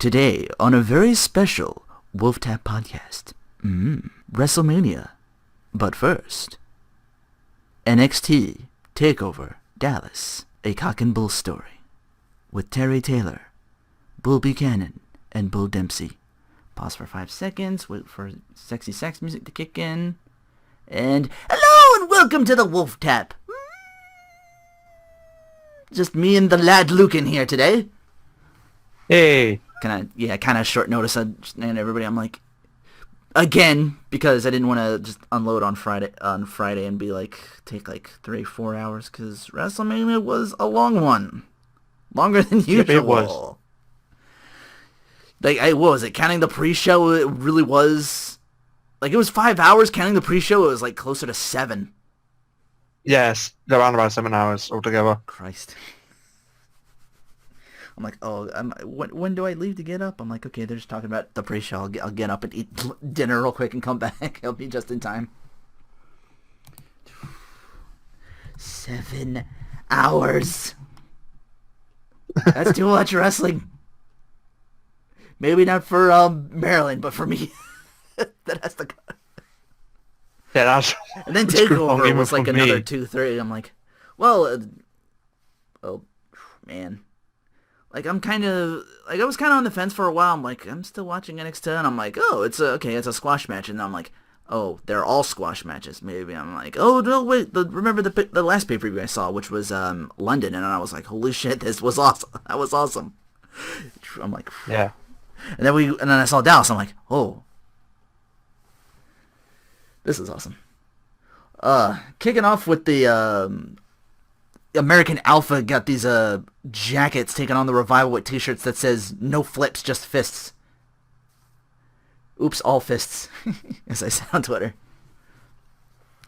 Today, on a very special Wolf Tap podcast, WrestleMania. But first, NXT Takeover Dallas, a cock and bull story, with Terry Taylor, Bull Buchanan, and Bull Dempsey. Pause for 5 seconds, wait for sexy sax music to kick in, and hello and welcome to the Wolf Tap. Just me and the lad Lucan here today. Hey. Kind of short notice, and everybody, I'm like, again, because I didn't want to just unload on Friday and be like, take like 3-4 hours, because WrestleMania was a long one. Longer than usual. Yep, it was. Like, what was it, counting the pre-show, it really was, like, it was 5 hours, counting the pre-show, it was like closer to 7. Yes, around about 7 hours altogether. Christ. I'm like, when do I leave to get up? I'm like, okay, they're just talking about the pre-show. I'll get up and eat dinner real quick and come back. I'll be just in time. 7 hours. That's too much wrestling. Maybe not for Maryland, but for me, that has to go. Yeah, that's... And then Takeover was like another 2-3. I'm like, well, oh, man. Like, I was kind of on the fence for a while. I'm like, I'm still watching NXT, and I'm like, oh, it's a squash match. And I'm like, oh, they're all squash matches. Maybe I'm like, oh, no, wait, remember the last pay-per-view I saw, which was London, and I was like, holy shit, this was awesome. That was awesome. I'm like, yeah. And then I saw Dallas. I'm like, oh, this is awesome. Kicking off with the American Alpha got these jackets taking on the Revival with t-shirts that says no flips, just fists. Oops, all fists, as I said on Twitter.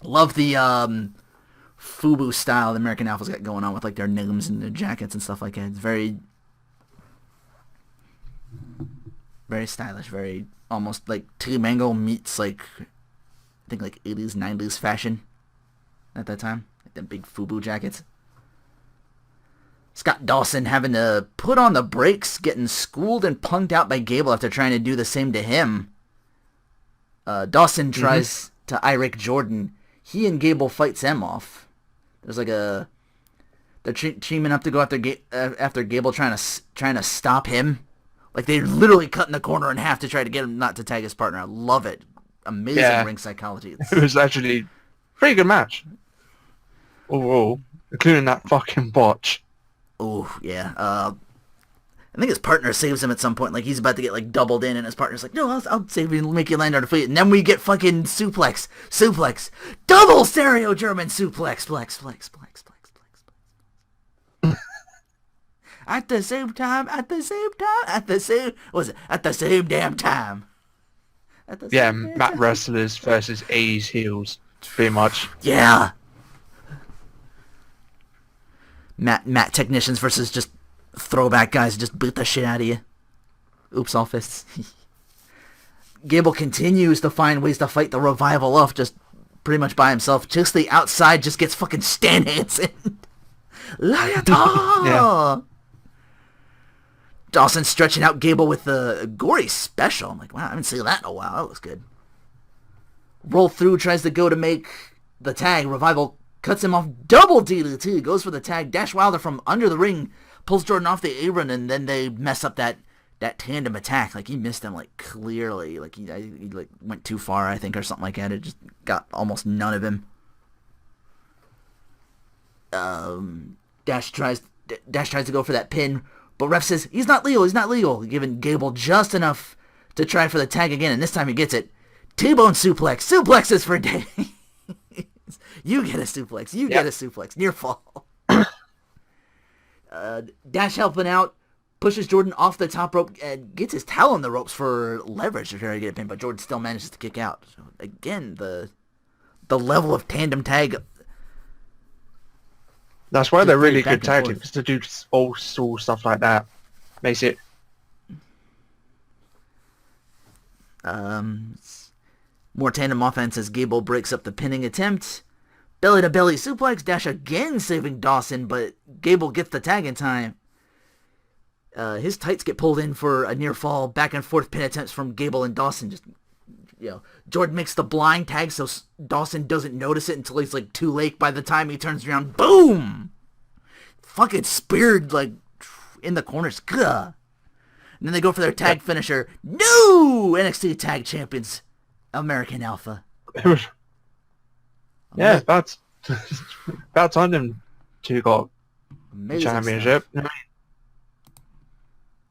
Love the FUBU style the American Alpha's got going on with like their names and their jackets and stuff like that. It's very, very stylish, very almost like Team Angle meets like, I think like 80s, 90s fashion at that time. Like them big FUBU jackets. Scott Dawson having to put on the brakes, getting schooled and punked out by Gable after trying to do the same to him. Dawson tries to Irick Jordan. He and Gable fights him off. There's like they're teaming up to go after Gable, trying to stop him. Like they're literally cutting the corner in half to try to get him not to tag his partner. I love it. Amazing ring psychology. It was actually a pretty good match overall, including that fucking botch. Oh, yeah. I think his partner saves him at some point. Like, he's about to get, like, doubled in, and his partner's like, no, I'll save you and make you land on the feet. And then we get fucking suplex. Double stereo German suplex. Flex. At the same damn time. Matt wrestlers versus A's heels, pretty much. Yeah. Matt technicians versus just throwback guys who just beat the shit out of you. Oops, all fists. Gable continues to find ways to fight the Revival off just pretty much by himself. Just the outside just gets fucking Stan Hansen. Yeah. Dawson stretching out Gable with the gory special. I'm like, wow, I haven't seen that in a while. That looks good. Roll through, tries to go to make the tag. Revival cuts him off. Double DDT. Goes for the tag. Dash Wilder from under the ring. Pulls Jordan off the apron, and then they mess up that tandem attack. Like, he missed him, like, clearly. Like, he like went too far, I think, or something like that. It just got almost none of him. Dash tries to go for that pin, but ref says, he's not legal. Giving Gable just enough to try for the tag again, and this time he gets it. T-bone suplex. Suplexes for days. You get a suplex. Get a suplex. Near fall. Dash helping out. Pushes Jordan off the top rope and gets his towel on the ropes for leverage to try to get a pin, but Jordan still manages to kick out. So again, the level of tandem tag. That's why they're really good tag teams, to do old school stuff like that. Makes it... More tandem offense as Gable breaks up the pinning attempt. Belly-to-belly suplex. Dash again saving Dawson, but Gable gets the tag in time. His tights get pulled in for a near fall, back and forth pin attempts from Gable and Dawson. Just, Jordan makes the blind tag so Dawson doesn't notice it until he's like too late. By the time he turns around, boom! Fucking speared like in the corners. Gah. And then they go for their tag finisher. No! NXT Tag Champions, American Alpha. Yeah, that's on them to got the championship.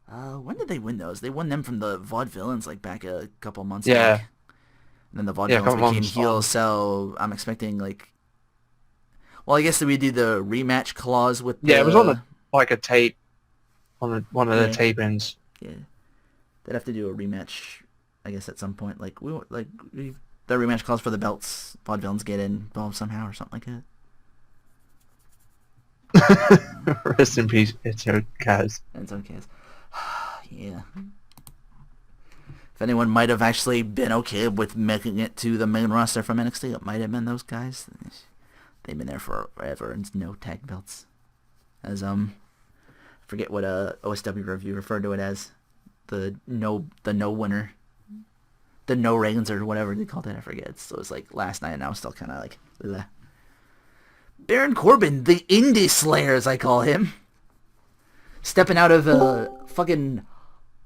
When did they win those? They won them from the Vaudevillains like back a couple months Yeah. back. And then the Vaudevillains became heels, so I'm expecting like... Well, I guess that we do the rematch clause with the... Yeah, it was on a tape, on one of the tapings. Yeah. They'd have to do a rematch, I guess, at some point. Like, the rematch clause for the belts, Vaudevillains get involved somehow or something like that. Rest in peace, it's your Kaz. It's okay. Yeah. If anyone might have actually been okay with making it to the main roster from NXT, it might have been those guys. They've been there forever and no tag belts. As I forget what OSW review referred to it as, the no winner, the no reigns or whatever they called it. I forget. So it was like last night, and I was still kind of like, bleh. Baron Corbin, the Indie Slayer, as I call him, stepping out of fucking.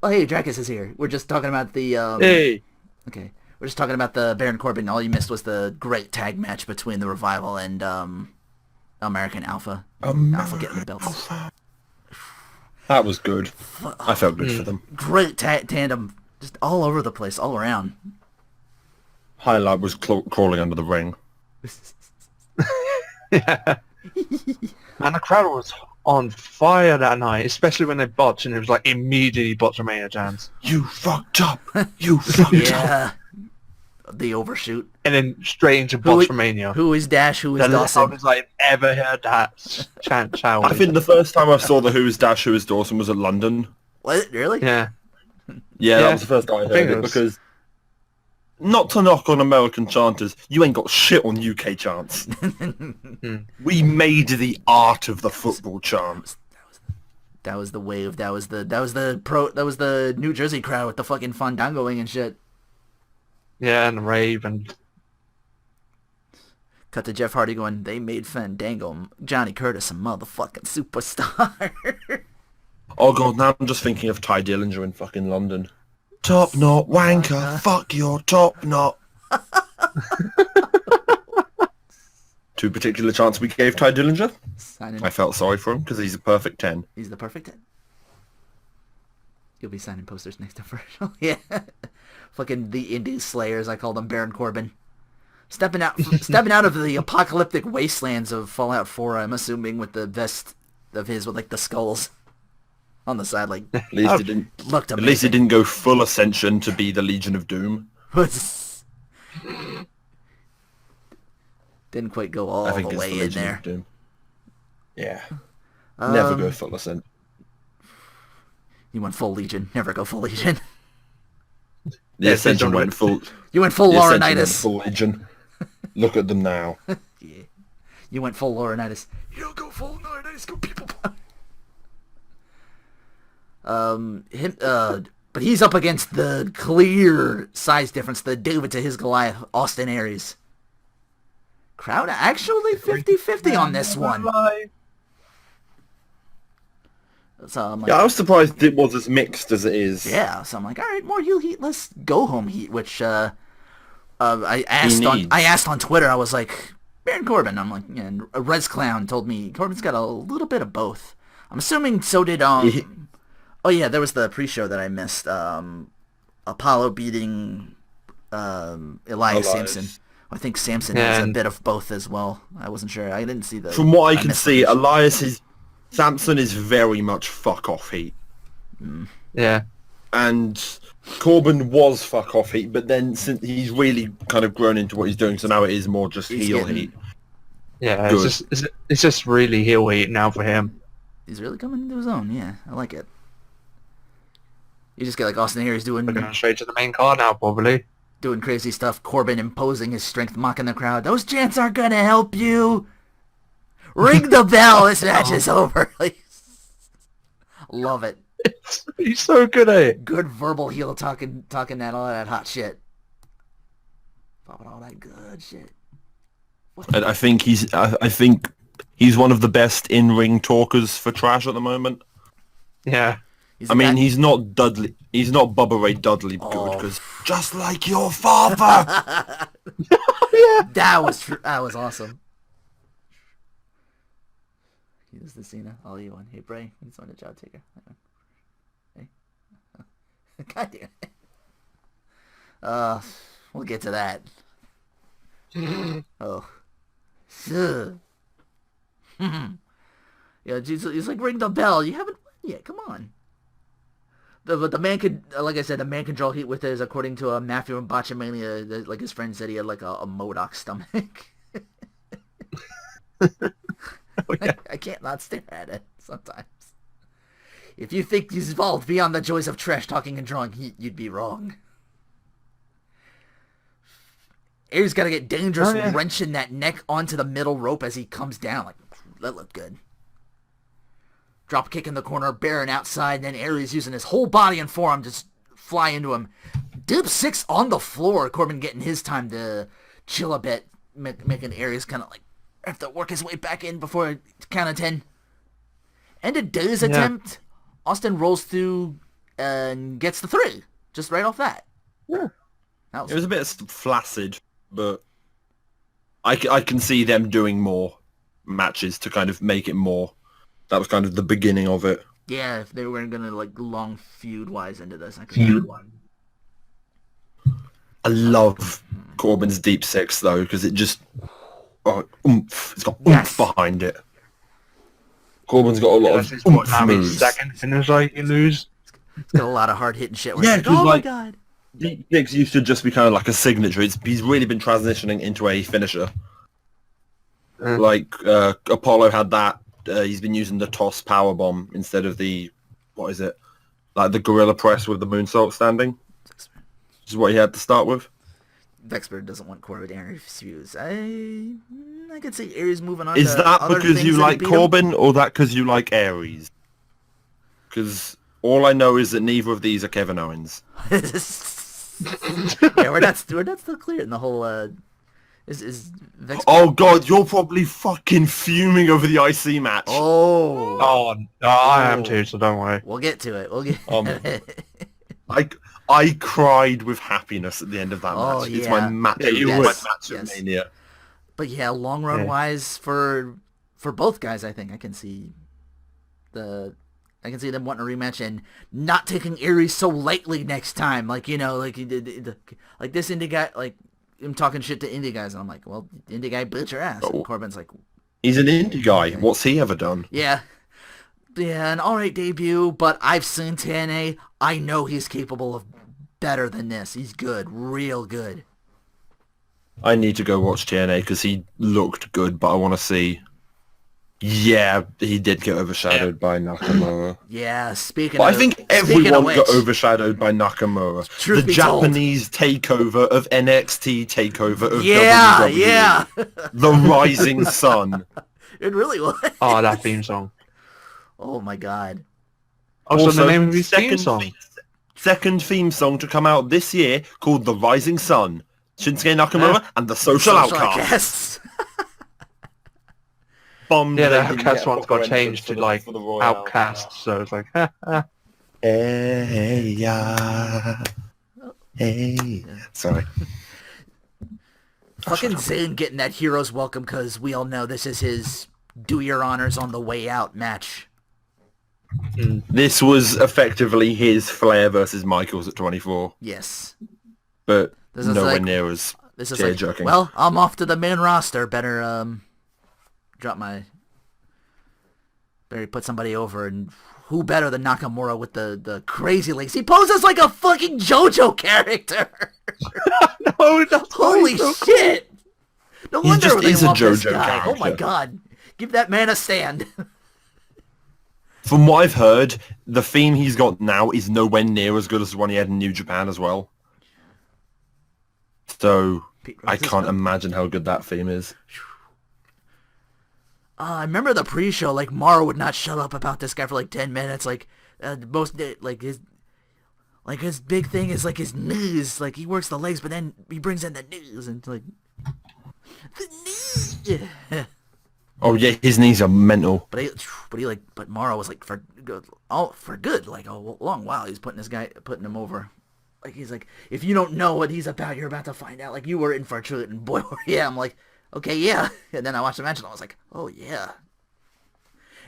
Oh, hey, Dracus is here. We're just talking about the... Hey! Okay. We're just talking about the Baron Corbin. All you missed was the great tag match between the Revival and American Alpha. Alpha getting the belts. That was good. I felt good for them. Great tandem. Just all over the place, all around. Highlight was crawling under the ring. Yeah. Man, the crowd was on fire that night, especially when they botched, and it was like immediately Botchamania chants. You fucked up! You fucked up! Yeah. The overshoot. And then straight into Botchamania. Who is Dash? Who is Dawson? I was like, ever heard that chant? I think the first time I saw the Who is Dash, Who is Dawson was at London. What? Really? Yeah. Yeah, that was the first time I heard it, because... Not to knock on American chanters, you ain't got shit on UK chants. We made the art of the football chant. That was the wave. That was the New Jersey crowd with the fucking fandangoing and shit. Yeah, and rave and... Cut to Jeff Hardy going, they made Fandango Johnny Curtis a motherfucking superstar. Oh god, now I'm just thinking of Ty Dillinger in fucking London. Top knot wanker, fuck your top knot. Two particular chants we gave Ty Dillinger. I felt sorry for him because he's a perfect 10. He's the perfect 10. You'll be signing posters next to Virgil. Yeah. Fucking the Indie Slayers, I call them, Baron Corbin. Stepping out of the apocalyptic wastelands of Fallout 4, I'm assuming, with the vest of his with like the skulls on the side, like at least it didn't. Looked amazing. At least it didn't go full Ascension to be the Legion of Doom. Didn't quite go all the way in there. Doom. Yeah. Never go full Ascension. You went full Legion. Never go full Legion. The Ascension went full. You went full Laurinaitis. Full Legion. Look at them now. Yeah. You went full Laurinaitis. You don't go full Laurinaitis. Go people power. But he's up against the clear size difference, the David to his Goliath, Austin Aries. Crowd actually 50-50 on this one. So I was surprised it was as mixed as it is. Yeah, so I'm like, all right, more heel heat, less go home heat, which I asked on Twitter. I was like, Baron Corbin. I'm like, yeah, and Rez Clown told me Corbin's got a little bit of both. I'm assuming so did oh yeah, there was the pre-show that I missed. Apollo beating Elias Sampson. I think Samson has a bit of both as well. I wasn't sure. I didn't see the... From what I can see, Samson is very much fuck-off heat. Yeah. And Corbin was fuck-off heat, but then since he's really kind of grown into what he's doing, so now it is more just heel heat. Yeah, it's just really heel heat now for him. He's really coming into his own, yeah. I like it. You just get like Austin Aries doing... We're going straight to the main card now, probably. Doing crazy stuff. Corbin imposing his strength, mocking the crowd. Those chants aren't going to help you. Ring the bell. This match is over. Love it. He's so good at it. Good verbal heel talking that all that hot shit. Popping all that good shit. I think he's one of the best in-ring talkers for trash at the moment. Yeah. He's not Dudley. He's not Bubba Ray Dudley good because just like your father. Yeah. That was awesome. Here's the Cena. All you want. Hey, Bray. He's on the job taker. Hey. God damn it. We'll get to that. Oh. Yeah, he's like, ring the bell. You haven't won yet. Come on. But the man could, like I said, the man can draw heat with his, according to Matthew and Botchamania, like his friend said, he had like a MODOK stomach. Oh, yeah. I can't not stare at it sometimes. If you think he's evolved beyond the joys of trash talking and drawing heat, you'd be wrong. Aries got to get dangerous, wrenching that neck onto the middle rope as he comes down. Like, that looked good. Drop kick in the corner, Baron outside, and then Aries using his whole body and forearm to just fly into him. Dip 6 on the floor. Corbin getting his time to chill a bit, making Aries kind of like have to work his way back in before count of 10. And a Days attempt. Austin rolls through and gets the 3. Just right off that. Yeah. It was a bit flaccid, but I can see them doing more matches to kind of make it more. That was kind of the beginning of it. Yeah, if they were going to like long feud-wise into this, I could see one. I love Corbin's Deep 6 though, because it just it's got oomph behind it. Corbin's got a lot of oomph moves. Second finisher you lose. It's got a lot of hard-hitting shit. Yeah, like, oh my god. Deep 6 used to just be kind of like a signature. He's really been transitioning into a finisher. Like Apollo had that. He's been using the toss powerbomb instead of the, what is it? Like the gorilla press with the moonsault standing. Which is what he had to start with. Vexper doesn't want Corbin Aries fuse. I could see Aries moving on. Is that because you like Corbin or that because you like Aries? Because all I know is that neither of these are Kevin Owens. Yeah, we're not still clear in the whole. Is Vexper... Oh god, you're probably fucking fuming over the IC match. Oh, I am too. So don't worry. We'll get to it. We'll get. I cried with happiness at the end of that match. Yeah. It's my match. Match of Mania. But yeah, long run wise for both guys, I think I can see them wanting a rematch and not taking Aries so lightly next time. Like, you know, like he did, like this indie guy, like him talking shit to indie guys, and I'm like, well, indie guy beat your ass. And Corbin's like, he's an indie guy. What's he ever done? Yeah, an alright debut, but I've seen TNA. I know he's capable of better than this. He's good, real good. I need to go watch TNA because he looked good, but I want to see. Yeah, he did get overshadowed by Nakamura. Yeah, I think everyone got overshadowed by Nakamura. The Japanese takeover of NXT Takeover of WWE. Yeah. The Rising Sun. It really was. Oh, that theme song. Oh my god. Also, the name of his theme song. Second theme song to come out this year called The Rising Sun. Shinsuke Nakamura and the Social Outcasts. Yeah, the Outcast one's got changed to like Outcast, so it's like, Hey, hey. Sorry. Fucking Zayn getting that hero's welcome because we all know this is his do your honors on the way out match. This was effectively his Flair versus Michaels at 24. Yes. But nowhere near as tear-jerking. Well, I'm off to the main roster. Better better put somebody over, and who better than Nakamura with the crazy legs? He poses like a fucking JoJo character. No, holy shit! No wonder they love this guy. Character. Oh my god, give that man a stand. From what I've heard, the theme he's got now is nowhere near as good as the one he had in New Japan as well. So I can't imagine how good that theme is. I remember the pre-show, like, Mara would not shut up about this guy for like 10 minutes. Like, His big thing is like his knees. Like he works the legs, but then he brings in the knees and like the knees. Oh yeah, his knees are mental. But Morrow was like for good, like a long while. He's putting him over. Like he's like, if you don't know what he's about, you're about to find out. Like you were in for a treat, and boy, yeah. I'm like, okay, yeah. And then I watched the match, and I was like, oh yeah.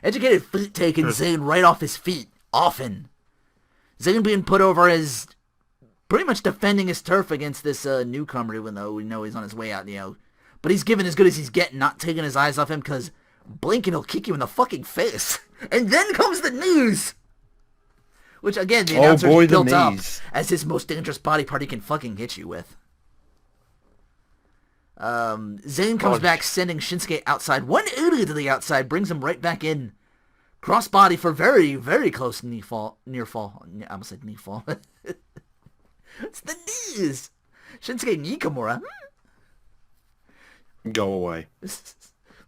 Educated feet taking Zayn right off his feet, often. Zayn being put over as pretty much defending his turf against this newcomer, even though we know he's on his way out, But he's giving as good as he's getting, not taking his eyes off him, because blinking he'll kick you in the fucking face. And then comes the news! Which, again, the announcer's built up as his most dangerous body part he can fucking hit you with. Zayn comes back, sending Shinsuke outside. 180 to the outside, brings him right back in. Crossbody for very, very close near fall. I almost said knee fall. It's the knees. Shinsuke Nakamura. Go away.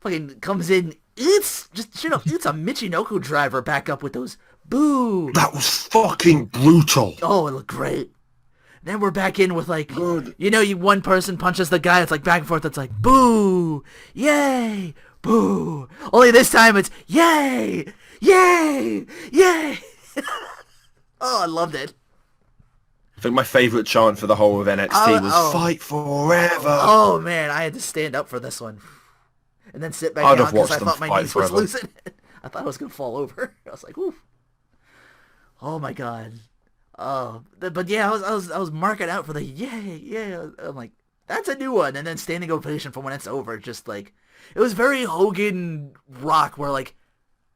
Fucking comes in, eats a Michinoku driver back up with those boo. That was fucking brutal. Oh, it looked great. Then we're back in with like, one person punches the guy. It's like back and forth. It's like boo, yay, boo. Only this time it's yay, yay, yay. Oh, I loved it. I think my favourite chant for the whole of NXT was "Fight Forever." Oh man, I had to stand up for this one, and then sit back down because I thought my knees was losing. I thought I was gonna fall over. I was like, oof. Oh my god. But yeah, I was marking out for the yay. I'm like, that's a new one. And then standing ovation for when it's over. Just like, it was very Hogan Rock, where like,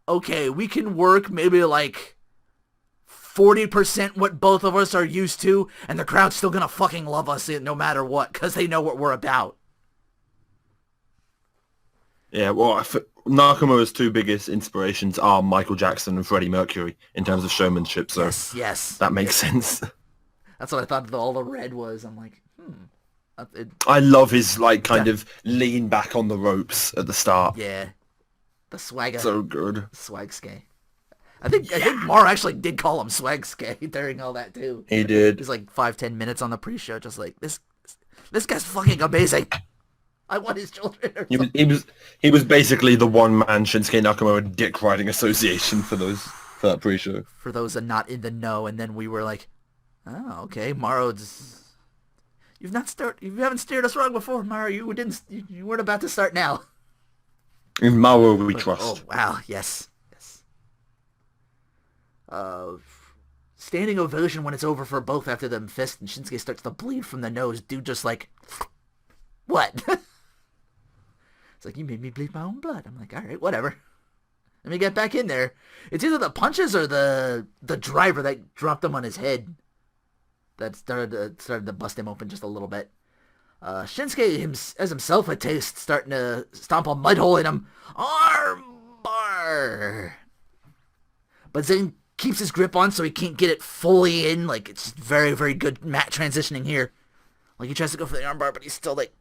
okay, we can work maybe like 40% what both of us are used to, and the crowd's still gonna fucking love us no matter what, because they know what we're about. Yeah, well, Nakamura's two biggest inspirations are Michael Jackson and Freddie Mercury in terms of showmanship, so yes. That makes sense. That's what I thought all the red was. I'm like, I love his, like, kind of lean back on the ropes at the start. Yeah. The swagger. So good. Swag-skate. I think Mar actually did call him Swag-skate during all that, too. He did. He's like 5-10 minutes on the pre-show, just like, this guy's fucking amazing. I want his children. He was basically the one-man Shinsuke Nakamura dick riding association for that pre-show. For those not in the know, and then we were like, oh, okay, Morrow. You haven't steered us wrong before, Morrow. You weren't about to start now. In Morrow we trust. Oh wow, yes. Standing ovation when it's over for both after them fist, and Shinsuke starts to bleed from the nose. Dude just like, what? It's like, you made me bleed my own blood. I'm like, all right, whatever. Let me get back in there. It's either the punches or the driver that dropped him on his head that started to bust him open just a little bit. Shinsuke as himself a taste, starting to stomp a mud hole in him. Armbar. But Zayn keeps his grip on so he can't get it fully in. Like, it's very, very good mat transitioning here. Like, he tries to go for the armbar, but he's still, like,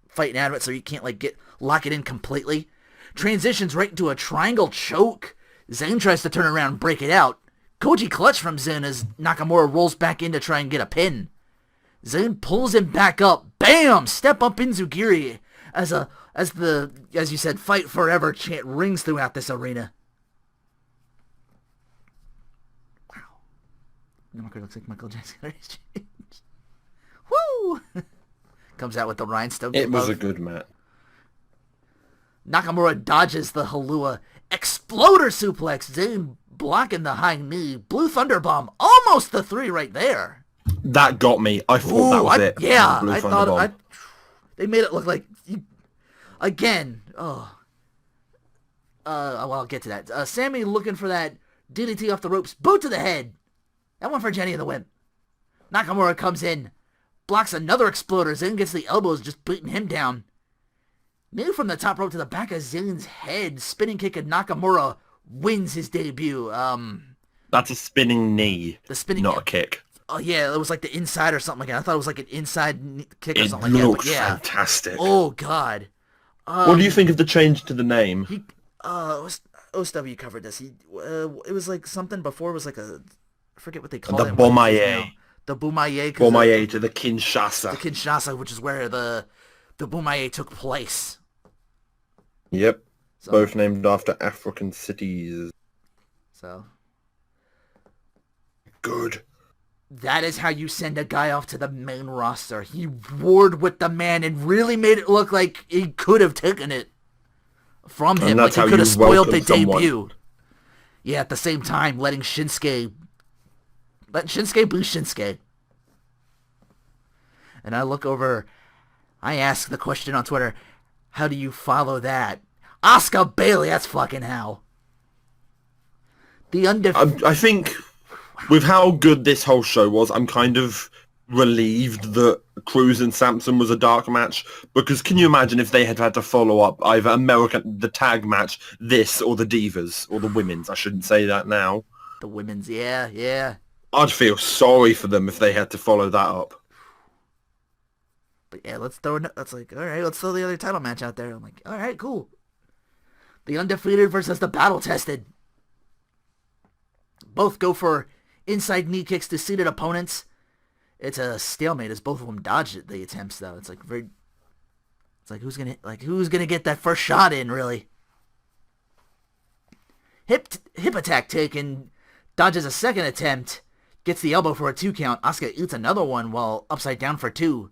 fighting out of it, so he can't, like, lock it in completely. Transitions right into a triangle choke. Zayn tries to turn around and break it out. Koji clutch from Zayn as Nakamura rolls back in to try and get a pin. Zayn pulls him back up. Bam! Step up Enzugiri as you said, fight forever chant rings throughout this arena. Wow. Nakamura looks like Michael Jackson. Woo! Comes out with the rhinestone. It was a good match. Nakamura dodges the Halua. Exploder suplex. Zayn blocking the high knee. Blue Thunder Bomb. Almost the 3 right there. That got me. I thought that was it. Yeah, I thought they made it look like again. Oh. Well, I'll get to that. Sammy looking for that DDT off the ropes. Boot to the head. That one for Jenny and the Wimp. Nakamura comes in. Blocks another exploder. Zayn gets the elbows, just beating him down. Knee from the top rope to the back of Zayn's head. Spinning kick of Nakamura wins his debut. That's a spinning knee. The spinning, not a kick. Oh yeah, it was like the inside or something like that. I thought it was like an inside kick or something like that. It looks fantastic. Oh god. What do you think of the change to the name? It was OSW covered this. It was like something before. It was like I forget what they called The it. Bomaye. The Bomaye. Bomaye to the Kinshasa. The Kinshasa, which is where the Bomaye took place. Yep. So, both named after African cities. So. Good. That is how you send a guy off to the main roster. He warred with the man and really made it look like he could have taken it from him. Like he could have spoiled the debut. Yeah, at the same time, letting Shinsuke be Shinsuke. And I look over, I ask the question on Twitter, how do you follow that? Asuka Bayley, that's fucking how. I think with how good this whole show was, I'm kind of relieved that Cruz and Sampson was a dark match, because can you imagine if they had had to follow up either the tag match, this, or the Divas, or the women's? I shouldn't say that now. The women's, yeah. I'd feel sorry for them if they had to follow that up. But yeah, let's throw the other title match out there. I'm like, all right, cool. The Undefeated versus the Battle Tested. Both go for inside knee kicks to seated opponents. It's a stalemate as both of them dodge the attempts, though. It's like who's gonna get that first shot in, really? Hip attack taken, dodges a second attempt, gets the elbow for a 2 count. Asuka eats another one while upside down for 2.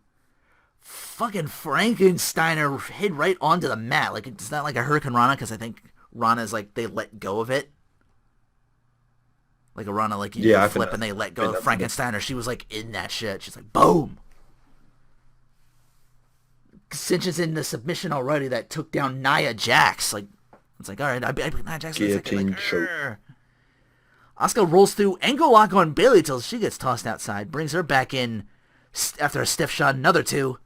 Fucking Frankensteiner hit right onto the mat. Like, it's not like a Hurricane Rana, because I think Rana's like they let go of it. Like a Rana, like you flip and they let go of Frankensteiner. She was like in that shit. She's like, boom. Cinches in the submission already that took down Nia Jax. Like, it's like, all right, I beat Nia Jax for a second. Like, Asuka rolls through, ankle lock on Bayley till she gets tossed outside. Brings her back in after a stiff shot, another 2.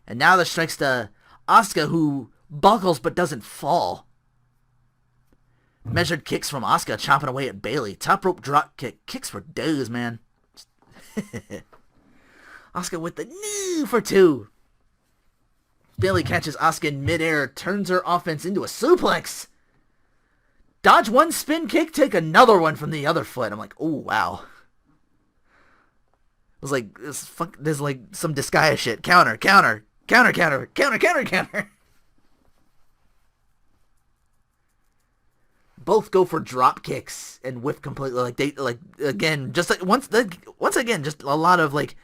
And now the strikes to Asuka, who buckles but doesn't fall. Measured kicks from Asuka, chopping away at Bayley. Top rope drop kick. Kicks for days, man. Asuka with the knee for 2. Bayley catches Asuka in midair, turns her offense into a suplex. Dodge one spin kick, take another one from the other foot. I'm like, oh, wow. It was like, there's like some disguise shit. Counter. Both go for drop kicks and whiff completely. Like they once again, just a lot of like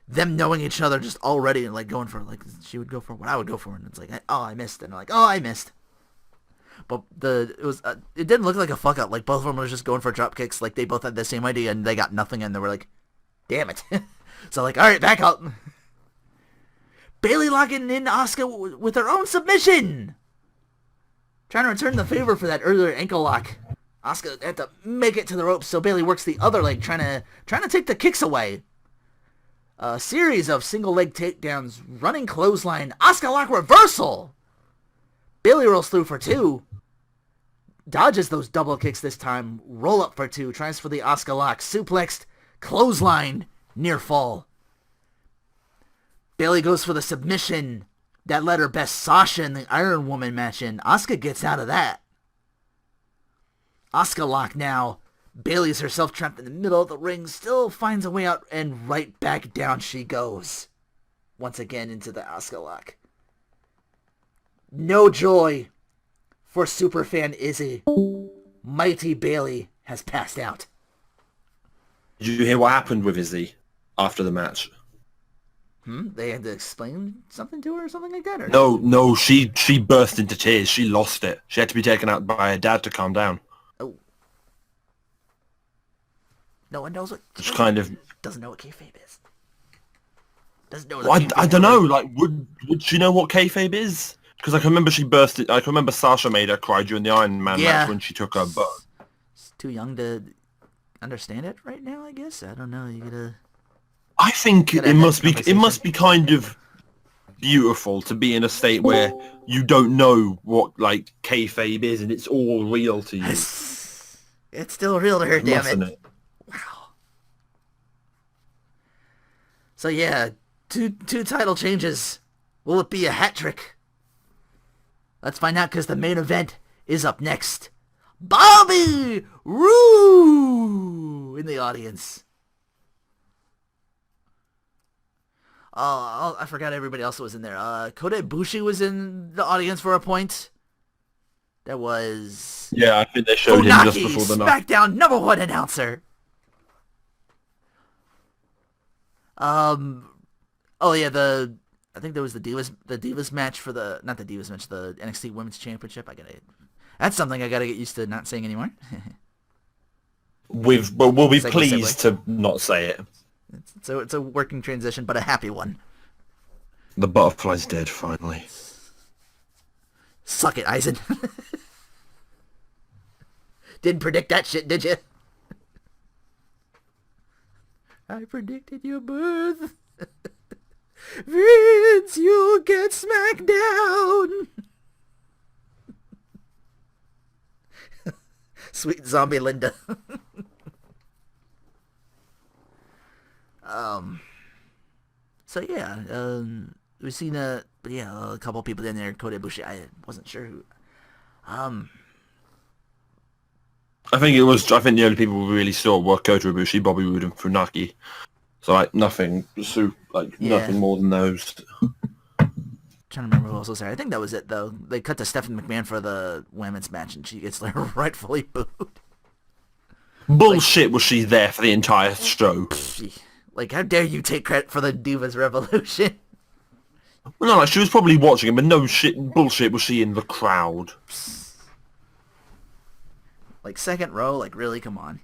them knowing each other just already and like going for like she would go for what I would go for, and it's like I missed, and I'm like I missed. But it didn't look like a fuck up. Like both of them were just going for drop kicks. Like they both had the same idea and they got nothing, and they were like, damn it. So like, all right, back up. Bayley locking in Asuka with her own submission. Trying to return the favor for that earlier ankle lock. Asuka had to make it to the ropes, so Bayley works the other leg, trying to take the kicks away. A series of single leg takedowns, running clothesline, Asuka lock reversal. Bayley rolls through for 2. Dodges those double kicks this time. Roll up for 2. Tries for the Asuka lock. Suplexed. Clothesline. Near fall. Bayley goes for the submission that led her best Sasha in the Iron Woman match in. Asuka gets out of that. Asuka lock now. Bayley's herself trapped in the middle of the ring. Still finds a way out, and right back down she goes. Once again into the Asuka lock. No joy for superfan Izzy. Mighty Bayley has passed out. Did you hear what happened with Izzy after the match? They had to explain something to her or something like that? Or No, she burst into tears. She lost it. She had to be taken out by her dad to calm down. Oh. No one knows what... It's kind of... Doesn't know what kayfabe is. Doesn't know what I don't know. Like, would she know what kayfabe is? Because I can remember I can remember Sasha made her cry during the Iron Man match when she took her butt. It's too young to understand it right now, I guess. I don't know. You gotta... I think it must be kind of beautiful to be in a state where you don't know what like kayfabe is, and it's all real to you. It's still real to her, damn it. Wow. So yeah, two title changes. Will it be a hat trick? Let's find out, because the main event is up next. Bobby Roode in the audience. Oh, I forgot everybody else was in there. Kota Ibushi was in the audience for a point. There was... Yeah, I think they showed him just before the night. SmackDown #1 announcer. Oh yeah, I think there was the Divas match for the... Not the Divas match, the NXT Women's Championship. That's something I gotta get used to not saying anymore. We'll be pleased to not say it. It's a working transition, but a happy one. The butterfly's dead, finally. Suck it, Eisen. Didn't predict that shit, did you? I predicted your birth. Vince, you'll get smacked down. Sweet zombie Linda. So yeah, we've seen a couple people in there. Kota Ibushi, I wasn't sure who. I think the only people we really saw were Kota Ibushi, Bobby Roode, and Funaki. So nothing more than those. Trying to remember who else was there. I think that was it though. They cut to Stephanie McMahon for the women's match, and she gets rightfully booed. Bullshit! Was she there for the entire show? How dare you take credit for the Divas Revolution? Well, no, she was probably watching it, but no bullshit was she in the crowd. Second row, really, come on.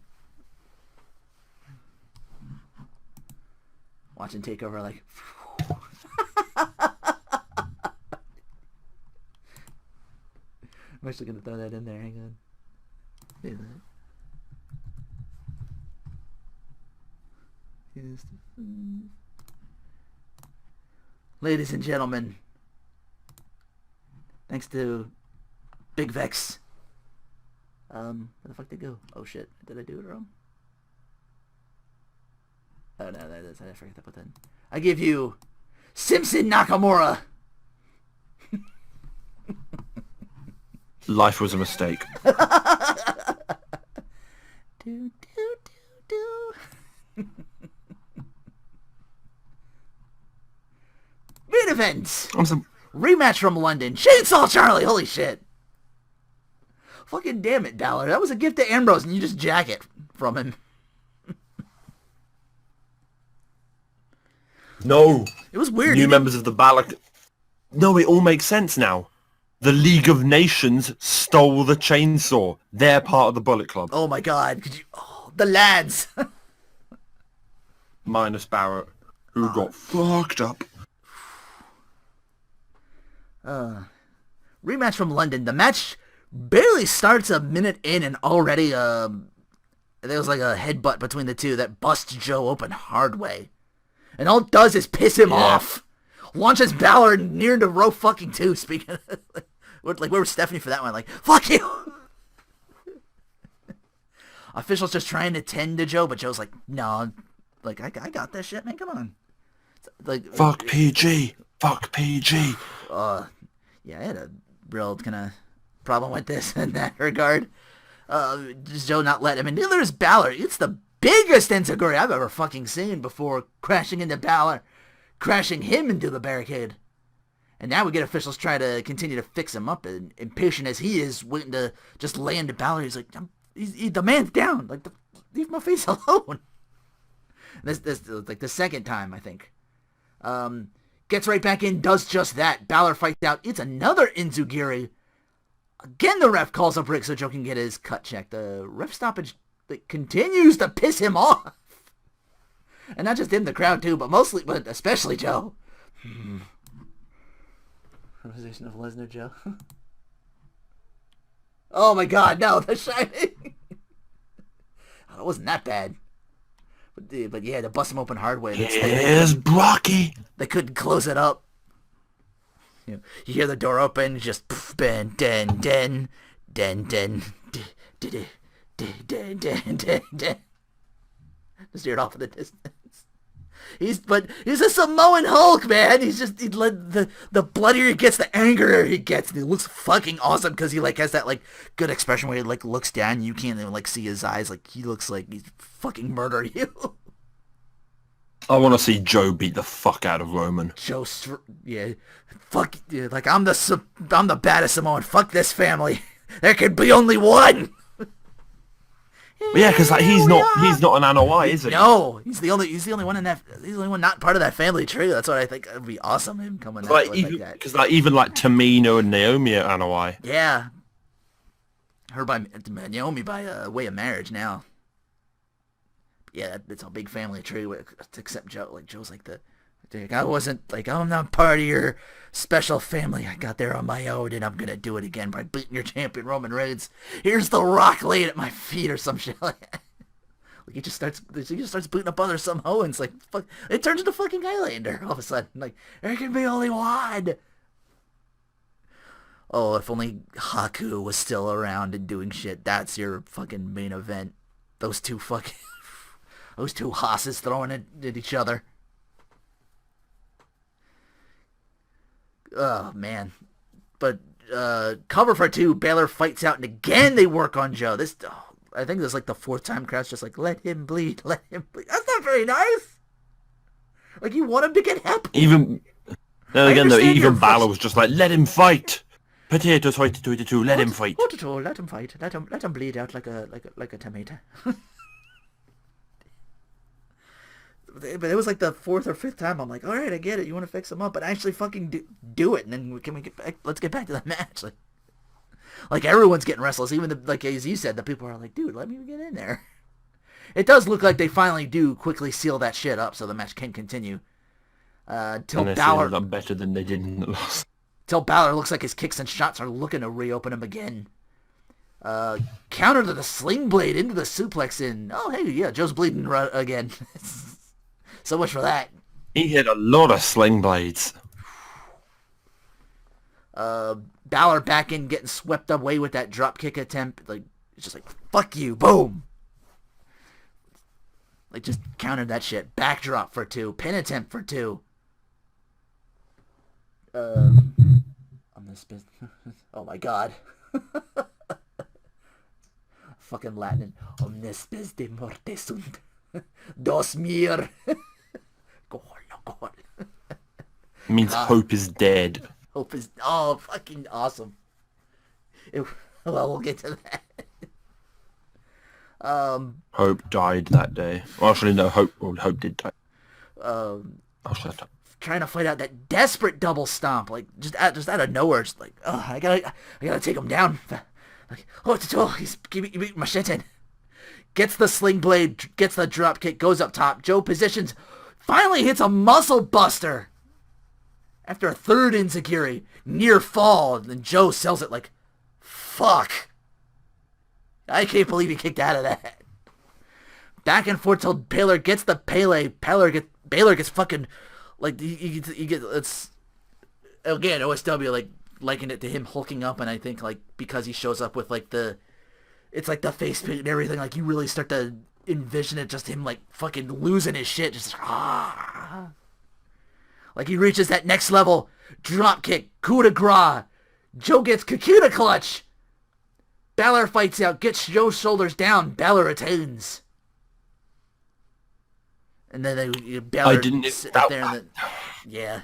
Watching Takeover, I'm actually gonna throw that in there, hang on. Ladies and gentlemen, thanks to Big Vex. Where the fuck did it go? Oh shit, did I do it wrong? Oh no, I forgot to put that in. I give you Simpson Nakamura. Life was a mistake. Do. Main event! Rematch from London. Chainsaw Charlie, holy shit. Fucking damn it, Balor. That was a gift to Ambrose and you just jack it from him. No. It was weird. New members of the Balor... No, it all makes sense now. The League of Nations stole the chainsaw. They're part of the Bullet Club. Oh my god. The lads. Minus Barrett, who got fucked up. Rematch from London. The match barely starts a minute in and already there was a headbutt between the two that busts Joe open hard way. And all it does is piss him off. Launches Balor near to row fucking 2, speaking of, where was Stephanie for that one? Fuck you! Officials just trying to tend to Joe, but Joe's no, I got this shit, man, come on. Fuck PG! Fuck PG! Yeah, I had a real kind of problem with this in that regard. Just Joe not letting him in. Neither is Balor. It's the biggest enziguri I've ever fucking seen before crashing into Balor, crashing him into the barricade. And now we get officials try to continue to fix him up, and impatient as he is, waiting to just lay into Balor. He's the man's down. Leave my face alone. This the second time, I think. Gets right back in, does just that. Balor fights out. It's another enziguri. Again, the ref calls a break so Joe can get his cut checked. The ref stoppage continues to piss him off. And not just him, the crowd too, but especially Joe. Conversation of Lesnar, Joe. Oh my god, no, The Shining. It wasn't that bad. But yeah, to bust him open hard way. Here's Brocky. They couldn't close it up. You hear the door open, just den, den, den, den, den, den, den, den, den, den. Just hear it off in the distance. He's a Samoan Hulk, man. He the bloodier he gets, the angrier he gets, and he looks fucking awesome because he like has that like good expression where he like looks down and you can't even like see his eyes. Like he looks like he's fucking murder you. I want to see Joe beat the fuck out of Roman. Fuck yeah, like I'm the baddest Samoan. Fuck this family. There could be only one. Yeah, because like, he's not an Anoa'i, is he? No, he's the only one in that. He's the only one not part of that family tree. That's what I think would be awesome. Him coming out like that. Because like even like Tamino and Naomi are Anoa'i. Yeah, her by Naomi by way of marriage now. Yeah, it's a big family tree. Except Joe. Like Joe's like I'm not part of your special family. I got there on my own, and I'm gonna do it again by beating your champion Roman Reigns. Here's the Rock laid at my feet, or some shit like that. Like he just starts booting up other Samoans. Like fuck, it turns into fucking Highlander all of a sudden. Like there can be only one. Oh, if only Haku was still around and doing shit. That's your fucking main event. Those two hosses throwing it at each other. Oh, man. But, cover for 2, Baylor fights out, and again they work on Joe. I think this is like the 4th time crowd's just like, let him bleed. That's not very nice. Like, you want him to get help. Even Balor was just like, let him fight. Potatoes 22, let him fight. Potato, let him fight. Let him bleed out like a tomato. But it was like the 4th or 5th time. I'm like, all right, I get it. You want to fix him up, but actually fucking do it, and then can we get back? Let's get back to the match. Like everyone's getting restless. Even like as you said, the people are like, dude, let me get in there. It does look like they finally do quickly seal that shit up so the match can continue. Till Balor better than they did in the last. Till Balor looks like his kicks and shots are looking to reopen him again. Counter to the sling blade into the suplex in. Oh hey, yeah, Joe's bleeding again. So much for that. He hit a lot of sling blades. Balor back in, getting swept away with that drop kick attempt. Like, it's just like, fuck you, boom. Like, just countered that shit. Backdrop for 2. Pin attempt for 2. On this business. Oh my god. Fucking Latin. Omnes pes de morte sunt. Dos mir. Gol. Means hope is dead. Hope is fucking awesome. Well, we'll get to that. Hope died that day. Well, actually, no. Hope did die. Shut up. Trying to fight out that desperate double stomp, like just out of nowhere. Just like, I gotta take him down. Like, he's keep my shit in. Gets the sling blade, gets the drop kick, goes up top. Joe positions, finally hits a muscle buster. After a 3rd enziguri, near fall, and then Joe sells it like, fuck. I can't believe he kicked out of that. Back and forth till Baylor gets the Pele. Baylor gets fucking, like, you get, it's, again, OSW, like, likened it to him hulking up, and I think, like, because he shows up with, like, it's like the face paint and everything, like you really start to envision it, just him like fucking losing his shit, just like he reaches that next level, drop kick, coup de grace, Joe gets Kakita clutch, Balor fights out, gets Joe's shoulders down, Balor retains, and then Balor sit up there and yeah,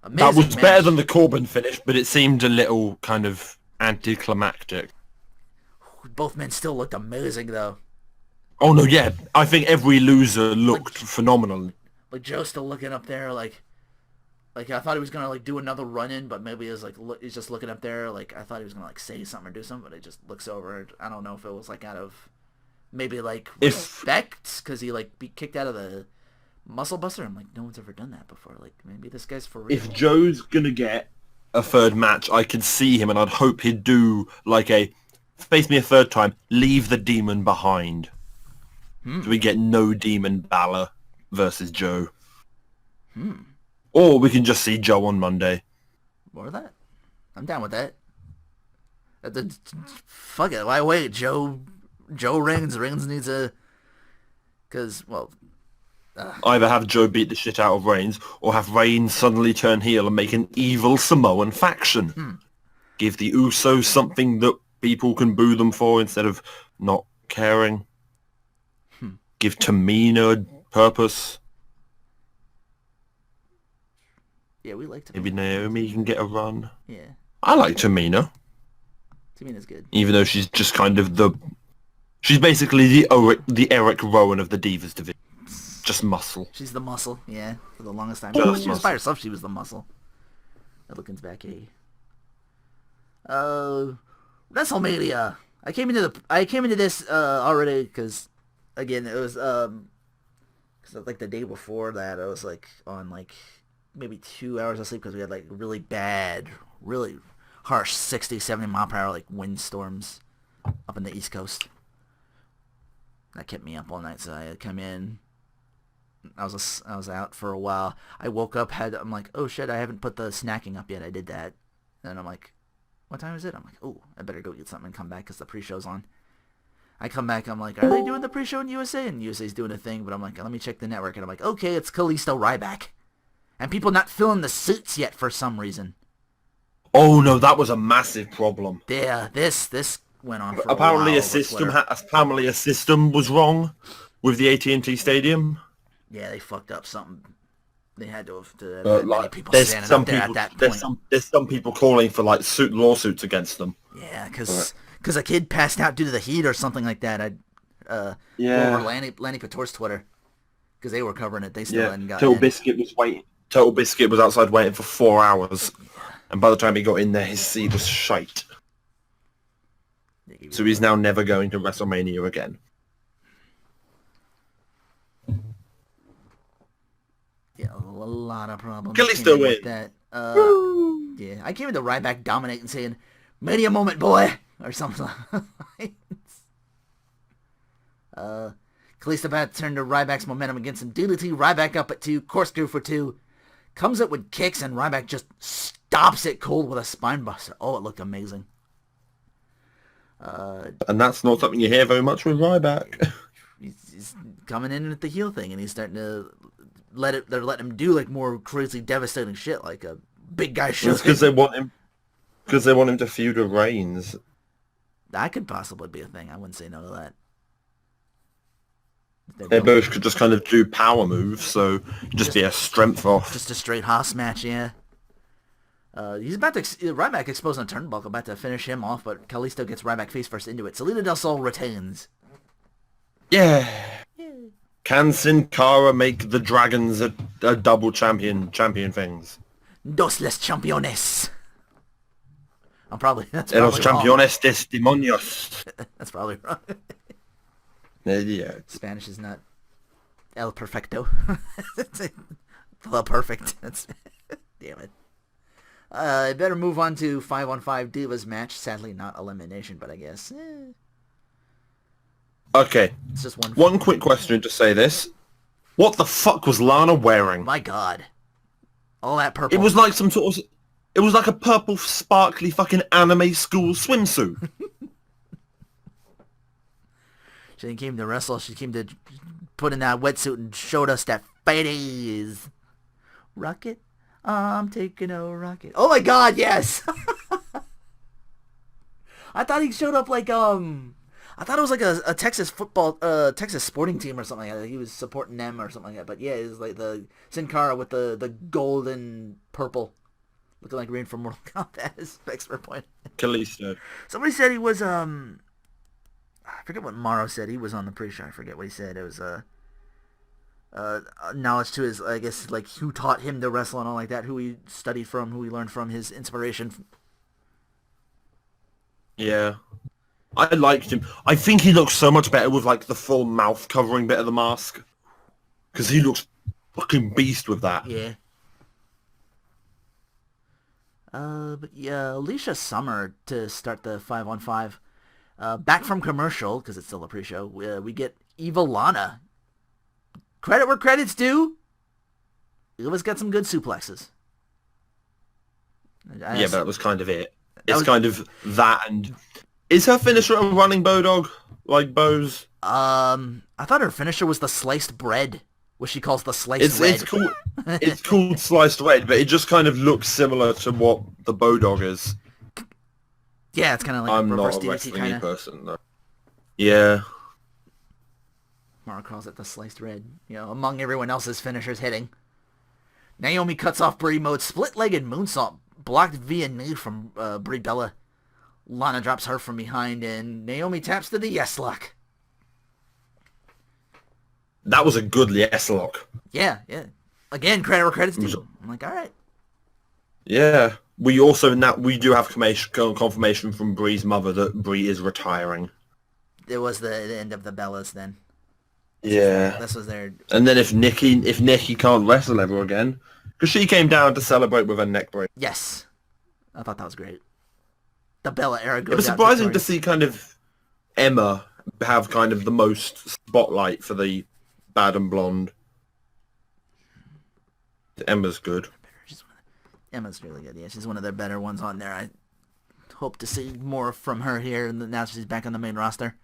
amazing that was match. better than the Corbin finish, but it seemed a little kind of anticlimactic. Both men still looked amazing, though. Oh, no, yeah. I think every loser looked phenomenal. Like, Joe's still looking up there, like I thought he was going to, like, do another run-in, but maybe it was, like, he's just looking up there, like, I thought he was going to, like, say something or do something, but he just looks over. I don't know if it was, like, out of, maybe, like, respect, because he, like, be kicked out of the muscle buster. I'm like, no one's ever done that before. Like, maybe this guy's for real. If Joe's going to get a 3rd match, I could see him, and I'd hope he'd do, like, face me a 3rd time, leave the demon behind. So we get no demon Balor versus Joe. Or we can just see Joe on Monday. More of that. I'm down with that. Fuck it. Why wait? Joe Reigns. Reigns needs a... Because, well... Either have Joe beat the shit out of Reigns, or have Reigns suddenly turn heel and make an evil Samoan faction. Give the Usos something that people can boo them for instead of not caring. Give Tamina a purpose. Yeah, we like Tamina. Maybe Naomi can get a run. Yeah. I like Tamina. Tamina's good. Even though she's just kind of she's basically the Eric Rowan of the Divas division. Just muscle. She's the muscle, yeah, for the longest time. Just She was by herself, she was the muscle. Elkin's back, WrestleMania. I came into this already because, again, it was because like the day before that I was like on like maybe 2 hours of sleep because we had like really bad, really harsh 60, 70 mile per hour like windstorms up in the East Coast. That kept me up all night, so I had come in. I was out for a while. I woke up, I'm like, oh shit, I haven't put the snacking up yet. I did that. And I'm like, what time is it? I'm like, oh, I better go get something and come back because the pre-show's on. I come back, I'm like, are they doing the pre-show in USA? And USA's doing a thing, but I'm like, let me check the network. And I'm like, okay, it's Kalisto Ryback. And people not filling the suits yet for some reason. Oh no, that was a massive problem. Yeah, this went on for apparently a while. Apparently a system was wrong with the AT&T Stadium. Yeah, they fucked up something. They had to have Like, many people there's standing some up there people, at that there's point. there's some people calling for like lawsuits against them. Yeah, because a kid passed out due to the heat or something like that. Over Lanny Couture's Twitter because they were covering it. They still hadn't got Total in. Biscuit was waiting. Total Biscuit was outside waiting for 4 hours, and by the time he got in there, his seed was shite. So he's now never going to WrestleMania again. Yeah, a lot of problems. Kalisto win. That. Yeah, I came into Ryback dominating, saying, "Mania moment, boy," or something. Kalisto Bat turned to Ryback's momentum against him. DDT Ryback up at 2, corkscrew for 2. Comes up with kicks, and Ryback just stops it cold with a spine buster. Oh, it looked amazing. And that's not something you hear very much with Ryback. He's coming in at the heel thing, and he's starting to they're letting him do like more crazy, devastating shit, like a big guy should. It's because they want him to feud with Reigns. That could possibly be a thing. I wouldn't say no to that. They both could just kind of do power moves, so just be a strength off. Just a straight Haas match, yeah. He's about to Ryback exposed on turnbuckle, about to finish him off, but Kalisto gets Ryback face first into it. Salida Del Sol retains. Yeah. Can Sin Cara make the Dragons a double champion things? Dos les Championes. That's probably Los wrong. Championes des Demonios. That's probably wrong. Yeah. Spanish is not El Perfecto. The perfect. That's damn it. I better move on to 5-on-5 Divas match. Sadly, not elimination, but I guess. Okay. It's just one quick question to say this. What the fuck was Lana wearing? My God. All that purple. It was like some sort of... It was like a purple, sparkly fucking anime school swimsuit. She didn't came to wrestle. She came to put in that wetsuit and showed us that fatties. Rocket? I'm taking a rocket. Oh my God, yes! I thought he showed up like, I thought it was like a Texas football, Texas sporting team or something like that. He was supporting them or something like that. But yeah, it was like the Sin Cara with the gold and purple. Looking like Rain from Mortal Kombat is expert point. Kalisto. Somebody said he was, I forget what Morrow said. He was on the pre-show. I forget what he said. It was, knowledge to his, I guess, like, who taught him to wrestle and all like that, who he studied from, who he learned from, his inspiration. Yeah. I liked him. I think he looks so much better with, like, the full mouth covering bit of the mask. Because he looks fucking beast with that. Yeah. But yeah, Alicia Summer to start the 5-on-5. Back from commercial, because it's still a pre-show, we get Eva Lana. Credit where credit's due. Eva's got some good suplexes. Yeah, but that was kind of it. It's kind of that, and... Is her finisher a running Bodog? Like Bo's? I thought her finisher was the sliced bread. Which she calls the sliced red. It's called sliced red, but it just kind of looks similar to what the Bodog is. Yeah, it's kind of like I'm a reverse not a DDT wrestling kind of. person, though. Yeah. Mara calls it the sliced red. You know, among everyone else's finishers hitting. Naomi cuts off Brie Mode, split-legged moonsault, blocked via knee from Brie Bella. Lana drops her from behind, and Naomi taps to the yes lock. That was a good yes lock. Yeah. Again, credit where credit's due. I'm like, all right. Yeah. We do have confirmation from Brie's mother that Brie is retiring. It was the end of the Bellas then. Yeah. This was their... And then if Nikki can't wrestle ever again, because she came down to celebrate with her neck break. Yes. I thought that was great. The Bella era goes It was out surprising to victorious. see kind of Emma have kind of the most spotlight for the bad and blonde. Emma's good. Emma's really good. Yeah, she's one of their better ones on there. I hope to see more from her here now she's back on the main roster.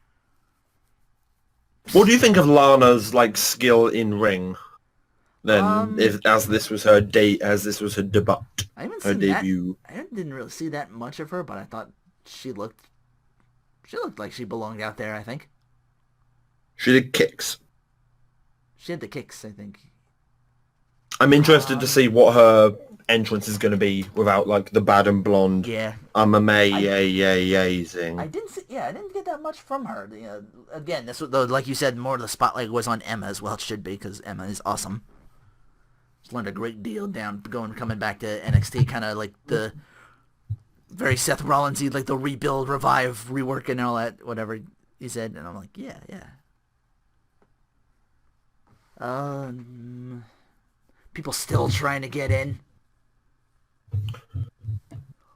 What do you think of Lana's skill in ring? Then, as this was her debut, I haven't her seen debut. that. I didn't really see that much of her, but I thought she looked like she belonged out there. I think She did kicks. she had the kicks. I think. I'm interested to see what her entrance is going to be without the bad and blonde. Yeah. I'm amazing. I didn't see. Yeah, I didn't get that much from her. Again, this was though, like you said, more of the spotlight was on Emma as well. It should be because Emma is awesome. She's learned a great deal coming back to NXT, kind of like the very Seth Rollins-y, like the rebuild, revive, rework, and all that, whatever he said. And I'm like, yeah. People still trying to get in.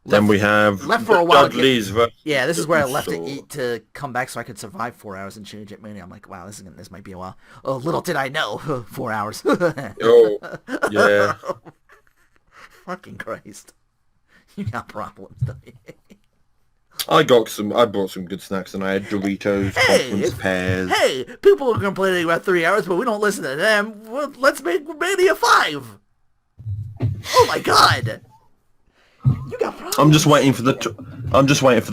Then we have left for a while. Dudley's Yeah, this is where I left to eat to come back so I could survive 4 hours and change at Mania. I'm like, wow, this might be a while. Oh, little did I know, 4 hours. Oh, yeah. Fucking Christ. You got problems, don't you? I brought some good snacks and I had Doritos, conference pears. Hey, people are complaining about 3 hours, but we don't listen to them. Well, let's make Mania 5. Oh my God. You got problems. I'm just waiting for the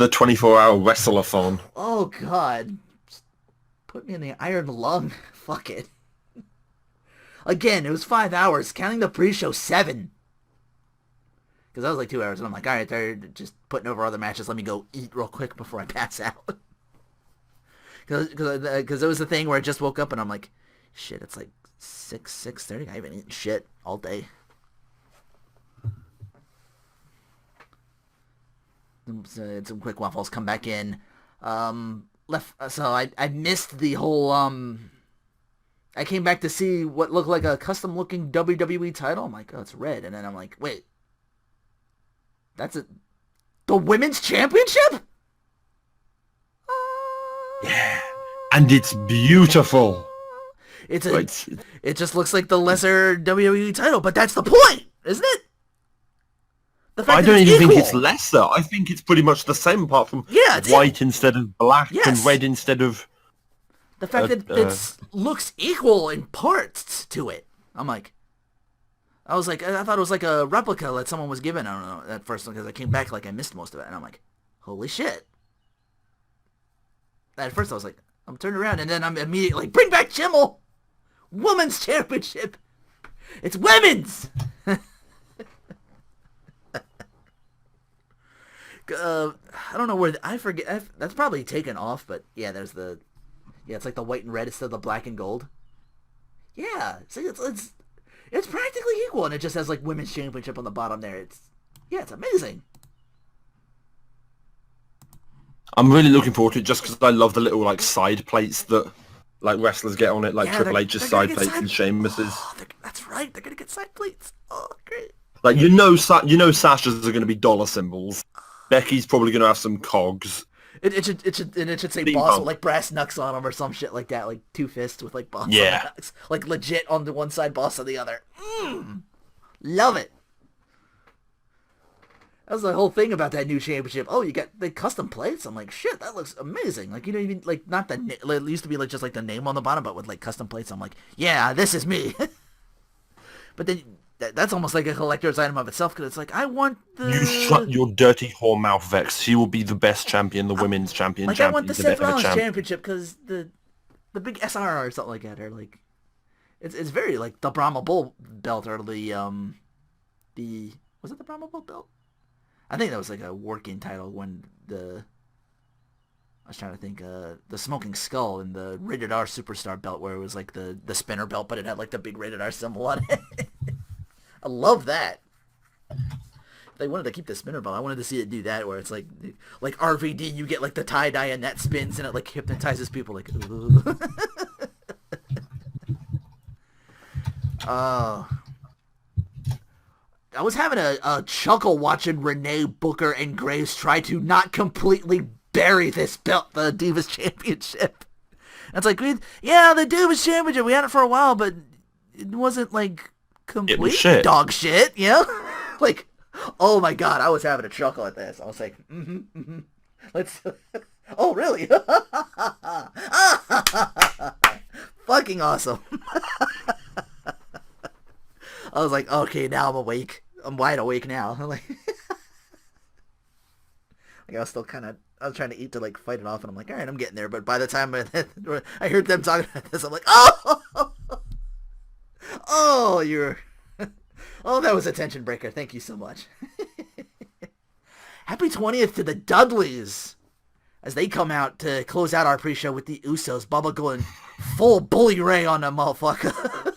24-hour wrestleathon. Oh God. Just put me in the iron lung. Fuck it. Again, it was 5 hours, counting the pre-show 7. Because that was like 2 hours, and I'm like, all right, they're just putting over other matches. Let me go eat real quick before I pass out. Because it was the thing where I just woke up and I'm like, shit, it's like 6:30. I haven't eaten shit all day. Some quick waffles come back in. So I missed the whole I came back to see what looked like a custom looking WWE title. I'm like, oh, it's red, and then I'm like, wait, that's the women's championship? Yeah, and it's beautiful. It just looks like the lesser WWE title, but that's the point, isn't it? I don't even think it's lesser. I think it's pretty much the same, apart from white instead of black and red instead of... The fact that it looks equal in parts to it. I thought it was like a replica that someone was given. I don't know, at first, because I came back I missed most of it. And I'm like, holy shit. At first I was like, I'm turning around, and then I'm immediately like, bring back Chimmel! Women's championship! It's women's! I don't know where I forget. That's probably taken off, but yeah, there's it's like the white and red instead of the black and gold. Yeah, see, it's practically equal, and it just has like women's championship on the bottom there. It's amazing. I'm really looking forward to it just because I love the little side plates that wrestlers get on it, Triple H's side plates and Sheamus's. Oh, that's right, they're gonna get side plates. Oh, great. Sasha's are gonna be dollar symbols. Becky's probably gonna have some cogs. It should say boss with brass knucks on them or some shit like that, two fists with boss knucks, legit on the one side, boss on the other. Love it. That was the whole thing about that new championship. Oh, you got the custom plates? I'm like, shit, that looks amazing. Like, you know, even like not the it used to be like just like the name on the bottom, but with like custom plates. I'm like, yeah, this is me. But then that's almost like a collector's item of itself because it's like I want the. You shut your dirty whore mouth, Vex. She will be the best champion, the women's champion. Like I want the Seth Rollins championship because the big SRR or something like that, or like it's very like the Brahma Bull belt or the was it the Brahma Bull belt? I think that was like a working title when I was trying to think, the Smoking Skull and the Rated R Superstar belt where it was like the spinner belt, but it had like the big Rated R symbol on it. I love that. If they wanted to keep the spinner belt, I wanted to see it do that where it's like RVD, you get like the tie-dye and that spins and it like hypnotizes people like, ooh. I was having a chuckle watching Renee, Booker, and Graves try to not completely bury this belt, the Divas Championship. And it's like, yeah, the Divas Championship, we had it for a while, but it wasn't like complete dog shit, you know? Like, oh my god, I was having a chuckle at this. I was like, let's, oh really? Fucking awesome. I was like, okay, now I'm awake. I'm wide awake now. Like I was still I was trying to eat to like fight it off, and I'm like, all right, I'm getting there. But by the time I heard them talking about this, I'm like, oh, oh, oh, that was a tension breaker. Thank you so much. Happy 20th to the Dudleys as they come out to close out our pre-show with the Usos. Bubba going full Bully Ray on them motherfucker.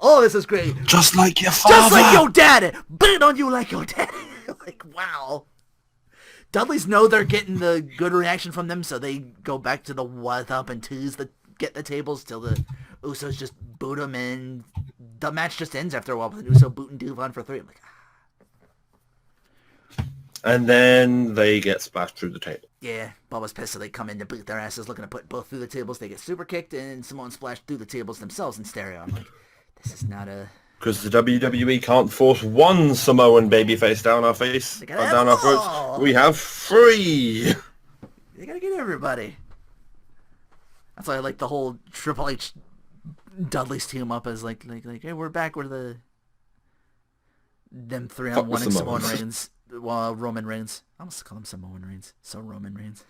Oh, this is great. Just like your father. Just like your daddy. Beat on you like your daddy. Like, wow. Dudleys know they're getting the good reaction from them, so they go back to the what up and tease get the tables till the Usos just boot them in. The match just ends after a while with an Uso booting Devon for 3. I'm like, And then they get splashed through the table. yeah, Bubba's pissed, so they come in to boot their asses, looking to put both through the tables. They get super kicked, and Samoan splashed through the tables themselves in stereo. I'm like, this is not a... Because the WWE can't force one Samoan babyface down our face, down our throats. We have 3. They gotta get everybody. That's why I like the whole Triple H Dudley's team up as like, hey, we're back. We're them 3-on-1 and Samoan Reigns. Well, Roman Reigns. I almost call him Samoan Reigns. So Roman Reigns.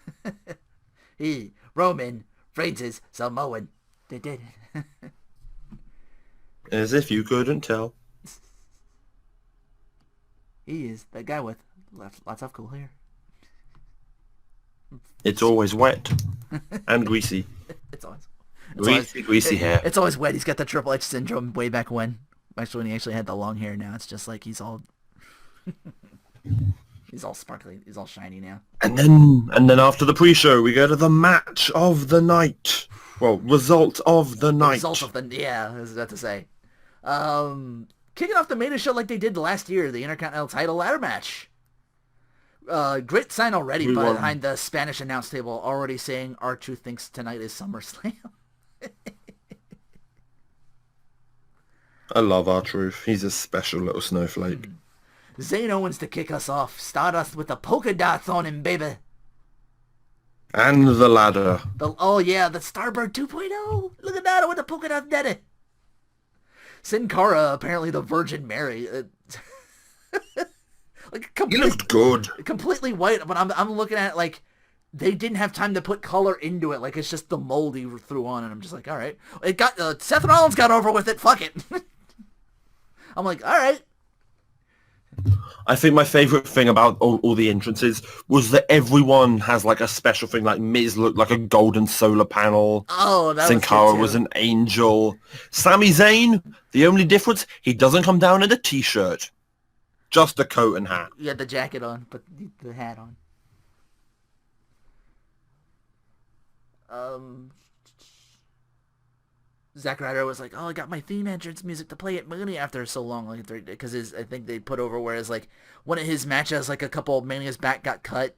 Roman Reigns is Samoan. They did. As if you couldn't tell. He is that guy with lots of cool hair. It's always wet and greasy. It's always greasy hair. It's always wet. He's got the Triple H syndrome way back when. Actually, when he actually had the long hair. Now it's just like he's all he's all sparkly. He's all shiny now. And then after the pre-show, we go to the match of the night. Well, result of the night. Result of the I was about to say. Kicking off the main show like they did last year, the Intercontinental title ladder match. Great sign already behind the Spanish announce table, already saying R-Truth thinks tonight is SummerSlam. I love R-Truth. He's a special little snowflake. Zayn Owens to kick us off. Stardust with the polka dots on him, baby. And the ladder. Oh yeah, the Starbird 2.0. Look at that with the polka dots daddy. Sin Cara, apparently the Virgin Mary. He looked good. Completely white, but I'm looking at it like they didn't have time to put color into it. Like it's just the mold he threw on, and I'm just like, all right. It got Seth Rollins got over with it. Fuck it. I'm like, all right. I think my favourite thing about all the entrances was that everyone has like a special thing. Like Miz looked like a golden solar panel. Oh, that Sin Cara was an angel. Sami Zayn, the only difference, he doesn't come down in a t-shirt. Just a coat and hat. You had the jacket on, but the hat on. Zack Ryder was like, oh, I got my theme entrance music to play at Mooney after so long. Like, because I think they put over whereas like one of his matches like a couple of Manias back got cut.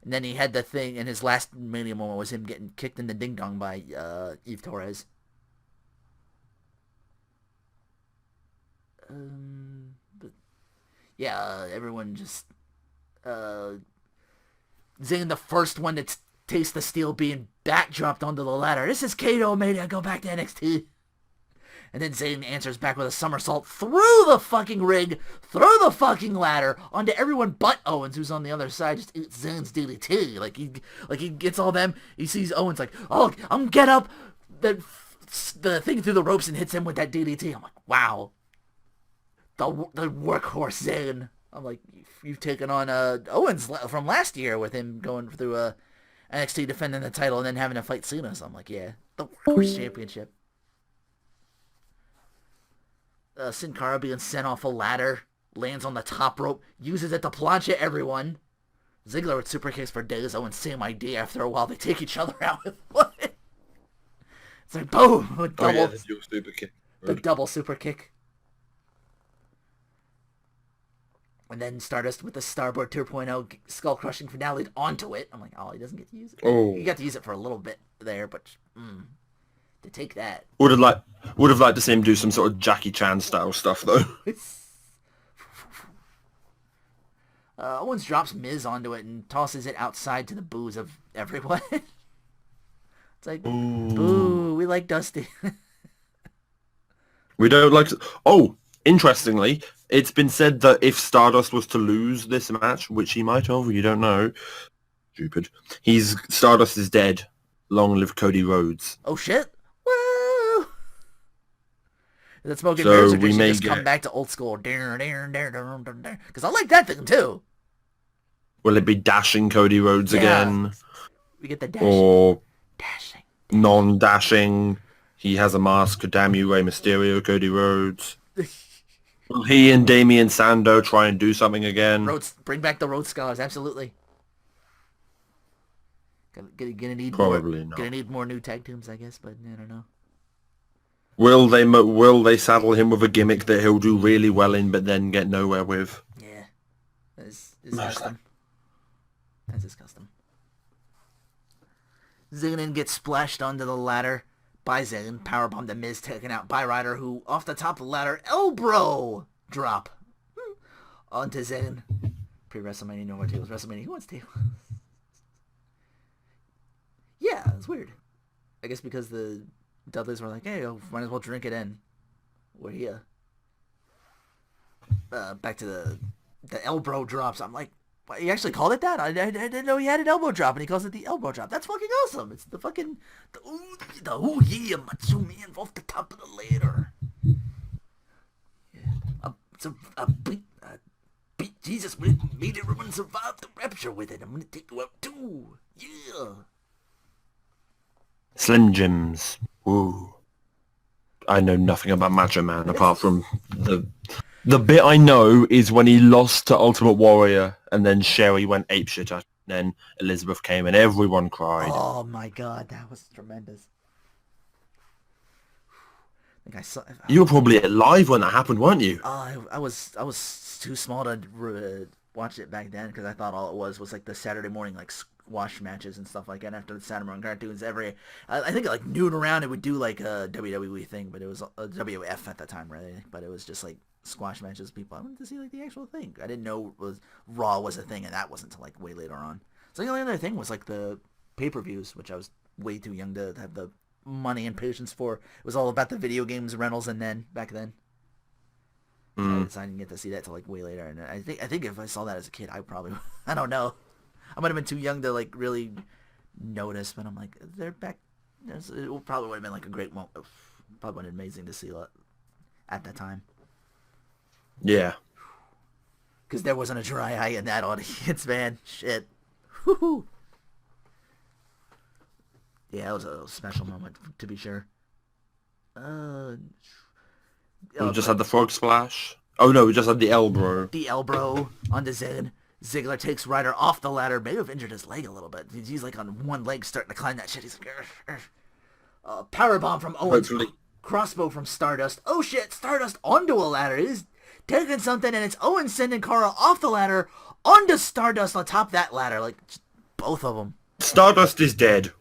And then he had the thing, and his last Mania moment was him getting kicked in the ding-dong by Eve Torres. But yeah, everyone just Zayn the first one to taste the steel being backdropped onto the ladder. This is Kato Mania, go back to NXT. And then Zayn answers back with a somersault through the fucking ring, through the fucking ladder, onto everyone but Owens, who's on the other side, just eats Zayn's DDT. Like he gets all them, he sees Owens like, oh, I'm get up, the thing through the ropes and hits him with that DDT. I'm like, wow. The workhorse Zayn. I'm like, you've taken on Owens from last year with him going through NXT defending the title and then having to fight Cena. So I'm like, yeah, the workhorse championship. Sin Cara being sent off a ladder, lands on the top rope, uses it to plancha everyone. Ziggler with super kicks for days. Owens, same idea. After a while, they take each other out with one. It's like, boom! The dual super kick. The double super kick. And then Stardust with the Starboard 2.0 skull-crushing finale onto it. I'm like, oh, he doesn't get to use it. Oh. He got to use it for a little bit there, but to take that. Would have liked to see him do some sort of Jackie Chan style stuff though. Owens drops Miz onto it and tosses it outside to the boos of everyone. It's like, boo, we like Dusty. We don't like to... Oh, interestingly, it's been said that if Stardust was to lose this match, which he might have, you don't know, stupid, Stardust is dead. Long live Cody Rhodes. Oh shit. Woo! That Smoking Mirrors we may just come back to old school. Because I like that thing too. Will it be dashing Cody Rhodes again? We get the dashing. Or dashing. Non-dashing. He has a mask. Damn you, Rey Mysterio, Cody Rhodes. Will he and Damian Sando try and do something again? Rhodes, bring back the Rhodes Scholars, absolutely. Gonna need more new tag teams, I guess, but I don't know. Will they saddle him with a gimmick that he'll do really well in, but then get nowhere with? Yeah, that's his custom. That's his custom. Zayn gets splashed onto the ladder by Zayn. Powerbomb to Miz, taken out by Ryder, who off the top of the ladder elbow drop onto Zayn. Pre-WrestleMania, no more tables. WrestleMania, who wants tables? Yeah, it's weird. I guess because the Dudleys were like, hey, might as well drink it in. We're here. Back to the elbow drops. I'm like, what, he actually called it that? I didn't know he had an elbow drop, and he calls it the elbow drop. That's fucking awesome. It's the fucking, ooh yeah, Macho Man off the top of the ladder. Yeah. Jesus made everyone survive the rapture with it. I'm gonna take you out too. Yeah. Slim Jims. Woo. I know nothing about Macho Man apart from the bit I know is when he lost to Ultimate Warrior and then Sherry went apeshit and then Elizabeth came and everyone cried. Oh my god, that was tremendous. I think I saw. You were probably alive when that happened, weren't you? I was too small to watch it back then because I thought all it was like the Saturday morning like squash matches and stuff like that after the Saturday morning cartoons. I think like noon around it would do like a WWE thing, but it was a WF at the time, really. But it was just like squash matches. People, I wanted to see like the actual thing. I didn't know Raw was a thing, and that wasn't until like way later on. So the only other thing was like the pay-per-views, which I was way too young to have the money and patience for. It was all about the video games rentals, and then back then. So I didn't get to see that till like way later, and I think if I saw that as a kid, I probably I don't know. I might have been too young to like really notice, but I'm like, they're back. It probably would have been like a great moment. Probably would have been amazing to see at that time. Yeah. Because there wasn't a dry eye in that audience, man. Shit. Woo-hoo. Yeah, it was a special moment, to be sure. We just had the frog splash. Oh no, we just had the elbow. The elbow onto Zayn. Ziggler takes Ryder off the ladder. May have injured his leg a little bit. He's like on one leg starting to climb that shit. He's like, powerbomb from Owens. Hopefully. Crossbow from Stardust. Oh shit, Stardust onto a ladder. He's taking something, and it's Owens sending Cara off the ladder onto Stardust on top of that ladder. Like, both of them. Stardust is dead.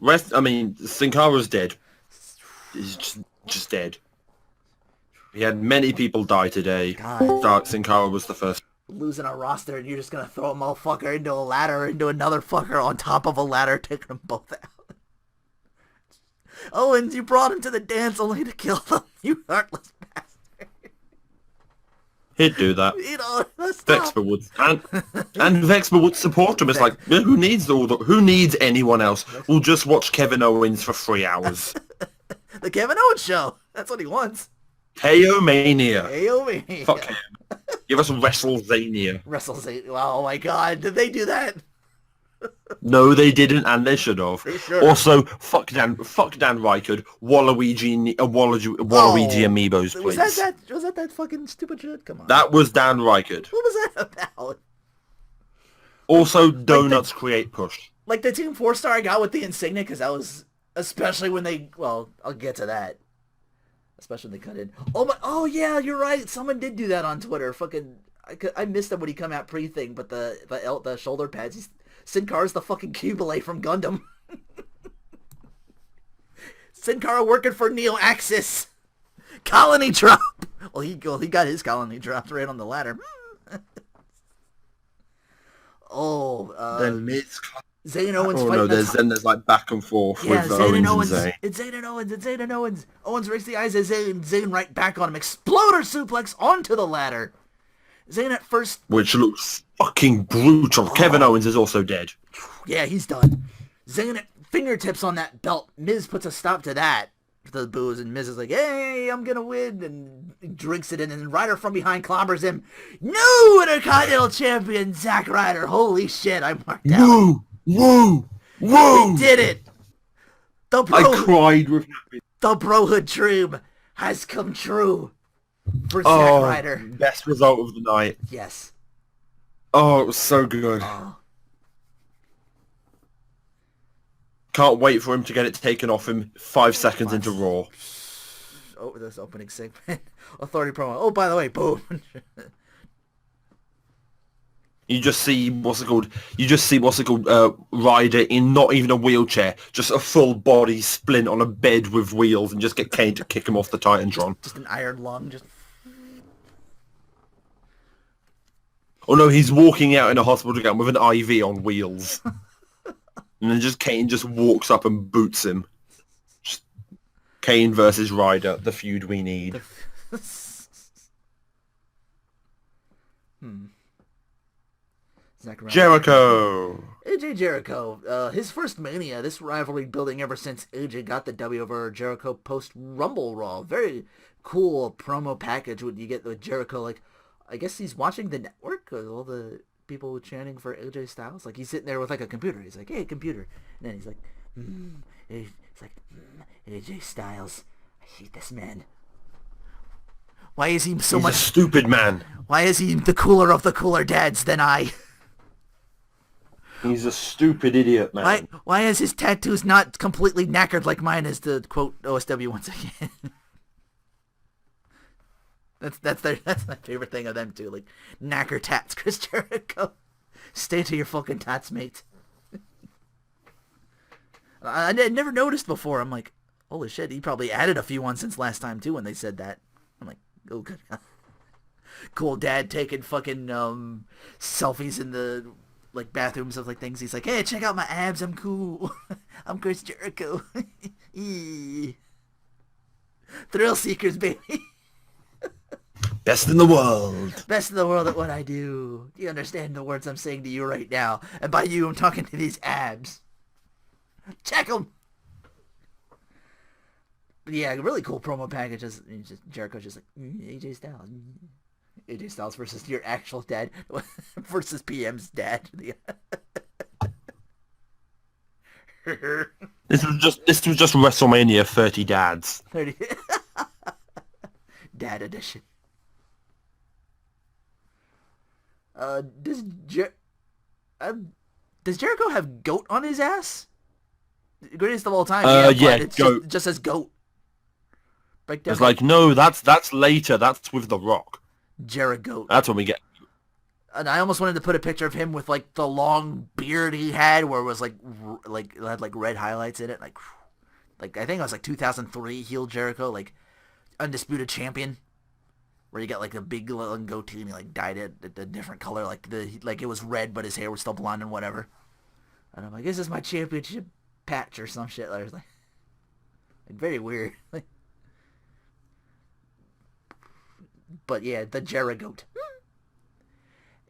Sin Cara's dead. He's just dead. He had many people die today. God. Sin Cara was the first. losing a roster and you're just going to throw a motherfucker into a ladder, into another fucker on top of a ladder, taking them both out. Owens, you brought him to the dance only to kill them, you heartless bastard. He'd do that. You know, Vexper would, and Vexper would support him. It's like, who needs anyone else? We'll just watch Kevin Owens for 3 hours. The Kevin Owens show. That's what he wants. KO-mania. KO-mania. Fuck him. Give us WrestleZania. WrestleZania. Oh my god, did they do that? No, they didn't, and they should have. Also, fuck Dan Reichard, Waluigi Amiibos, please. Was that fucking stupid shit? Come on. That was Dan Reichard. What was that about? Also, donuts create push. Like the Team 4-star I got with the Insignia, because that was, especially when they, well, I'll get to that. Especially when they cut in. Oh yeah, you're right. Someone did do that on Twitter. Fucking, I missed him when he come out pre-thing, but the shoulder pads, Sin Cara's the fucking Cubile from Gundam. Sin Cara working for Neo Axis. Colony drop. Well, he got his colony dropped right on the ladder. Then Miz. Zayn Owens. Oh no, there's like back and forth with Zayn and Owens and Zayn. It's Zayn and Owens. It's Zayn and Owens. Owens rakes the eyes at Zayn. Zayn right back on him. Exploder suplex onto the ladder. Zayn at first, which looks fucking brutal. Kevin Owens is also dead. Yeah, he's done. Zayn at fingertips on that belt. Miz puts a stop to that. The boos, and Miz is like, "Hey, I'm gonna win," and he drinks it in, and Ryder from behind clobbers him. New Intercontinental Champion Zack Ryder. Holy shit, I marked out. Whoa! He did it. I cried with happiness. The Brohood dream has come true for Zack Ryder. Best result of the night. Yes. Oh, it was so good. Can't wait for him to get it taken off him 5 seconds into Raw. Oh, this opening segment. Authority promo. Oh, by the way, boom. You just see Ryder in not even a wheelchair, just a full body splint on a bed with wheels, and just get Kane to kick him off the Titantron. Just an iron lung, just. Oh no, he's walking out in a hospital gown with an IV on wheels, and then Kane just walks up and boots him. Just Kane versus Ryder, the feud we need. Jericho! AJ Jericho. His first Mania. This rivalry building ever since AJ got the W over Jericho post-Rumble Raw. Very cool promo package when you get with Jericho. Like, I guess he's watching the network with all the people chanting for AJ Styles. Like, he's sitting there with like a computer. He's like, "Hey, computer." And then he's like, AJ Styles. I hate this man. Why is he so much... He's a stupid man. Why is he the cooler of the cooler dads than I? He's a stupid idiot, man. Why is his tattoos not completely knackered like mine is, to quote OSW once again? That's my favorite thing of them too. Like, knacker tats, Chris Jericho. Stay to your fucking tats, mate. I never noticed before. I'm like, holy shit, he probably added a few ones since last time too when they said that. I'm like, oh good. Cool dad taking fucking selfies in the like bathrooms of like things. He's like, "Hey, check out my abs. I'm cool. I'm Chris Jericho." Thrill seekers, baby. Best in the world. Best in the world at what I do. Do you understand the words I'm saying to you right now? And by you, I'm talking to these abs. Check them. But yeah, really cool promo packages. Jericho's just like, AJ Styles. AJ Styles versus your actual dad versus PM's dad. This was just WrestleMania 30 dads. 30 Dad edition. Does Jericho have goat on his ass? Greatest of all time. Yeah, it goat. Just says goat. It's like, no, that's later. That's with The Rock. Jericho. That's when we get. And I almost wanted to put a picture of him with like the long beard he had, where it was like it had like red highlights in it, like I think it was like 2003 heel Jericho, like undisputed champion. where he got like a big long goatee and he like dyed it a different color, like it was red, but his hair was still blonde and whatever. And I'm like, this is my championship patch or some shit. Like very weird. But yeah, the Jericho.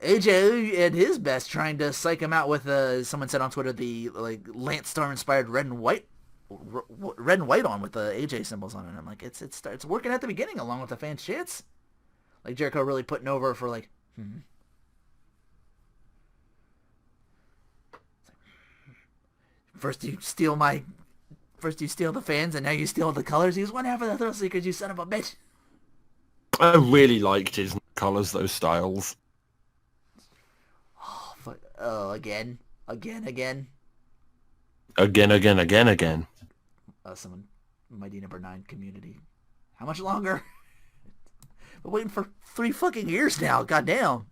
AJ and his best trying to psych him out with someone said on Twitter the like Lance Storm inspired red and white on with the AJ symbols on it. I'm like, it's working at the beginning along with the fans' chants. Like Jericho really putting over for like. First you steal the fans and now you steal the colors. He was one half of the Thrill Seekers, you son of a bitch. I really liked his colours, those styles. Oh, fuck. Oh, again. Someone, Mighty Number 9 community. How much longer? We're waiting for 3 fucking years now. Goddamn.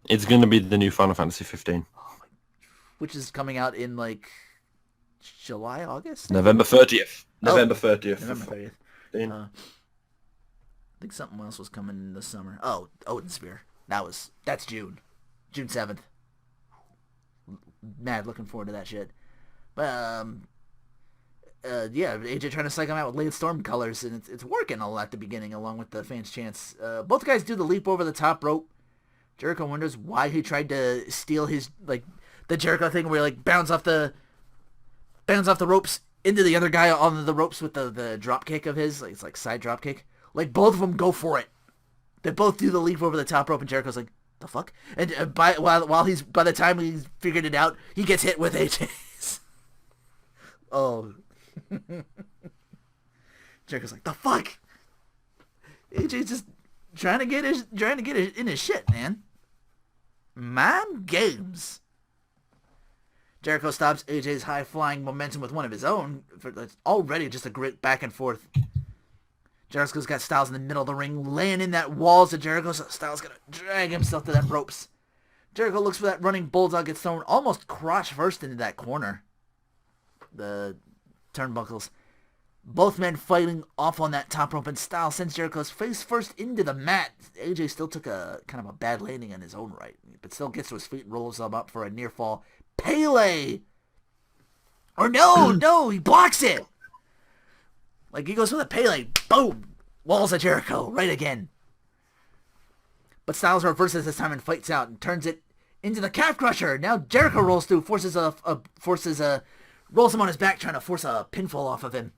It's going to be the new Final Fantasy 15. Which is coming out in like July, August? November 30th. November 30th. I think something else was coming this summer. Oh, Odin Sphere. That's June. June 7th. Mad looking forward to that shit. But, yeah, AJ trying to psych him out with Lance Storm colors, and it's working all at the beginning along with the fans' chants. Both guys do the leap over the top rope. Jericho wonders why he tried to steal his, like, the Jericho thing where he, like, bounds off the ropes into the other guy on the ropes with the drop kick of his. Like, it's like side drop kick. Like, both of them go for it. They both do the leap over the top rope, and Jericho's like, the fuck? And by the time he's figured it out, he gets hit with AJ's. Oh. Jericho's like, the fuck? AJ's just trying to get in his shit, man. Mind games. Jericho stops AJ's high-flying momentum with one of his own. It's already just a great back and forth. Jericho's got Styles in the middle of the ring, laying in that walls of Jericho, so Styles gonna drag himself to them ropes. Jericho looks for that running bulldog, gets thrown almost crotch first into that corner. The turnbuckles. Both men fighting off on that top rope, and Styles sends Jericho's face first into the mat. AJ still took a kind of a bad landing on his own right, but still gets to his feet and rolls him up for a near fall. Pele! Or no, he blocks it! Like, he goes for the Pele, boom! Walls of Jericho, right again. But Styles reverses this time and fights out and turns it into the calf crusher. Now Jericho rolls through, rolls him on his back, trying to force a pinfall off of him.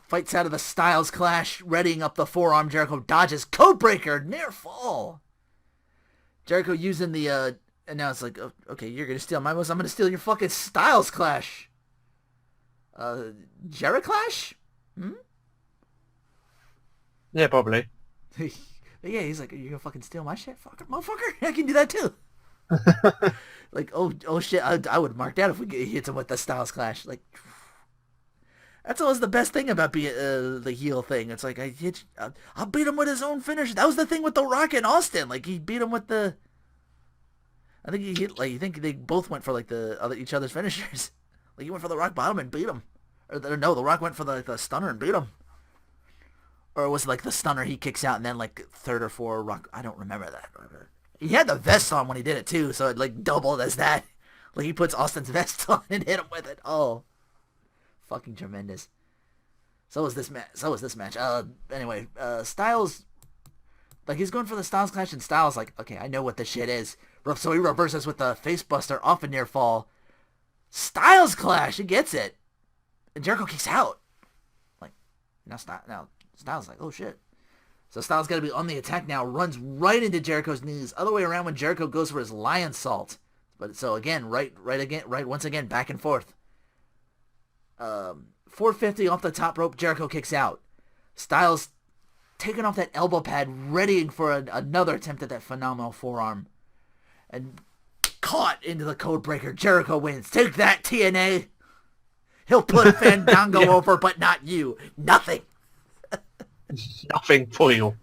Fights out of the Styles clash, readying up the forearm. Jericho dodges, codebreaker, near fall. Jericho using the, and now it's like, oh, okay, you're gonna steal my moves, I'm gonna steal your fucking Styles clash. Jericlash? Yeah, probably. Yeah, he's like, you gonna fucking steal my shit? Fucker, motherfucker, I can do that too. Like, oh shit, I would mark that if we hit him with the Styles clash. Like, that's always the best thing about being the heel thing. It's like, I'll beat him with his own finish. That was the thing with The Rock and Austin. Like, he beat him with the, I think he hit, like, you think they both went for like each other's finishers. Like, he went for the Rock bottom and beat him. Or no, the Rock went for the stunner and beat him. Or was it like the stunner he kicks out and then like third or four Rock? I don't remember that. He had the vest on when he did it too, so it like doubled as that. Like, he puts Austin's vest on and hit him with it. Oh, fucking tremendous. So was this match. Anyway, Styles, like, he's going for the Styles clash, and Styles like, okay, I know what this shit is. So he reverses with the face buster off a near fall. Styles clash, he gets it. And Jericho kicks out. Like, now Styles like, oh shit. So Styles got to be on the attack now, runs right into Jericho's knees. Other way around when Jericho goes for his lion salt. But so again, right once again, back and forth. 450 off the top rope, Jericho kicks out. Styles taking off that elbow pad, readying for another attempt at that phenomenal forearm. And caught into the code breaker. Jericho wins. Take that, TNA. He'll put Fandango over, but not you. Nothing. Nothing for you.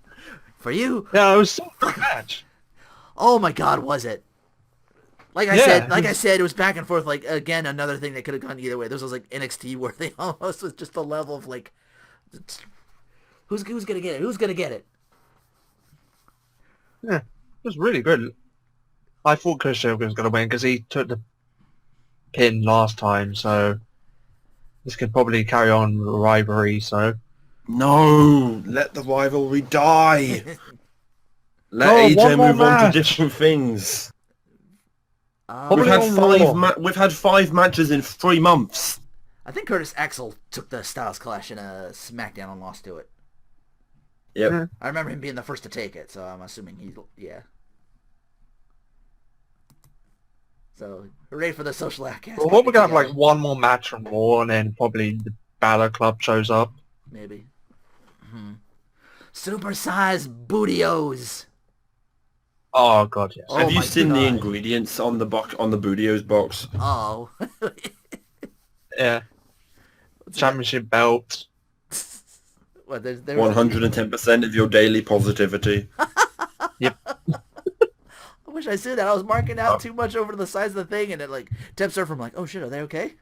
For you? Yeah, it was so good match. Oh my god, was it? Like I said, it was back and forth. Like, again, another thing that could have gone either way. This was like NXT where they almost was just the level of like Who's gonna get it? Who's gonna get it? Yeah, it was really good. I thought Chris Jericho was going to win because he took the pin last time, so this could probably carry on the rivalry. So No, let the rivalry die. Let Oh, AJ one more move on to match. different things. Probably We've had on Raw. we've had 5 matches in 3 months. I think Curtis Axel took the Styles Clash in a SmackDown and lost to it. Yep. Yeah. I remember him being the first to take it, so I'm assuming yeah. So, hooray for the social outcast. Well, what we're going to have like one more match from Raw, and then probably the Balor Club shows up. Maybe. Supersized bootios. Oh god, yes. Oh Have you my seen the God. ingredients on the Bootios box? Oh. Yeah. Championship belt. What, there 110% of your daily positivity. Yep. I wish I said that. I was marking out too much over to the size of the thing, and it like tips her from like, oh shit, are they okay?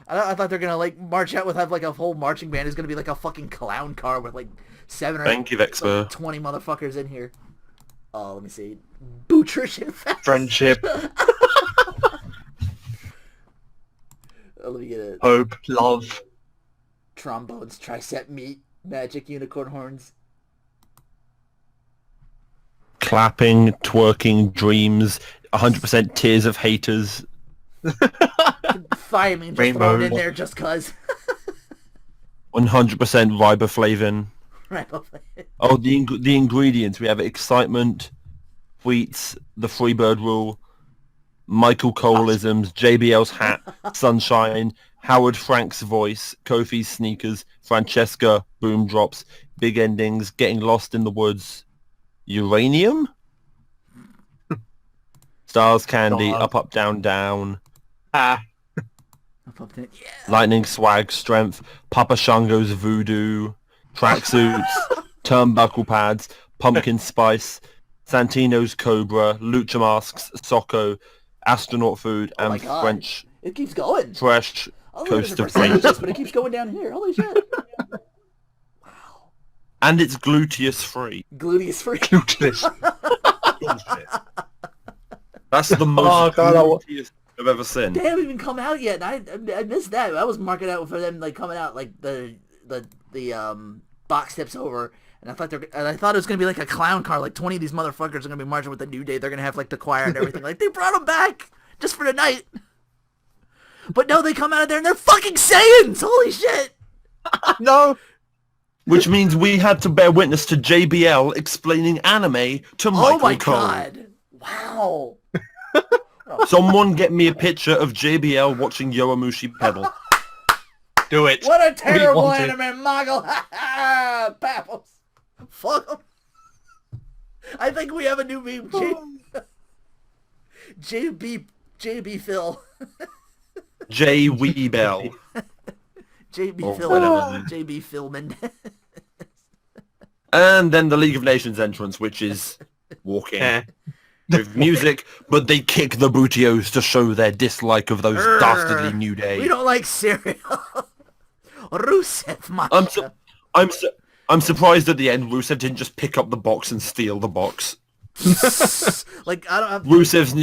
I thought they're gonna like march out with have like a whole marching band. It's gonna be like a fucking clown car with like 7 or Thank you, Vexper. 20 motherfuckers in here. Oh, let me see. Bootrition Fest. Friendship. Oh, let me get it. Hope. Love. Trombones, tricep meat, magic unicorn horns. Clapping, twerking, dreams, 100% tears of haters. Fireman just Rainbow. thrown in there just cause. 100% riboflavin. Right. Oh, the ingredients. We have excitement, wheats, the Freebird rule, Michael Cole-isms, JBL's hat, sunshine, Howard Frank's voice, Kofi's sneakers, Francesca, boom drops, big endings, getting lost in the woods, uranium, stars candy, Stars. up up down down, Ah. Yeah. lightning swag, strength, Papa Shango's voodoo, tracksuits, turnbuckle pads, pumpkin spice, Santino's cobra, lucha masks, Socko, astronaut food, Oh my and God. French It keeps going. fresh I'll look at coast the of fruit. percentages, but it keeps going down here. Holy shit. Wow. And it's gluteus free. Gluteus free. Gluteus. That's the most Oh, God, gluteus I've ever seen. They haven't even come out yet. And I missed that. I was marking out for them like coming out like the box tips over, and I thought it was gonna be like a clown car. Like 20 of these motherfuckers are gonna be marching with the New Day. They're gonna have like the choir and everything. Like they brought them back just for the night. But no, they come out of there and they're fucking Saiyans. Holy shit. No. Which means we had to bear witness to JBL explaining anime to Michael Oh my Cole. God. Wow. Someone get me a picture of JBL watching Yowamushi pedal. Do it. What a terrible want it. anime, Moggle. Papples. Fuck 'em. I think we have a new meme. JB Phil. J. Weebell. JB Or Phil. whatever. JB Philman. And then the League of Nations entrance, which is walking Eh. with music, but they kick the Bootios to show their dislike of those dastardly New Day. We don't like cereal. Rusev, I'm su- I'm su- I'm surprised at the end Rusev didn't just pick up the box and steal the box. Like I don't have. Rusev's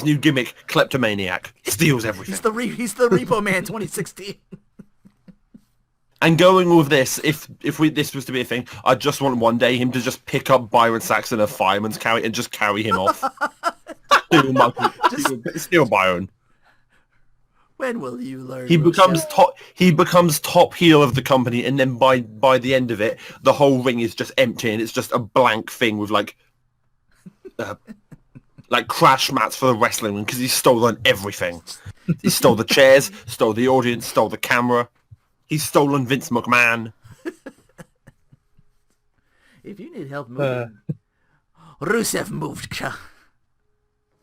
new gimmick, kleptomaniac, steals everything. He's the Repo Man 2016. And going with this, if this was to be a thing, I just want one day him to just pick up Byron Saxon a fireman's carry and just carry him off. Steal Byron. When will you learn? He becomes Rusev? top heel of the company, and then by the end of it, the whole ring is just empty and it's just a blank thing with like crash mats for the wrestling ring because he's stolen everything. He stole the chairs, stole the audience, stole the camera. He's stolen Vince McMahon. If you need help moving, Rusev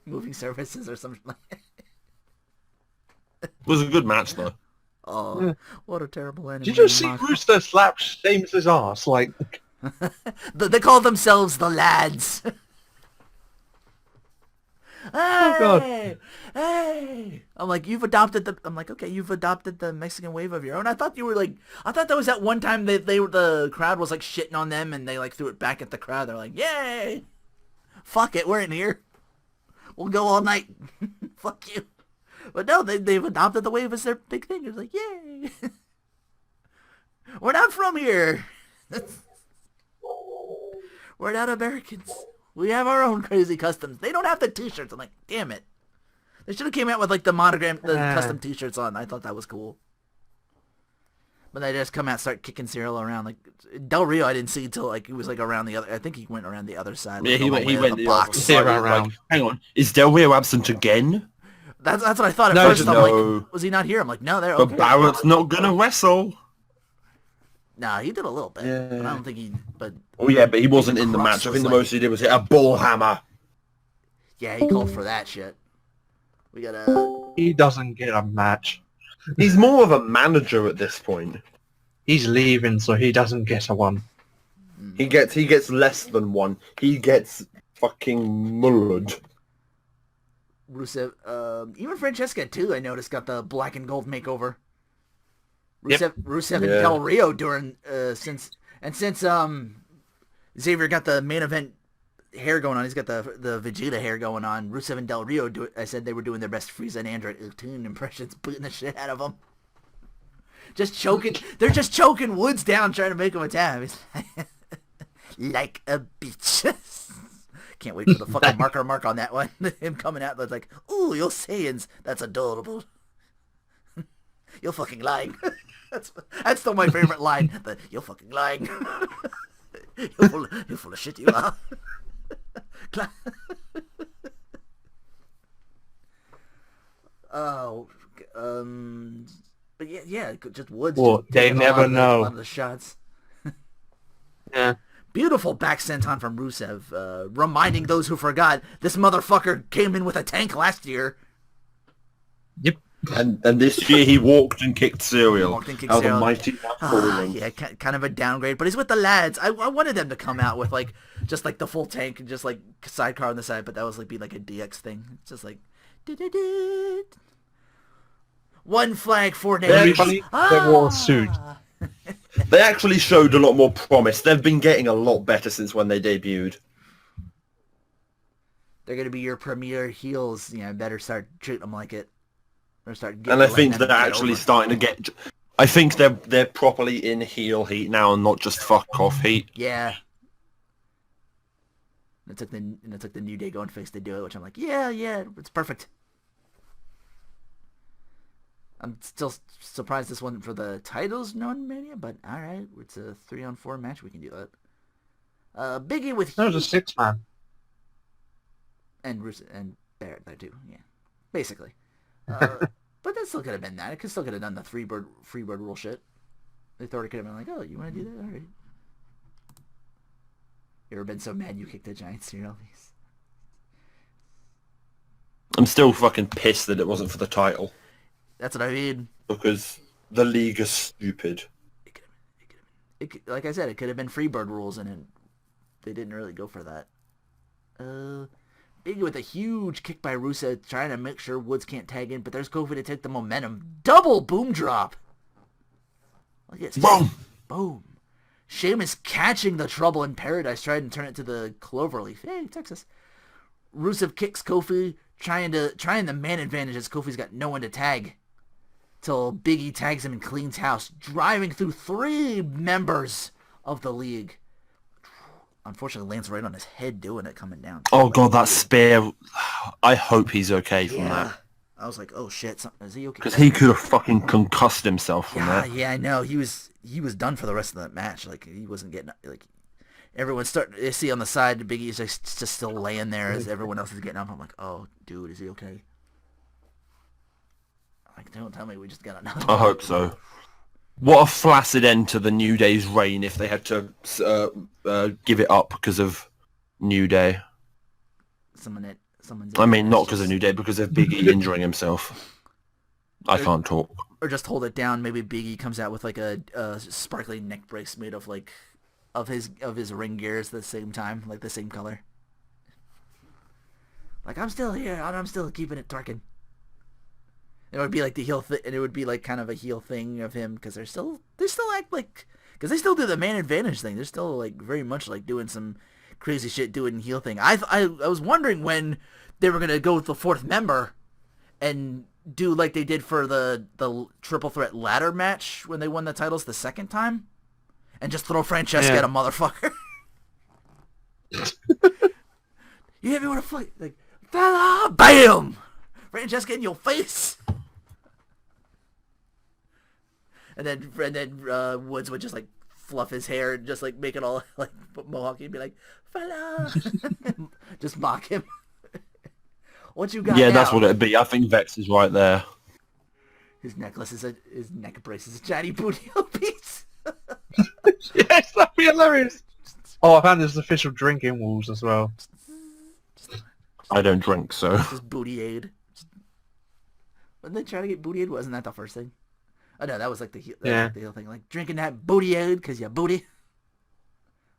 moving services or something like that. It was a good match though. Oh, what a terrible enemy. Did you see Rooster slap Sheamus' ass? Like, They call themselves the Lads. Oh God. Hey! I'm like, I'm like, okay, you've adopted the Mexican wave of your own. I thought that was that one time the crowd was like shitting on them and they like threw it back at the crowd. They're like, yay! Fuck it, we're in here. We'll go all night. Fuck you. But no, they've adopted the wave as their big thing. It's like, yay! We're not from here. We're not Americans. We have our own crazy customs. They don't have the t-shirts. I'm like, damn it. They should have came out with like the custom t-shirts on. I thought that was cool. But they just come out and start kicking Cyril around. Like Del Rio, I didn't see until like he was like around the other. I think he went around the other side. Yeah, like, he went the box. other side. Like, hang on, is Del Rio absent again? That's what I thought at first. I'm no. like, was he not here? I'm like, no, they're okay. But Barrett's not gonna wrestle. Nah, he did a little bit. Yeah. But I don't think he. But oh yeah, but he wasn't in the match. I think the most he did was hit a ball hammer. Yeah, he called for that shit. We gotta. He doesn't get a match. He's more of a manager at this point. He's leaving, so he doesn't get a one. He gets less than one. He gets fucking mullered. Rusev, even Francesca too, I noticed, got the black and gold makeover. Rusev and Del Rio during since Xavier got the main event hair going on. He's got the Vegeta hair going on. Rusev and Del Rio I said they were doing their best Frieza and Android Tune impressions, beating the shit out of them. Just choking. They're just choking Woods down, trying to make him a tab. Like a bitch. Can't wait for the fucking mark on that one. Him coming out, that's like, ooh, your Saiyans. That's adorable. You're fucking lying. That's still my favorite line. You're fucking lying. You're full of shit, you are. Oh, but yeah, just Woods. Well, they never know. A lot of the shots. Yeah. Beautiful back senton from Rusev, reminding those who forgot this motherfucker came in with a tank last year. Yep. And this year he walked and kicked Cyril. Out of mighty yeah, kind of a downgrade, but he's with the lads. I wanted them to come out with like just like the full tank and just like sidecar on the side, but that was like be like a DX thing. It's just like one flag for everybody that wore a suit. They actually showed a lot more promise. They've been getting a lot better since when they debuted. They're gonna be your premier heels. You know, better start treating them like it. And I think they're actually starting to get. I think they're properly in heel heat now, and not just fuck off heat. Yeah. It took the New Day going face to do it, which I'm like, yeah, it's perfect. I'm still surprised this wasn't for the titles, non-mania, but all right, it's a 3-on-4 match. We can do that. Biggie with that was a 6-man, and Barrett there too. Yeah, basically. But that still could have been that. It could still could have done the Freebird rule shit. They thought it could have been like, oh, you want to do that? All right. You ever been so mad you kicked a giant cereal? I'm still fucking pissed that it wasn't for the title. That's what I mean. Because the league is stupid. Like I said, it could have been Freebird rules, and they didn't really go for that. Biggie with a huge kick by Rusev, trying to make sure Woods can't tag in, but there's Kofi to take the momentum. Double boom drop. Boom! Boom. Sheamus catching the Trouble in Paradise, trying to turn it to the Cloverleaf. Hey, Texas. Rusev kicks Kofi, trying the man advantage as Kofi's got no one to tag. Till Biggie tags him and cleans house, driving through 3 members of the league. Unfortunately, lands right on his head doing it coming down. Oh god, that spear. I hope he's okay from that. I was like, oh shit, is he okay? Because he could have fucking concussed himself from that. Yeah, I know. He was done for the rest of that match. Like, he wasn't getting, like, everyone's starting to see on the side, Big E's just still laying there as everyone else is getting up. I'm like, oh, dude, is he okay? Like, don't tell me we just got another. I hope so. What a flaccid end to the New Day's reign if they had to give it up because of New Day. I mean, not because of New Day, because of Big E injuring himself. I can't talk. Or just hold it down. Maybe Big E comes out with like a sparkling neck brace made of like of his ring gears at the same time, like the same color. Like, I'm still here, and I'm still keeping it twerking. And it would be like the heel thing, and it would be like kind of a heel thing of him, because they still act like, because they still do the man advantage thing. They're still like very much like doing some crazy shit, doing heel thing. I was wondering when they were gonna go with the fourth member and do like they did for the triple threat ladder match when they won the titles the second time, and just throw Francesca at a motherfucker. You hit me with a fight, like, fella, bam, Francesca in your face. And then Woods would just like fluff his hair and just like make it all like mohawk and be like, fella, just mock him. What you got? Yeah, now? that's what it'd be. I think Vex is right there. His necklace is his neck brace is a shiny booty piece. Yes, that'd be hilarious. Oh, I found his official drinking walls as well. I don't drink, so. Just booty aid. Wasn't they trying to get booty aid? Wasn't that the first thing? Oh no, that was like the heel thing. Like, drinking that booty aid because you booty.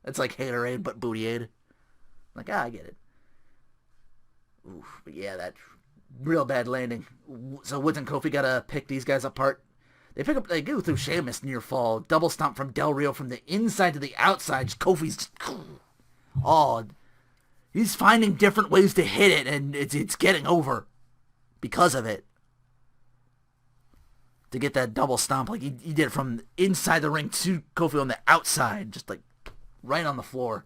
It's like haterade, but booty aid. Like, I get it. Oof, but yeah, that real bad landing. So Woods and Kofi gotta pick these guys apart. They go through Sheamus near fall. Double stomp from Del Rio from the inside to the outside. Kofi's just, he's finding different ways to hit it, and it's getting over because of it. To get that double stomp, like he did it from inside the ring to Kofi on the outside, just like right on the floor.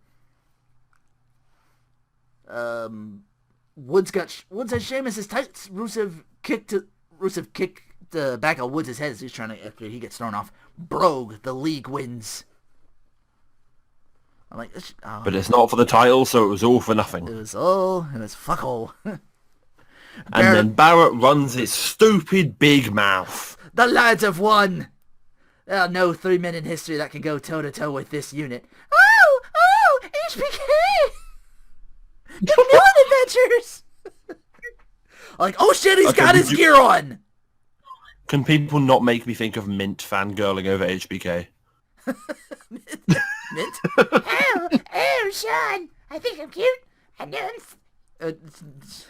Woods has Sheamus' tights. Rusev kicked the back of Woods' head as he's trying to, after he gets thrown off. Brogue, the league wins. I'm like, but it's not for the title, so it was all for nothing. It was fuck all. And then Barrett runs his stupid big mouth. The lads have won. There are no 3 men in history that can go toe-to-toe with this unit. Oh, HBK! The Villain Adventures! Like, oh shit, he's got his gear on! Can people not make me think of Mint fangirling over HBK? Mint? Oh, Sean! I think I'm cute. And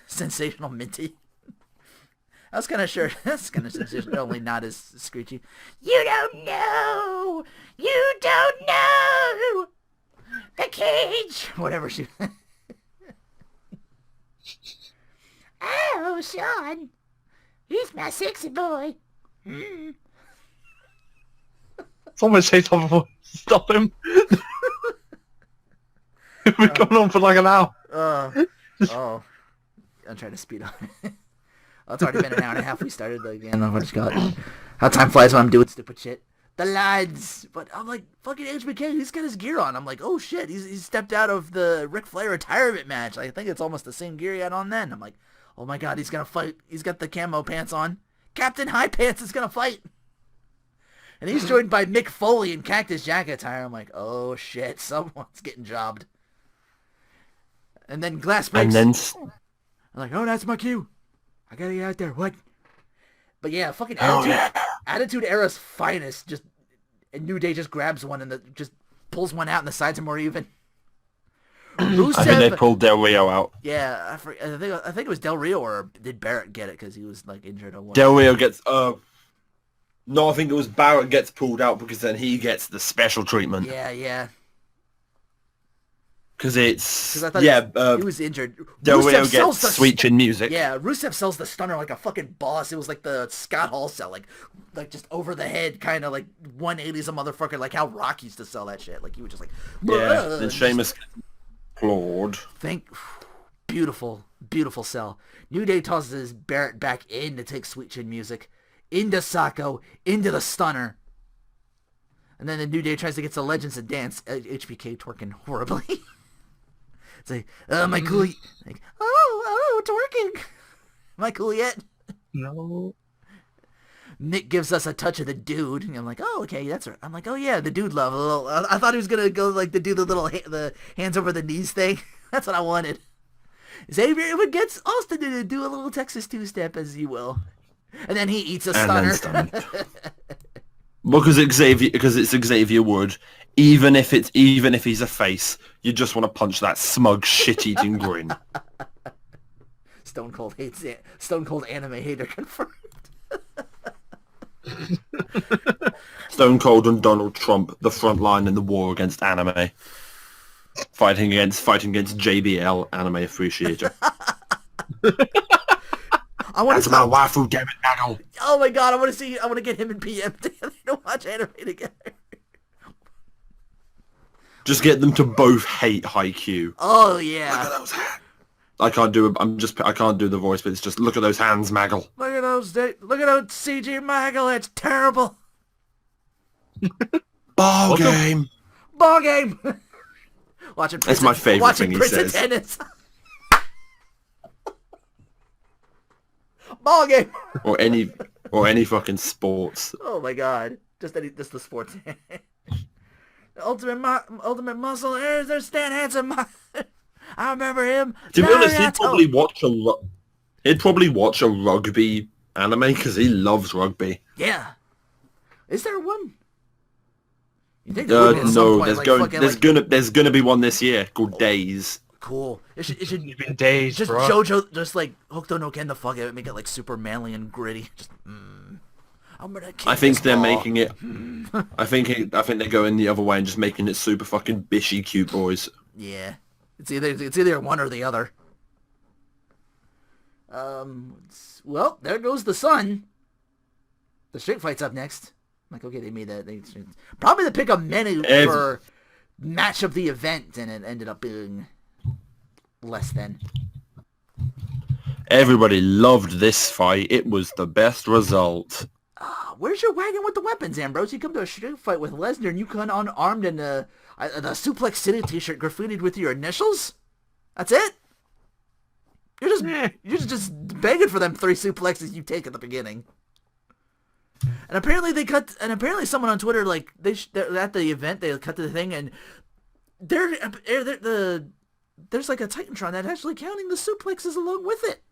sensational Minty. That's kind of sensational, only not as screechy. You don't know! You don't know! The cage! Whatever she... Oh, Sean! He's my sexy boy! Mm. Someone say something. Stop him! We've been going on for like an hour. I'm trying to speed up. It's already been an hour and a half. We started again. I just got how time flies when I'm doing stupid shit. The lads, but I'm like, fucking HBK. He's got his gear on. I'm like, oh shit. He's stepped out of the Ric Flair retirement match. I think it's almost the same gear he had on then. I'm like, oh my god, he's gonna fight. He's got the camo pants on. Captain High Pants is gonna fight. And he's joined by Mick Foley in Cactus Jack attire. I'm like, oh shit, someone's getting jobbed. And then glass breaks. And then I'm like, oh, that's my cue. I gotta get out there. What? But yeah, fucking Attitude Era's finest. And New Day just grabs one and just pulls one out and the sides are more even. Rusev, I think they pulled Del Rio out. Yeah, I think it was Del Rio, or did Barrett get it because he was like injured or what? Del Rio gets no, I think it was Barrett gets pulled out because then he gets the special treatment. Yeah. Because it's... I thought he was injured. Del Rio gets Sweet Chin Music. Yeah, Rusev sells the stunner like a fucking boss. It was like the Scott Hall sell, like just over the head, kind of like 180s a motherfucker, like how Rock used to sell that shit. Like he was just like... Yeah, then Sheamus clawed. Beautiful sell. New Day tosses Barrett back in to take Sweet Chin Music. Into Sacco, into the stunner. And then the New Day tries to get the Legends to dance. HBK twerking horribly. It's like, am I cool? Like, oh, twerking. Am I cool yet? No. Nick gives us a touch of the dude. And I'm like, oh, okay, that's right. I'm like, oh yeah, the dude love. I thought he was going to go like the the hands over the knees thing. That's what I wanted. Xavier even gets Austin to do a little Texas two-step, as you will. And then he eats a stunner. Because it's Xavier Wood. Even if he's a face, you just want to punch that smug shit-eating grin. Stone Cold anime hater confirmed. Stone Cold and Donald Trump, the front line in the war against anime. Fighting against JBL, Anime Appreciator. That's my waifu, damn it, Nagel. Oh my god, I want to get him and PM together to watch anime together. Just get them to both hate Haikyuu. Oh yeah. Look at those hands. I can't do the voice, but it's just look at those hands, Maggle. Look at those CG Maggle, it's terrible. Ball game. Watching That's my favorite thing he says. Tennis. Ball game. Or any fucking sports. Oh my god. Just the sports. Ultimate Muscle. There's Stan Hansen. I remember him. To be honest, he'd probably watch a rugby anime because he loves rugby. Yeah. Is there one? You think No, there's gonna be one this year called Days. Cool. It should been Days, just bro. JoJo, just like Hokuto no Ken the fuck out, make it like super manly and gritty. Just, I'm gonna kick I think this they're ball. making it. I think they're going the other way and just making it super fucking bishy cute boys. Yeah, it's either one or the other. Well, there goes the sun. The street fight's up next. I'm like, okay, they made that. Probably the pick a menu for match of the event, and it ended up being less than. Everybody loved this fight. It was the best result. Where's your wagon with the weapons, Ambrose? You come to a street fight with Lesnar and you come unarmed in the Suplex City t-shirt graffitied with your initials? That's it? You're just begging for them 3 suplexes you take at the beginning. And apparently someone on Twitter, like, they're at the event, they cut to the thing, and there's like a Titantron that's actually counting the suplexes along with it.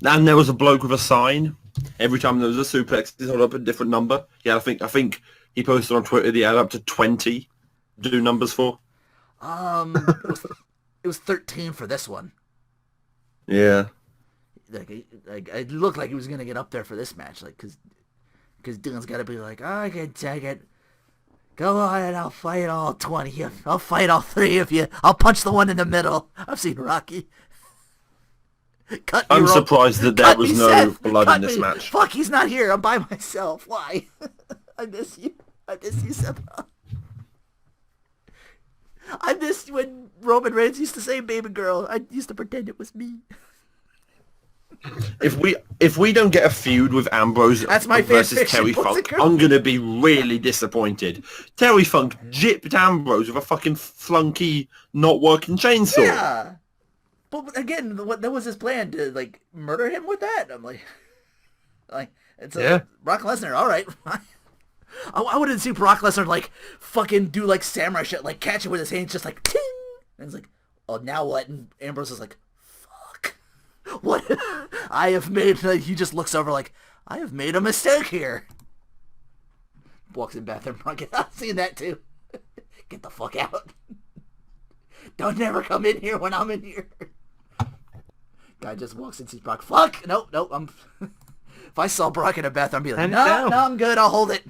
And there was a bloke with a sign. Every time there was a suplex, he held up a different number. Yeah, I think he posted on Twitter he had up to 20 to do numbers for. It was 13 for this one. Yeah. Like it looked like he was gonna get up there for this match, like, cause Dylan's gotta be like, oh, I can take it. Go on and I'll fight all 20 of you. I'll fight all 3 of you. I'll punch the one in the middle. I've seen Rocky. I'm surprised that there was no blood in this match. Fuck, he's not here. I'm by myself. Why? I miss you. I miss you, Seth. I miss when Roman Reigns used to say baby girl. I used to pretend it was me. If we don't get a feud with Ambrose versus Terry Funk, I'm gonna be really disappointed. Terry Funk gypped Ambrose with a fucking flunky, not working chainsaw. Yeah. But again, that was his plan, to like murder him with that. I'm like it's Brock Lesnar. All right. I wouldn't see Brock Lesnar like fucking do like samurai shit, like catch it with his hands, just like ting, and it's like, oh, now what? And Ambrose is like, fuck, what? I have made. He just looks over like, I have made a mistake here. Walks in bathroom. I've seen that too. Get the fuck out. Don't never come in here when I'm in here. Guy just walks in, sees Brock. Fuck! Nope. If I saw Brock in a bathroom, I'd be like, no, I'm good. I'll hold it.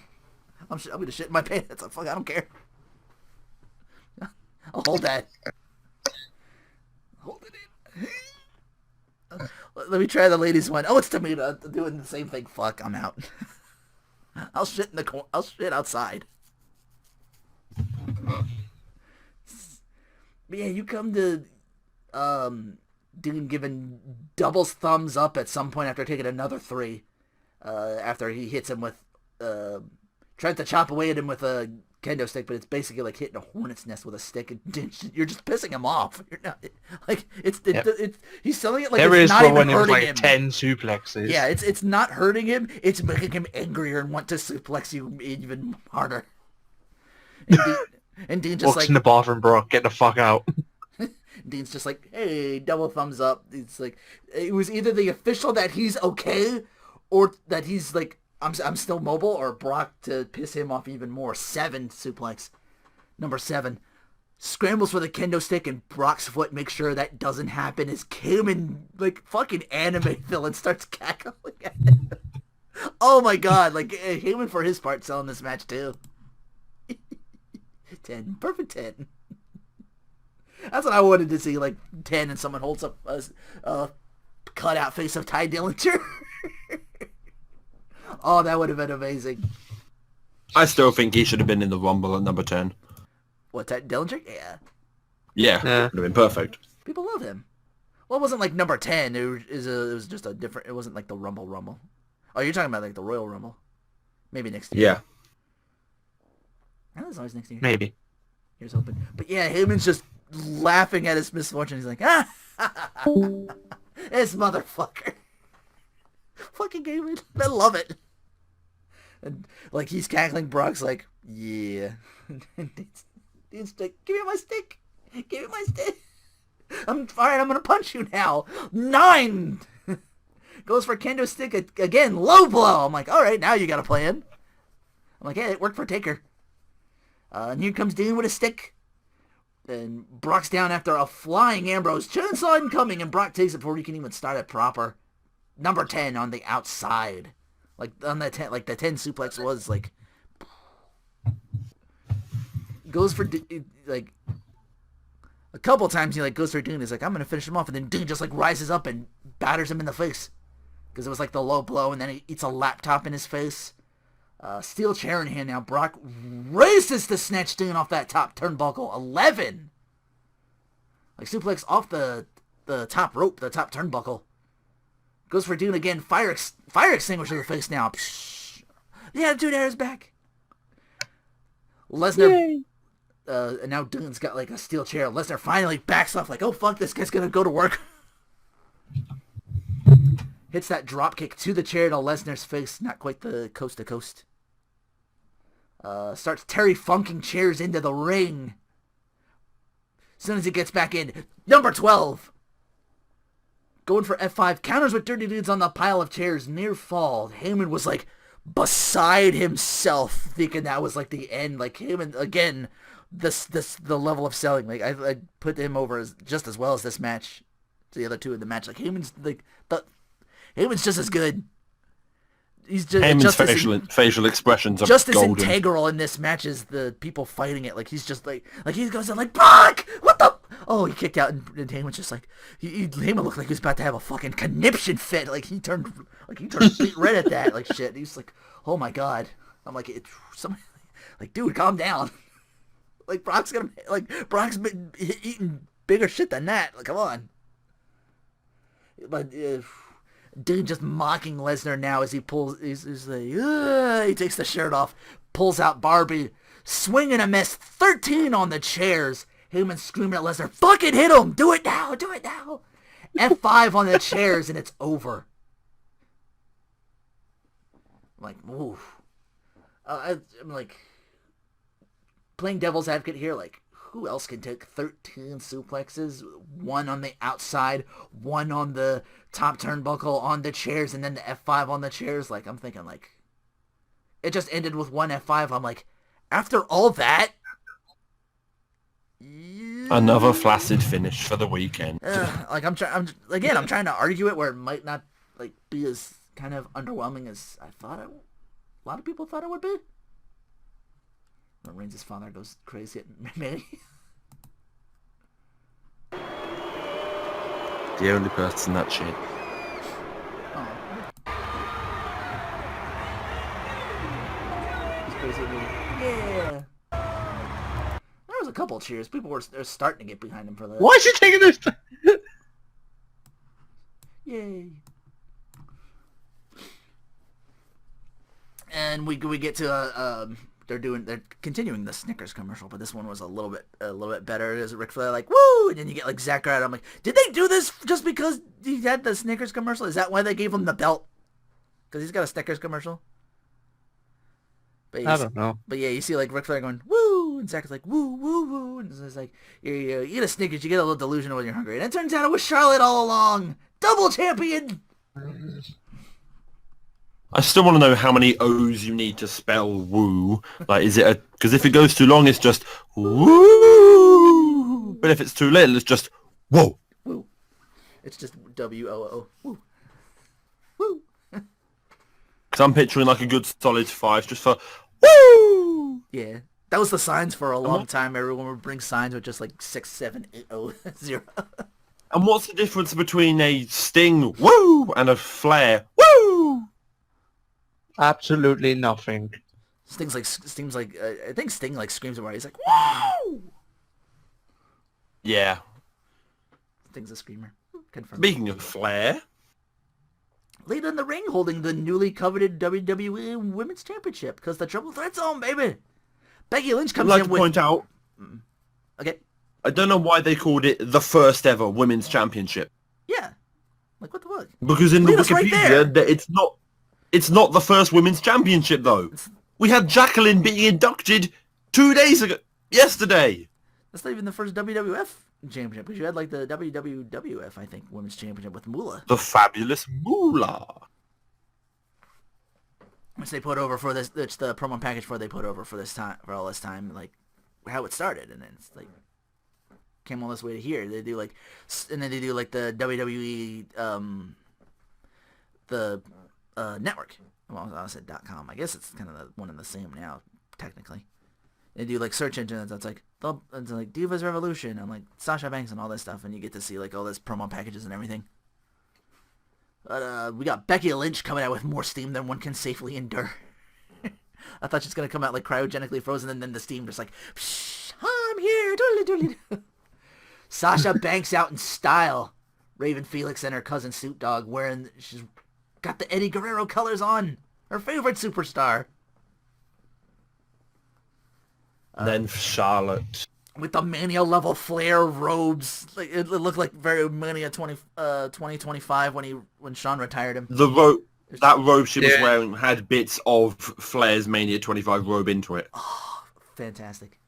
I'm gonna shit in my pants. Fuck, I don't care. I'll hold that. Hold it in. Let me try the ladies one. Oh, it's Tamina doing the same thing. Fuck, I'm out. I'll shit I'll shit outside. But yeah, you come to Dean giving doubles thumbs up at some point after taking another 3. After he hits him with tries to chop away at him with a kendo stick, but it's basically like hitting a hornet's nest with a stick, and you're just pissing him off. You're not like it's he's selling it like it's not even hurting him. 10 suplexes. Yeah, it's not hurting him. It's making him angrier and want to suplex you even harder. And Dean just walks in the bathroom, bro. Get the fuck out. Dean's just like, hey, double thumbs up. It's like, it was either the official that he's okay, or that he's like, I'm still mobile, or Brock to piss him off even more. 7 suplex. Number 7. scrambles for the kendo stick, and Brock's foot makes sure that doesn't happen as Heyman, like, fucking anime villain, starts cackling at him. Oh my god, like, Heyman for his part selling this match too. 10. Perfect 10. That's what I wanted to see, like, 10 and someone holds up a cut-out face of Ty Dillinger. Oh, that would have been amazing. I still think he should have been in the Rumble at number 10. What, Ty Dillinger? Yeah. Yeah, would have been perfect. People love him. Well, it wasn't like number 10. It was just a different... It wasn't like the Rumble. Oh, you're talking about like the Royal Rumble. Maybe next year. Yeah. Oh, that's always next year. Maybe. Here's hoping. But yeah, Heyman's just laughing at his misfortune. He's like, ah! This motherfucker. Fucking Heyman. I love it. And like he's cackling, Brock's like, yeah. Dude's like, give me my stick. Give me my stick. Alright, I'm gonna punch you now. 9! Goes for kendo stick again. Low blow. I'm like, alright, now you got a plan. I'm like, hey, it worked for Taker. And here comes Dean with a stick. And Brock's down after a flying Ambrose. Chainsaw incoming, and Brock takes it before he can even start it proper. Number 10 on the outside. Like, on the 10, like the 10 suplex was, like... Goes for, like... A couple times he, like, goes for Dean. He's like, I'm gonna finish him off. And then Dean just, like, rises up and batters him in the face. Because it was, like, the low blow, and then he eats a laptop in his face. Steel chair in hand now. Brock races to snatch Dean off that top turnbuckle. 11! Like, suplex off the top rope, the top turnbuckle. Goes for Dean again. Fire extinguisher in the face now. Psh. The Attitude Era is back. Lesnar... and now Dean's got, like, a steel chair. Lesnar finally backs off, like, oh, fuck, this guy's gonna go to work. Hits that drop kick to the chair to Lesnar's face. Not quite the coast to coast. Starts Terry funking chairs into the ring. As soon as he gets back in. Number 12. Going for F5. Counters with Dirty Deeds on the pile of chairs. Near fall. Heyman was, like, beside himself, thinking that was, like, the end. Like, Heyman, again, the level of selling. Like, I put him over just as well as this match. The other two in the match. Like, Heyman's, like, Heyman's just as good. He's just Heyman's facial expressions are just golden. As integral in this match as the people fighting it. Like, he's just like he goes in like, Brock! What the? Oh, he kicked out, and Heyman's just like, Heyman looked like he was about to have a fucking conniption fit. Like, he turned beat red at that. Like, shit. He's like, oh my god. I'm like, dude, calm down. Like, Brock's been eating bigger shit than that. Like, come on. But Dean just mocking Lesnar now as he pulls. He's like, he takes the shirt off, pulls out Barbie, swinging a miss. 13 on the chairs. Heyman screaming at Lesnar, fucking hit him! Do it now! Do it now! F5 on the chairs, and it's over. I'm like, oof. I'm like, playing devil's advocate here, like, who else can take 13 suplexes? One on the outside, one on the top turnbuckle, on the chairs, and then the F5 on the chairs. Like, I'm thinking, like, it just ended with one F5. I'm like, after all that? Another flaccid finish for the weekend. Like, I'm trying to argue it where it might not, like, be as kind of underwhelming as I thought a lot of people thought it would be. When Reigns' father goes crazy at me. The only person that shit. Oh. He's crazy at me. Yeah. There was a couple cheers. People were starting to get behind him for that. Why is he taking this? Yay. And we get to they're continuing the Snickers commercial, but this one was a little bit better. As Ric Flair like, woo, and then you get like Zack Ryder. I'm like, did they do this just because he had the Snickers commercial? Is that why they gave him the belt? Because he's got a Snickers commercial. But I don't know. But yeah, you see like Ric Flair going woo, and Zack is like woo woo woo, and it's like you eat a Snickers, you get a little delusional when you're hungry, and it turns out it was Charlotte all along, double champion. I still want to know how many O's you need to spell woo. Like, is it because if it goes too long, it's just woo. But if it's too little, it's just whoa. Woo. It's just WOO. Woo. Woo. Because I'm picturing like a good solid 5 just for woo. Yeah. That was the signs for a long time. Everyone would bring signs with just like 6, 7, 8, 0, 0. And what's the difference between a Sting woo and a Flair woo? Absolutely nothing. Sting's like I think Sting like screams about it. He's like, woo! Yeah. Sting's a screamer. Confirmed. Speaking of Flair. Later in the ring, holding the newly coveted WWE Women's Championship, because the Triple Threat Zone, baby. Becky Lynch comes I'd like in to with... point out, Okay. I don't know why they called it the first ever Women's Championship. Yeah. Like, what the fuck? Because in the Leave us right Wikipedia, it's not the first Women's Championship, though. We had Jacqueline being inducted 2 days ago. Yesterday. That's not even the first WWF Championship, because you had, like, the WWF, I think, Women's Championship with Moolah. The fabulous Moolah. Which they put over for this, it's the promo package for they put over for this time, for all this time, like, how it started, and then it's, like, came all this way to here. They do, like, and then they do, like, the WWE, network. Well, I said .com. I guess it's kind of the one and the same now, technically. They do, like, search engines, that's like Divas Revolution, and, like, Sasha Banks and all this stuff, and you get to see, like, all this promo packages and everything. But, we got Becky Lynch coming out with more steam than one can safely endure. I thought she was going to come out, like, cryogenically frozen, and then the steam just like, psh, I'm here, doodly doodly. Sasha Banks out in style. Raven Felix and her cousin Suit Dog she's got the Eddie Guerrero colors on. Her favorite superstar. And then Charlotte. With the Mania level Flair robes. Like, it looked like very Mania 2025 when Shawn retired him. That robe she was wearing had bits of Flair's Mania 25 robe into it. Oh, fantastic.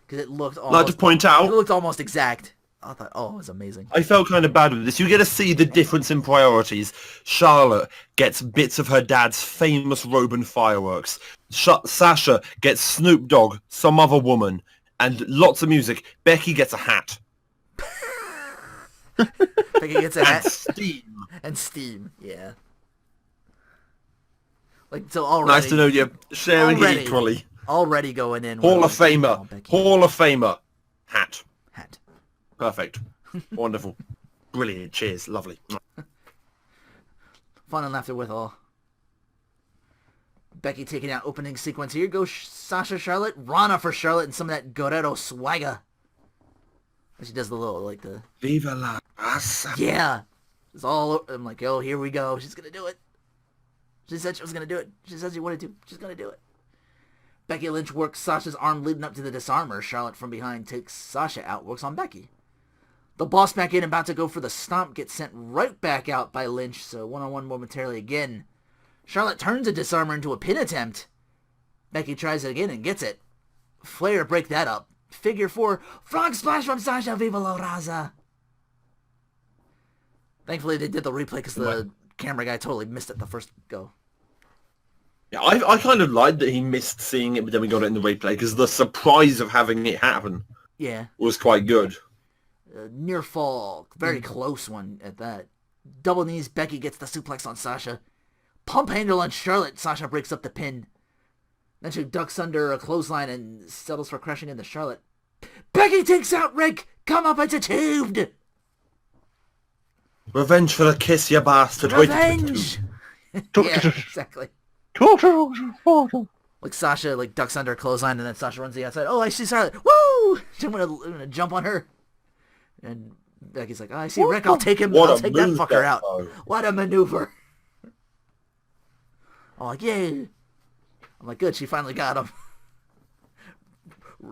Because it looked I'd like to point out, it looked almost exact. I thought, it was amazing. I felt kind of bad with this. You get to see the difference in priorities. Charlotte gets bits of her dad's famous robe and fireworks. Sasha gets Snoop Dogg, some other woman, and lots of music. Becky gets a hat. Becky gets a hat. Steam. And steam, yeah. Like, so already... Nice to know you're sharing it equally. Already going in... Hall of Famer. Hall of Famer. Hat. Perfect. Wonderful. Brilliant. Cheers. Lovely. Fun and laughter with all. Becky taking out opening sequence. Here goes Sasha Charlotte. Rana for Charlotte and some of that Guerrero swagger. She does the little, like the... Viva la raza. Yeah. It's all... I'm like, oh, here we go. She's going to do it. She said she was going to do it. She said she wanted to. She's going to do it. Becky Lynch works Sasha's arm leading up to the disarmer. Charlotte from behind takes Sasha out, works on Becky. The boss back in, about to go for the stomp, gets sent right back out by Lynch, so one-on-one momentarily again. Charlotte turns a disarmer into a pin attempt. Becky tries it again and gets it. Flair to break that up. Figure 4, frog splash from Sasha, Viva la Raza. Thankfully they did the replay because the camera guy totally missed it the first go. Yeah, I kind of liked that he missed seeing it, but then we got it in the replay because the surprise of having it happen was quite good. Near fall. Very close one at that. Double knees. Becky gets the suplex on Sasha. Pump handle on Charlotte. Sasha breaks up the pin. Then she ducks under a clothesline and settles for crashing into Charlotte. Becky takes out Rick. Come up into tubed. Revenge for the kiss, you bastard. Revenge. Yeah, exactly. Like Sasha ducks under a clothesline and then Sasha runs the outside. Oh, I see Charlotte. Woo! I'm gonna jump on her. And Becky's like, I see Rick, I'll take him. I'll take that fucker out. What a maneuver. I'm like, yay. I'm like, good, she finally got him.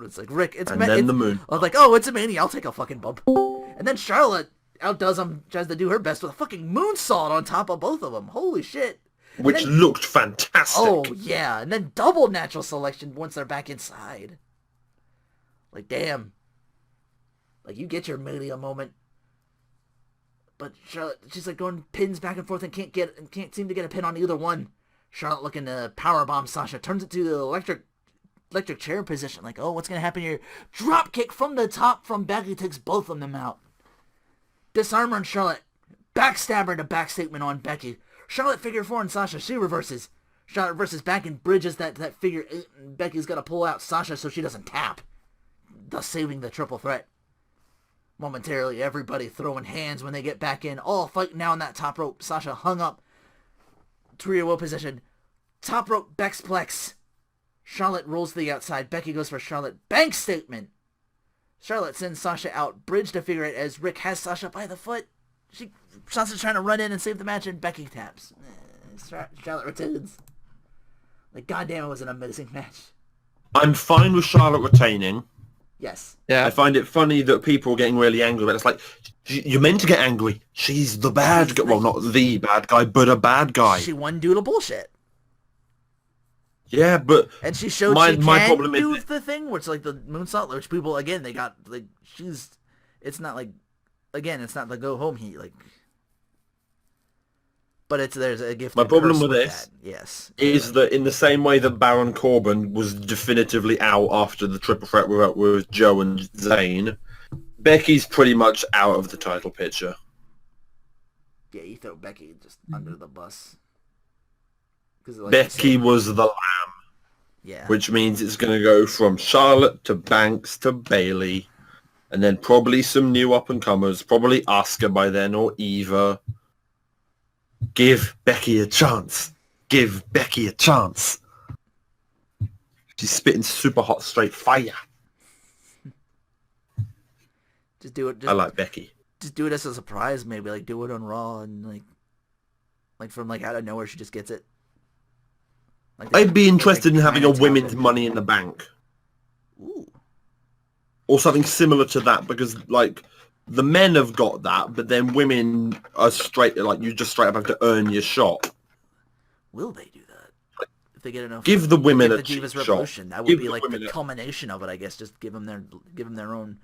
It's like, Rick, it's... And then the moon. I was like, oh, it's a mania, I'll take a fucking bump. And then Charlotte outdoes him, tries to do her best with a fucking moonsault on top of both of them. Holy shit. Which looked fantastic. Oh, yeah. And then double natural selection once they're back inside. Like, damn. Like, you get your mania moment. But Charlotte, she's like going pins back and forth and can't seem to get a pin on either one. Charlotte looking to powerbomb Sasha. Turns it to the electric electric chair position. Like, oh, what's going to happen here? Drop kick from the top from Becky, takes both of them out. Disarmer on Charlotte. Backstabber to back statement on Becky. Charlotte figure 4 on Sasha. She reverses. Charlotte reverses back and bridges that figure 8. And Becky's got to pull out Sasha so she doesn't tap, thus saving the triple threat. Momentarily, everybody throwing hands when they get back in. All fighting now on that top rope. Sasha hung up. Trio position. Top rope, Bexplex. Charlotte rolls to the outside. Becky goes for Charlotte. Bank statement. Charlotte sends Sasha out. Bridge to figure 8 as Rick has Sasha by the foot. Sasha's trying to run in and save the match, and Becky taps. Charlotte retains. Like, goddamn, it was an amazing match. I'm fine with Charlotte retaining. Yes. Yeah. I find it funny that people are getting really angry about it. It's like, you're meant to get angry. She's the bad guy. Well, not the bad guy, but a bad guy. She won due to bullshit. Yeah, but... And she showed my she problem can do is the thing, which, like, the moonsault, which people, again, they got, like, she's... It's not, like... Again, it's not the go-home heat, like... But there's a gift. My problem with this yes, is that in the same way that Baron Corbin was definitively out after the triple threat with Joe and Zayn, Becky's pretty much out of the title picture. Yeah, you throw Becky just under the bus. Like Becky was the lamb. Yeah. Which means it's going to go from Charlotte to Banks to Bayley, and then probably some new up-and-comers, probably Asuka by then or Eva. Give Becky a chance. Give Becky a chance. She's spitting super hot straight fire. Just do it. I like Becky. Just do it as a surprise, maybe. Like, do it on Raw and, like from, like, out of nowhere, she just gets it. Like, I'd be interested in having a women's Money in the Bank. Ooh. Or something similar to that, because, like... The men have got that, but then women are straight, like, you just straight up have to earn your shot. Will they do that? If they get enough... Give the women a Divas shot. Revolution. That would be, like, the culmination of it, I guess. Just give them their own...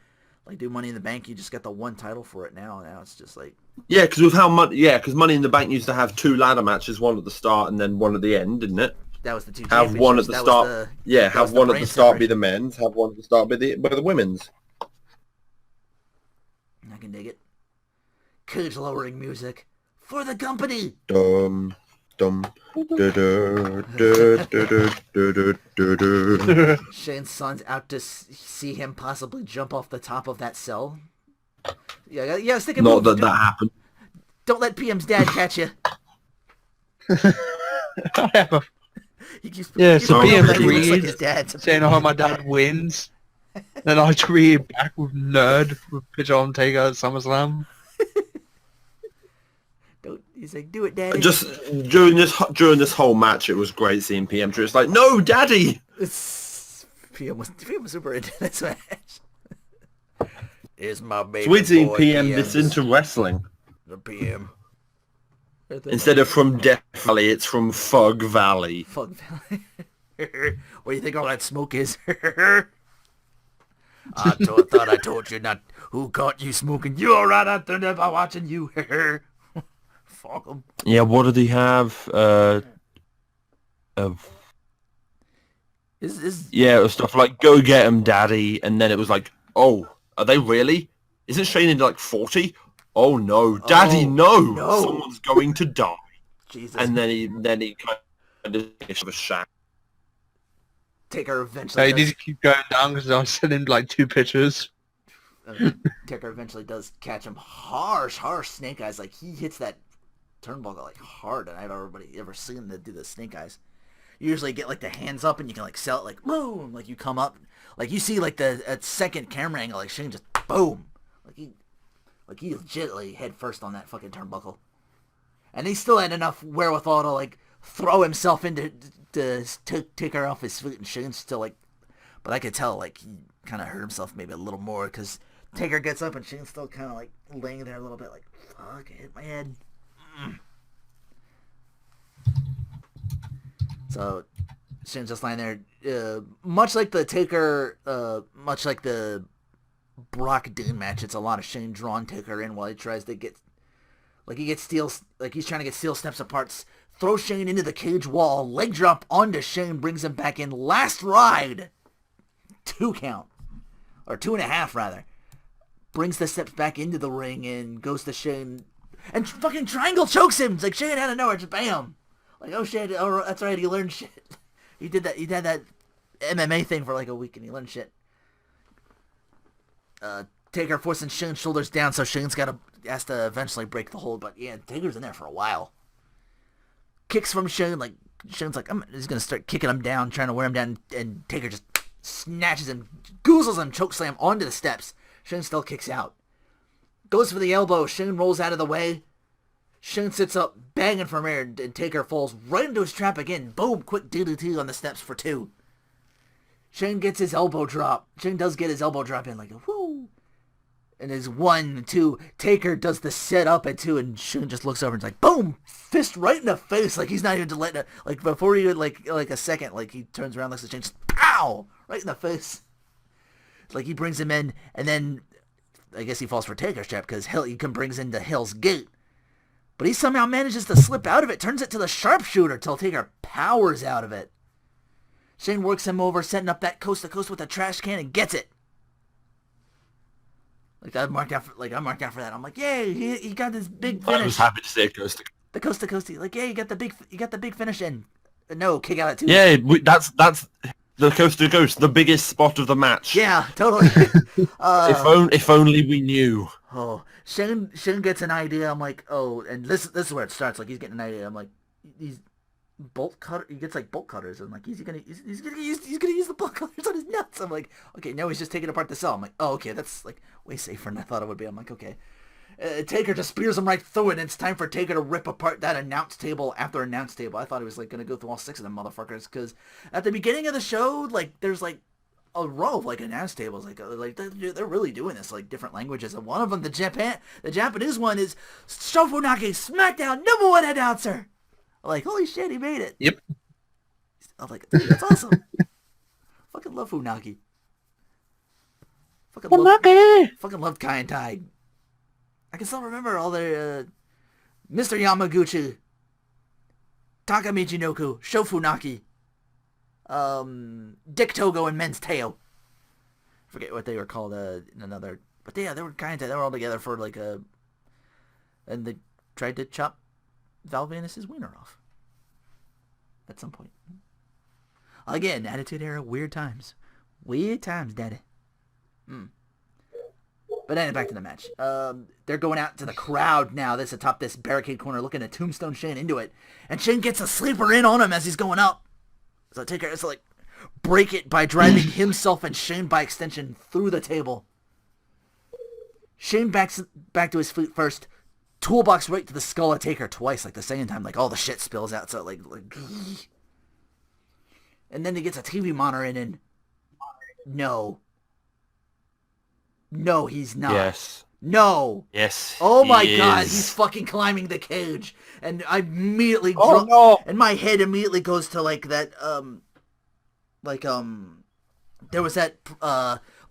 Like, do Money in the Bank, you just get the one title for it now. Now it's just, like... Yeah, because with how much... Yeah, because Money in the Bank used to have 2 ladder matches, one at the start and then one at the end, didn't it? That was the 2 Have one at the start... have one at the start be the men's, have one at the start be the women's. I can dig it. Cage lowering music for the company. Dum dum da da da da da da. Shane's son's out to see him possibly jump off the top of that cell. Yeah. I was thinking. Not that happened. Don't let PM's dad catch you. Yeah, so PM agreed, like his dad, saying, "Oh, my dad wins." Then I tweeted back with nerd with picture on Taker at SummerSlam. He's like, do it, Daddy. Just during this whole match, it was great seeing PM. It's like, no, Daddy. PM was super into this match. Is my baby. Sweet seeing PM this into wrestling. The PM. Instead of from Death Valley, it's from Fug Valley. Fug Valley. What do you think all that smoke is? I thought I told you not. Who caught you smoking? You alright out there by watching you? Fuck 'em. Yeah, what did he have? Yeah, it was stuff like, go get him, Daddy. And then it was like, oh, are they really? Isn't Shane into like 40? Oh no, Daddy, no! Someone's going to die. Jesus. And then he kind of a shack. Taker eventually. He needs to keep going down because I sent him like 2 pictures. Taker eventually does catch him harsh snake eyes. Like, he hits that turnbuckle like hard, and I've ever seen him do the snake eyes. You usually get like the hands up and you can like sell it like boom, like you come up, like you see like the second camera angle, like Shane just boom, like he legitimately head first on that fucking turnbuckle, and he still had enough wherewithal to like throw himself into to take her off his feet, and Shane's still like, but I could tell like he kind of hurt himself maybe a little more because Taker gets up and Shane's still kind of like laying there a little bit like, fuck, I hit my head. So Shane's just lying there, much like the Taker, much like the Brock Dean match. It's a lot of Shane drawing Taker in while he tries to get, like he gets steals, like he's trying to get steel steps apart. Throw Shane into the cage wall, leg drop onto Shane, brings him back in. Last ride 2 count. Or 2.5, rather. Brings the steps back into the ring and goes to Shane. And fucking triangle chokes him. It's like Shane out of nowhere, just bam. Like, oh shit, oh, that's right, he learned shit. He did that MMA thing for like a week and he learned shit. Taker forcing Shane's shoulders down, so Shane's has to eventually break the hold. But yeah, Taker's in there for a while. Kicks from Shane, like Shane's like, he's gonna start kicking him down, trying to wear him down, and Taker just snatches him, goozles him, chokeslam onto the steps. Shane still kicks out. Goes for the elbow. Shane rolls out of the way. Shane sits up, banging for air, and Taker falls right into his trap again. Boom! Quick DDT on the steps for 2. Shane gets his elbow drop. Shane does get his elbow drop in, like, whoo! And there's 1, 2. Taker does the set up at 2, and Shane just looks over and is like, boom! Fist right in the face, like he's not even letting it, like, before you, like a second, like, he turns around, looks at Shane, just, pow! Right in the face. Like, he brings him in, and then, I guess he falls for Taker's trap, because he brings in the Hell's Gate. But he somehow manages to slip out of it, turns it to the sharpshooter, till Taker powers out of it. Shane works him over, setting up that coast to coast with a trash can, and gets it. Like, I'm marked out for that. I'm like, yay, he got this big finish. I was happy to see it coast to coast. The coast to coast. Like, yeah, you got the big finish in. No, kick out at 2. Yeah, that's the coast to coast, the biggest spot of the match. Yeah, totally. If only we knew. Oh, Shane gets an idea. I'm like, oh, and this is where it starts. Like, he's getting an idea. I'm like, he's bolt cutter. He gets like bolt cutters, and like he's gonna use the bolt cutters on his nuts. I'm like, okay, now he's just taking apart the cell. I'm like, oh, okay, that's like way safer than I thought it would be. I'm like, okay. Taker just spears him right through it, and it's time for Taker to rip apart that announce table after announce table. I thought he was like gonna go through all 6 of them motherfuckers, because at the beginning of the show, like, there's like a row of like announce tables, like they're really doing this, like different languages, and one of them, the Japanese one, is Sho Funaki, SmackDown #1 announcer. I'm like, holy shit, he made it. Yep. I'm like, dude, that's awesome. Fucking love Funaki. Fucking love Kai and Tai. I can still remember all their Mr. Yamaguchi, Taka Michinoku, Sho Funaki, Dick Togo, and Men's Teo. Forget what they were called in another, but yeah, they were all together for like and they tried to chop Val Venis's wiener off at some point. Again, Attitude Era, weird times, daddy. But then back to the match. They're going out to the crowd now. This atop this barricade corner, looking to tombstone Shane into it, and Shane gets a sleeper in on him as he's going up. So Taker has to like break it by driving himself and Shane by extension through the table. Shane backs back to his feet first, toolbox right to the skull of Taker twice, like the second time, like all the shit spills out. So like, and then he gets a TV monitor in, and no, he's not. Yes. No. Yes. Oh my god, he's fucking climbing the cage, and I immediately and my head immediately goes to like that there was that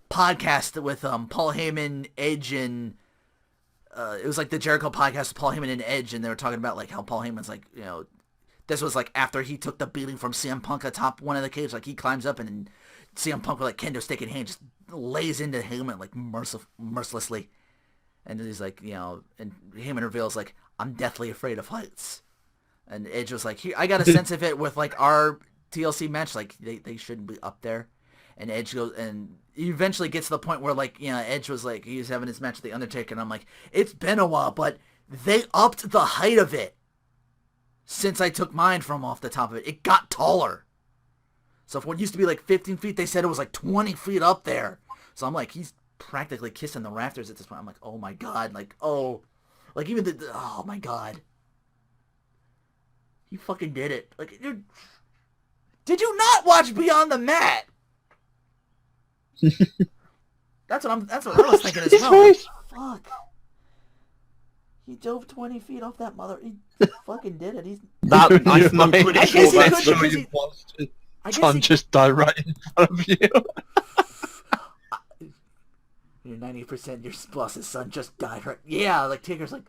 podcast with Paul Heyman, Edge, and it was like the Jericho podcast with Paul Heyman and Edge, and they were talking about like how Paul Heyman's like, you know, this was like after he took the beating from CM Punk atop one of the cage, like he climbs up and CM Punk with like kendo stick in hand just lays into Heyman like mercilessly. And he's like, you know, and Heyman reveals like, I'm deathly afraid of heights. And Edge was like, here, I got a sense of it with like our TLC match, like they shouldn't be up there. And Edge goes, and he eventually gets to the point where like, you know, Edge was like, he was having his match with The Undertaker, and I'm like, it's been a while, but they upped the height of it since I took mine from off the top of it. It got taller. So if what used to be like 15 feet, they said it was like 20 feet up there. So I'm like, he's practically kissing the rafters at this point. I'm like, oh my god, like, oh, like even oh my god, he fucking did it. Like, dude, did you not watch Beyond the Mat? That's what I was thinking as well. Fuck. He dove 20 feet off that mother. He fucking did it. I'm pretty sure that's Son just died right in front of you. You're 90%. Your boss's son just died. Right? Yeah, like Taker's like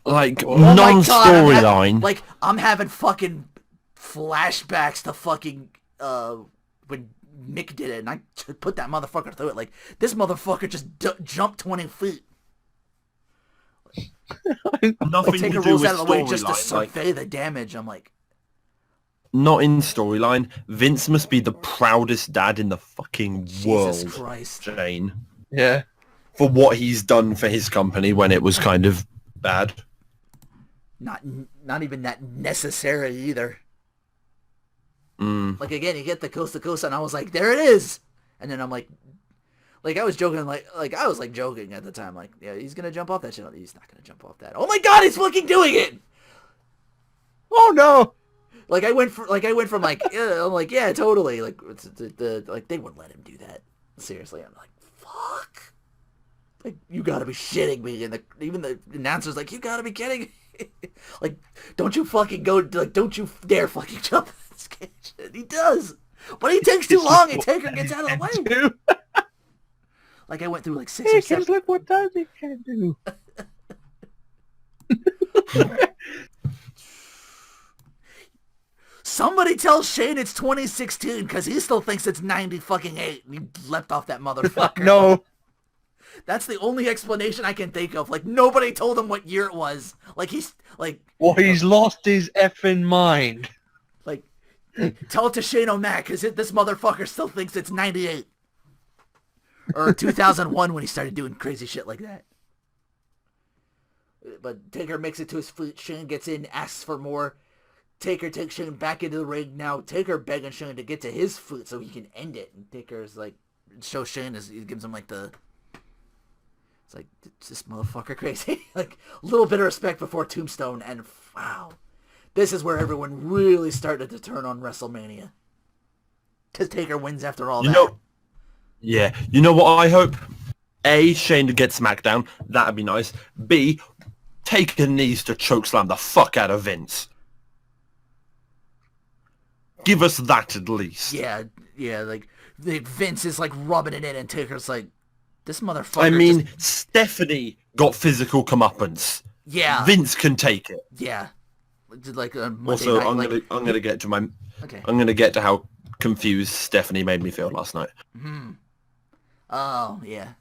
non-storyline. I'm having fucking flashbacks to fucking when Mick did it, and I put that motherfucker through it. Like, this motherfucker just jumped 20 feet. Nothing Taker to do rolls with out of the way just to storyline. survey the damage. I'm like, not in storyline. Vince must be the proudest dad in the fucking world. Jesus Christ. Shane. Yeah. For what he's done for his company when it was kind of bad. Not even that necessary either. Mm. Like, again, you get the coast to coast, and I was like, there it is. And then I'm like I was joking, like I was like joking at the time, like, yeah, he's gonna jump off that shit. He's not gonna jump off that. Oh my God, he's fucking doing it! Oh no! Like I went from like, yeah, I'm like, yeah, totally. Like like they wouldn't let him do that. Seriously, I'm like, fuck. Like, you gotta be shitting me. And even the announcer's like, you gotta be kidding me. Like, don't you fucking go, like, don't you dare fucking jump in this cage. And he does. But he takes too long and Taker gets out of the way. Like, I went through like 6 or 7. Look what does he can do. Somebody tell Shane it's 2016 because he still thinks it's 90 fucking 8 and he leapt off that motherfucker. No. That's the only explanation I can think of. Like, nobody told him what year it was. Like, he's like... Well, he's lost his effing mind. Like, tell it to Shane O'Mac because this motherfucker still thinks it's 98. Or 2001 when he started doing crazy shit like that. But Taker makes it to his feet. Shane gets in, asks for more. Taker takes Shane back into the ring. Now Taker begging Shane to get to his foot so he can end it. And Taker's like, shows Shane, he gives him like the... It's like, is this motherfucker crazy? Like, a little bit of respect before Tombstone. And wow. This is where everyone really started to turn on WrestleMania. Because Taker wins after all that. Yeah. You know what I hope? A, Shane to get SmackDown. That'd be nice. B, Taker needs to chokeslam the fuck out of Vince. Give us that at least. Yeah, like, Vince is like rubbing it in and Taker's like, this motherfucker. I mean, Stephanie got physical comeuppance. Yeah. Vince can take it. Yeah. Like also, night, I'm gonna get to my. Okay. I'm gonna get to how confused Stephanie made me feel last night. Oh yeah.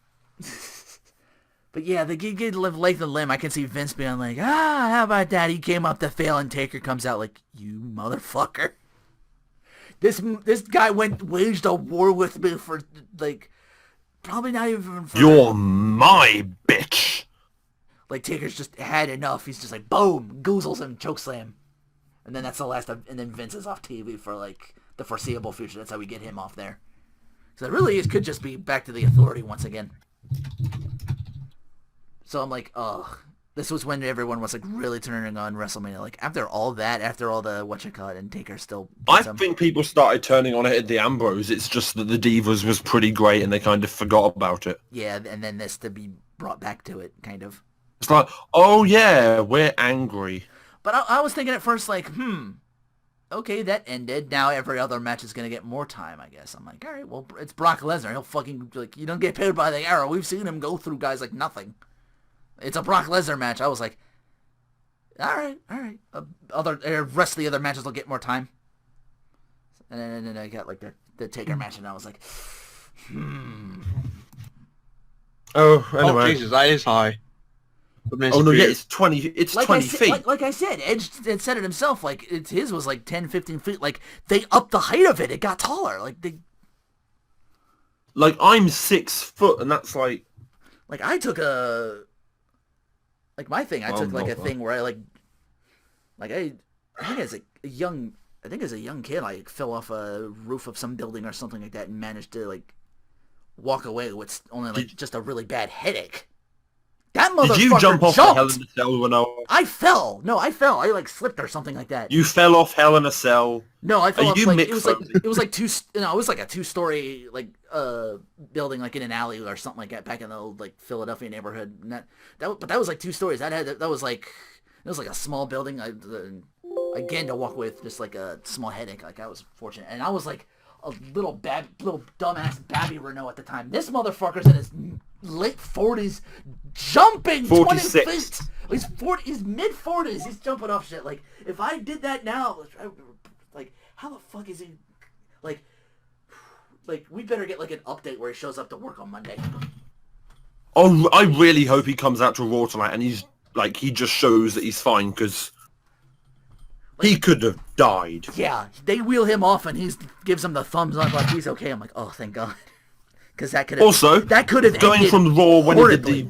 But yeah, the gig live like the limb. I can see Vince being like, how about that? He came up to fail, and Taker comes out like, you motherfucker. This guy waged a war with me for like. Probably not even for... You're my bitch! Like, Taker's just had enough. He's just like, boom, goozles him, chokeslam. And then that's the last of... And then Vince is off TV for, like, the foreseeable future. That's how we get him off there. So it really could just be back to the Authority once again. So I'm like, ugh. This was when everyone was, like, really turning on WrestleMania. Like, after all that, after all the whatchamacallit, and Taker still... I think people started turning on it at the Ambrose. It's just that the Divas was pretty great and they kind of forgot about it. Yeah, and then this to be brought back to it, kind of. It's like, oh yeah, we're angry. But I was thinking at first, like, okay, that ended. Now every other match is going to get more time, I guess. I'm like, all right, well, it's Brock Lesnar. He'll fucking, like, you don't get paid by the hour. We've seen him go through guys like nothing. It's a Brock Lesnar match. I was like, all right. Rest of the other matches will get more time. And then I got like the Taker match, and I was like, Oh, anyway. Oh, Jesus, that is high. Oh no, yeah, it's 20. It's like 20 feet. Like I said, Edge had said it himself. Like his was like 10, 15 feet. Like they upped the height of it. It got taller. Like I'm 6 foot, and that's like. Like I took a. Like my thing, I took like a thing where I think as a young kid, I fell off a roof of some building or something like that and managed to like walk away with only like just a really bad headache. That motherfucker Did you jump off the Hell in jumped. a Cell when I fell. No, I fell. I like slipped or something like that. You fell off Hell in a Cell. No, I fell Are off you like Mick it was like a 2-story like building like in an alley or something like that back in the old like Philadelphia neighborhood. And that was like 2 stories. That was like a small building. Again to walk with just like a small headache. Like I was fortunate, and I was like a little dumbass Babby Renault at the time. This motherfucker's in his late 40s, jumping 46. 20 feet. He's mid 40s. He's jumping off shit. Like if I did that now, like how the fuck is he? Like like, we better get, like, an update where he shows up to work on Monday. Oh, I really hope he comes out to Raw tonight and he's, like, he just shows that he's fine, because he could have died. Yeah, they wheel him off and he gives him the thumbs up like he's okay. I'm like, oh, thank God. Because that could have... Also, going from Raw when he did the...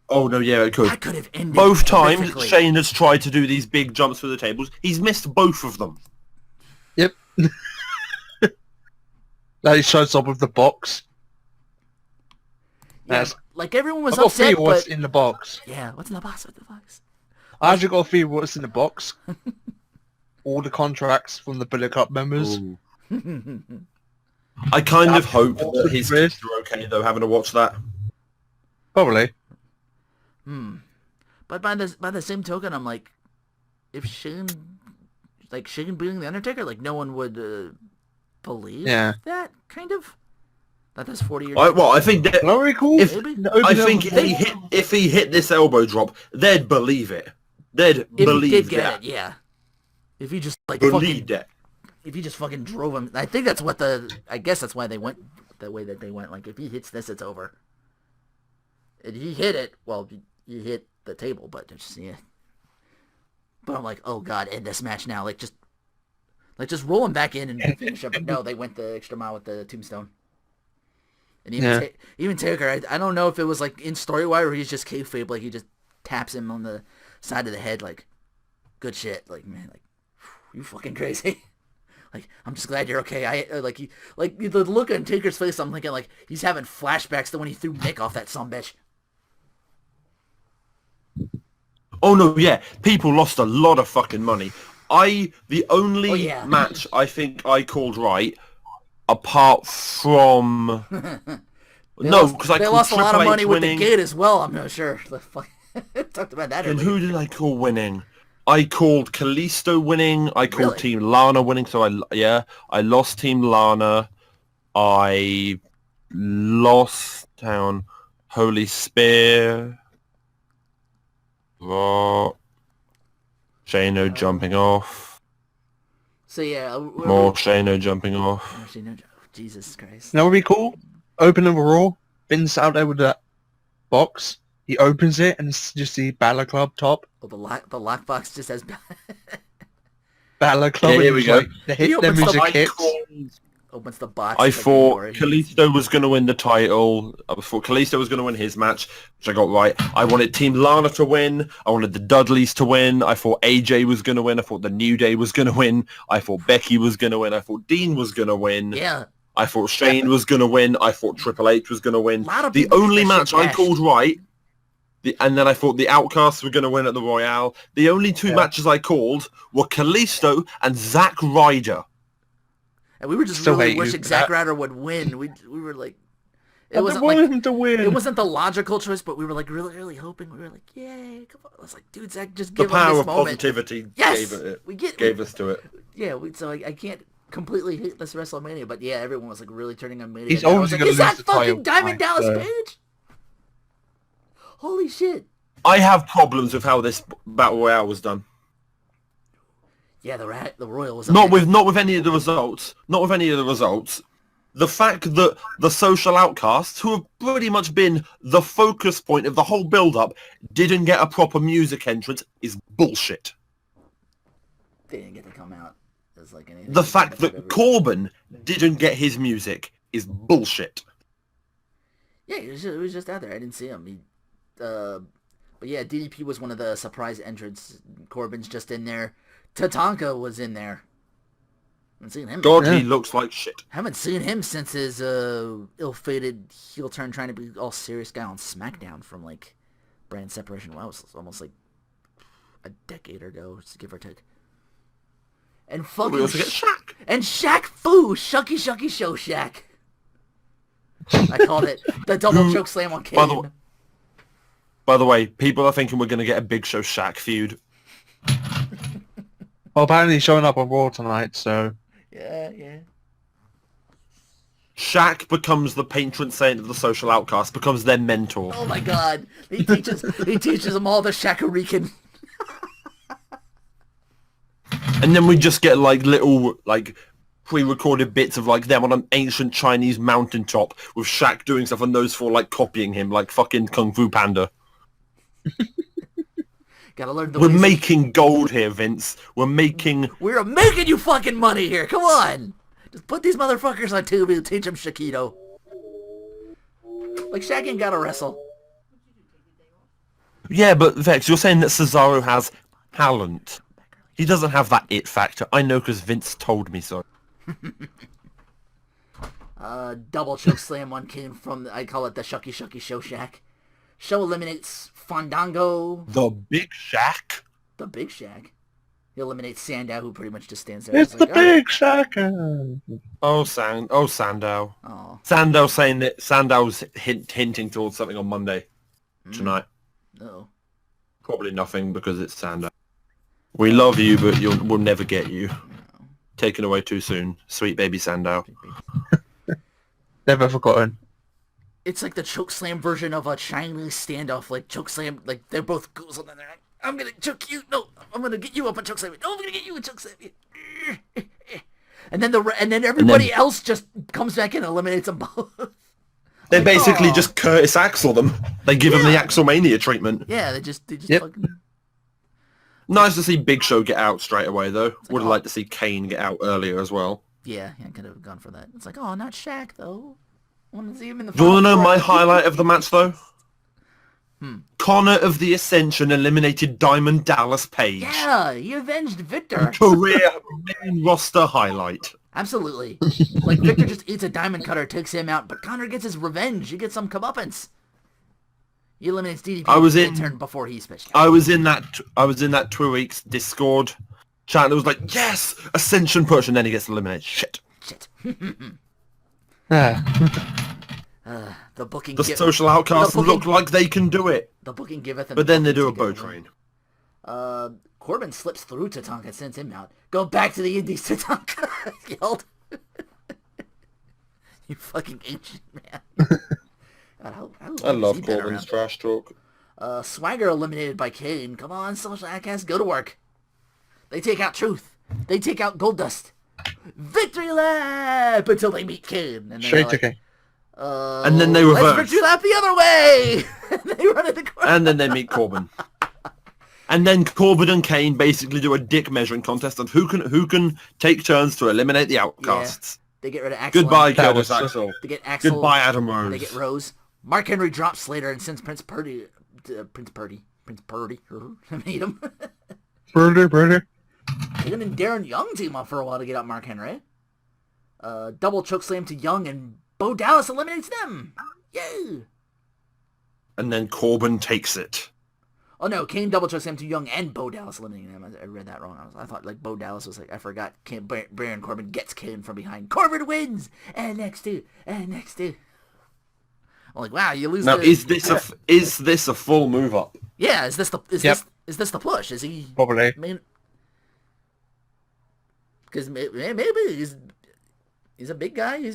Oh, no, yeah, it could. That could have ended both times horrifically. Shane has tried to do these big jumps through the tables. He's missed both of them. Yep. Now he shows up with the box. Yeah, like, everyone was I've got a upset, feel what's but... in the box. Yeah, what's in the box? What's in the box? I actually got a feel what's in the box. All the contracts from the Bullet Club members. I kind of hope that his kids are okay, though, having to watch that. Probably. But by the same token, I'm like, if Shane being the Undertaker, like, no one would believe that, kind of. That that's 40 years. I think that very cool. If he hit this elbow drop, they'd believe it. They'd believe he did get that. it, yeah. If he just like Believed fucking, it. if he just fucking drove him, I think that's what I guess that's why they went the way that they went. Like, if he hits this, it's over. And he hit it. Well, you hit the table, but just But I'm like, oh God, end this match now. Like, just roll him back in and finish up. But no, they went the extra mile with the tombstone. And even Taker, I don't know if it was like in story-wise or he's just kayfabe, like he just taps him on the side of the head, like, good shit. Like, man, like, you fucking crazy. Like, I'm just glad you're okay. The look on Taker's face, I'm thinking like he's having flashbacks to when he threw Nick off that sumbitch. Oh no, yeah. People lost a lot of fucking money. The only match I think I called right, apart from because they lost a lot of money with the gate as well. I'm not sure. Talked about that. And who did I call winning? I called Kalisto winning. I called Team Lana winning. So I lost Team Lana. I lost down Holy Spear. Shano jumping off. So yeah, more Shano jumping off. Jesus Christ. That would be cool. Opening the Raw. Vince out there with that box. He opens it and it's just the Balor Club top. Oh, the lockbox just has Balor Club. Yeah, here we go. The music hits. Opens the box. I thought Kalisto was going to win the title. I thought Kalisto was going to win his match, which I got right. I wanted Team Lana to win. I wanted the Dudleys to win. I thought AJ was going to win. I thought the New Day was going to win. I thought Becky was going to win. I thought Dean was going to win. Yeah. I thought Shane was going to win. I thought Triple H was going to win. The only match I called right, and then I thought the Outcasts were going to win at the Royale. The only two matches I called were Kalisto and Zack Ryder. And we were just really wishing Zack Ryder would win. We were like, it wasn't like him to win. It wasn't the logical choice, but we were like really, really hoping. We were like, yay! Come on! I was like, dude, Zack, just give him this moment. The power of positivity gave us to it. Yeah, so I can't completely hate this WrestleMania, but yeah, everyone was like really turning on Mania. He's always going to lose the title. Is that fucking Diamond Dallas Page? Holy shit! I have problems with how this Battle Royale was done. Yeah, the Royal was not with any of the results. Not with any of the results. The fact that the Social Outcasts, who have pretty much been the focus point of the whole build-up, didn't get a proper music entrance is bullshit. They didn't get to come out as like anything. The fact that Corbin didn't get his music is bullshit. Yeah, it was just out there. I didn't see him. But yeah, DDP was one of the surprise entrants. Corbin's just in there. Tatanka was in there. Haven't seen him. God, he looks like shit. Haven't seen him since his ill-fated heel turn trying to be all serious guy on SmackDown from like brand separation. Wow, it was almost like a decade ago, give or take. And fucking we also get Shaq. And Shaq Fu, Shucky Show Shaq. I called it the double choke slam on Kane. By the way, people are thinking we're going to get a Big Show Shaq feud. Well, apparently he's showing up on Raw tonight, so... Yeah. Shaq becomes the patron saint of the Social Outcast, becomes their mentor. Oh my god. He teaches them all the Shaqarican. And then we just get like little, like, pre-recorded bits of like them on an ancient Chinese mountaintop with Shaq doing stuff and those four like copying him like fucking Kung Fu Panda. Gotta learn the We're ways making gold here, Vince. We're making you fucking money here. Come on. Just put these motherfuckers on TV and teach them Shaquito. Like, Shaq ain't gotta wrestle. Yeah, but Vex, you're saying that Cesaro has talent. He doesn't have that it factor. I know because Vince told me so. Double choke slam on Kane from, I call it the Shucky Shucky Show Shaq. Show eliminates Fandango. The Big Shaq? The Big Shaq. He eliminates Sandow, who pretty much just stands there. It's the like, Big Shaq. Oh, Sandow. Oh. Sandow saying that Sandow's hinting towards something on Monday. Tonight. No. Probably nothing because it's Sandow. We love you, but we'll never get you. No. Taken away too soon. Sweet baby Sandow. Never forgotten. It's like the chokeslam version of a Chinese standoff. Like, chokeslam, like, they're both ghouls, and then they're like, I'm gonna choke you. No, I'm gonna get you up and chokeslam you. No, I'm gonna get you and chokeslam you. And then everybody else just comes back and eliminates them both. They basically just Curtis Axel them. They give him the Axelmania treatment. Yeah, they just fucking... Nice to see Big Show get out straight away, though. Would have liked to see Kane get out earlier as well. Yeah, I could have gone for that. It's like, oh, not Shaq, though. I want to see him in the Do you want to know my highlight of the match, though? Connor of the Ascension eliminated Diamond Dallas Page. Yeah, he avenged Victor. Career main roster highlight. Absolutely. Like, Victor just eats a diamond cutter, takes him out, but Connor gets his revenge. He gets some comeuppance. He eliminates DDP in turn before he switched. I was in that 2 weeks Discord chat that was like, yes, Ascension push, and then he gets eliminated. Shit. The booking. The social outcasts look like they can do it. The booking giveth, but then they do a bow train. Corbin slips through Tatanka, sends him out. Go back to the Indies, Tatanka. Yelled. You fucking ancient man. God, I love Corbin's trash talk. Swagger eliminated by Kane. Come on, social outcasts, go to work. They take out Truth. They take out Goldust. Victory lap until they meet Kane. And straight to Kane. And then they reverse. Let's victory lap the other way. They run into Corbin. And then they meet Corbin. And then Corbin and Kane basically do a dick measuring contest on who can take turns to eliminate the outcasts. Yeah. They get rid of Axel. Goodbye, Curtis Axel. They get Axel. Goodbye, Adam Rose. They get Rose. Mark Henry drops Slater and sends Prince Purdy to meet him. Purdy. Him and Darren Young team up for a while to get out Mark Henry. Double chokeslam to Young, and Bo Dallas eliminates them. Yay! And then Corbin takes it. Oh no, Kane double chokeslam to Young and Bo Dallas eliminating them. I read that wrong. I thought like Bo Dallas was like, I forgot. Baron Corbin gets Kane from behind. Corbin wins! And next two. I'm like, wow, you lose. Now, is this a full move up? Yeah, is this the push? Is he probably? Because maybe he's a big guy. You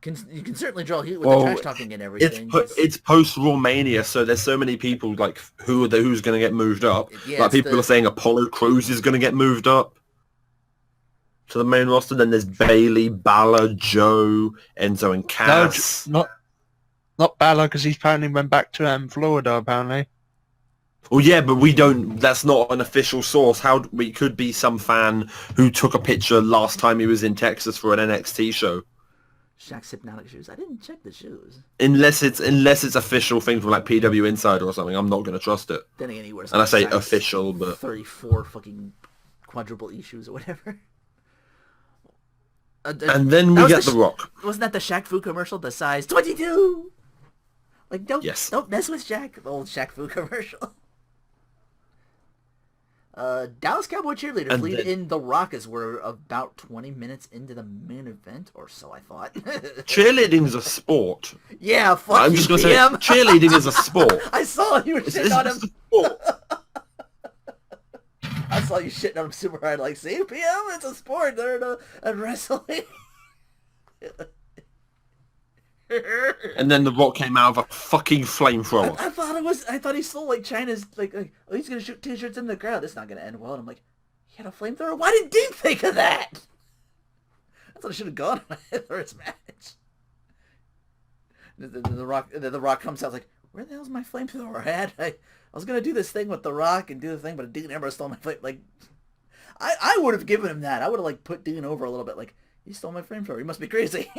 can certainly draw heat with the trash talking and everything. It's post Romania, so there's so many people like who's going to get moved up. Yeah, like people are saying Apollo Crews is going to get moved up to the main roster. Then there's Bailey, Balor, Joe, Enzo, and Cass. No, not Balor because he apparently went back to Florida apparently. Well, yeah, but we don't. That's not an official source. We could be some fan who took a picture last time he was in Texas for an NXT show. Shaq's hypnotic shoes. I didn't check the shoes. Unless it's official thing from like PW Insider or something, I'm not going to trust it. Then again, he wears. And I say official, but 34 fucking quadruple E shoes or whatever. And then we get The Rock. Wasn't that the Shaq Fu commercial? The size 22. Like don't mess with Shaq. The old Shaq Fu commercial. Dallas Cowboy cheerleaders lead in The Rock as we're about 20 minutes into the main event, or so I thought. Cheerleading is a sport. Yeah, fuck I'm just going to say, cheerleading is a sport. I saw you were shitting on him. I saw you shitting on him super hard, like, see, PM, it's a sport. They're in wrestling. And then The Rock came out of a fucking flamethrower. I thought he stole like China's like oh, he's gonna shoot t-shirts in the crowd. It's not gonna end well. And I'm like, he had a flamethrower? Why didn't Dean think of that? That's what I should have gone on my first match. The Rock comes out like, where the hell's my flamethrower at? I was gonna do this thing with the Rock and do the thing, but Dean Ambrose stole my flame. Like, I would have given him that. I would have like put Dean over a little bit. Like, he stole my flamethrower. He must be crazy.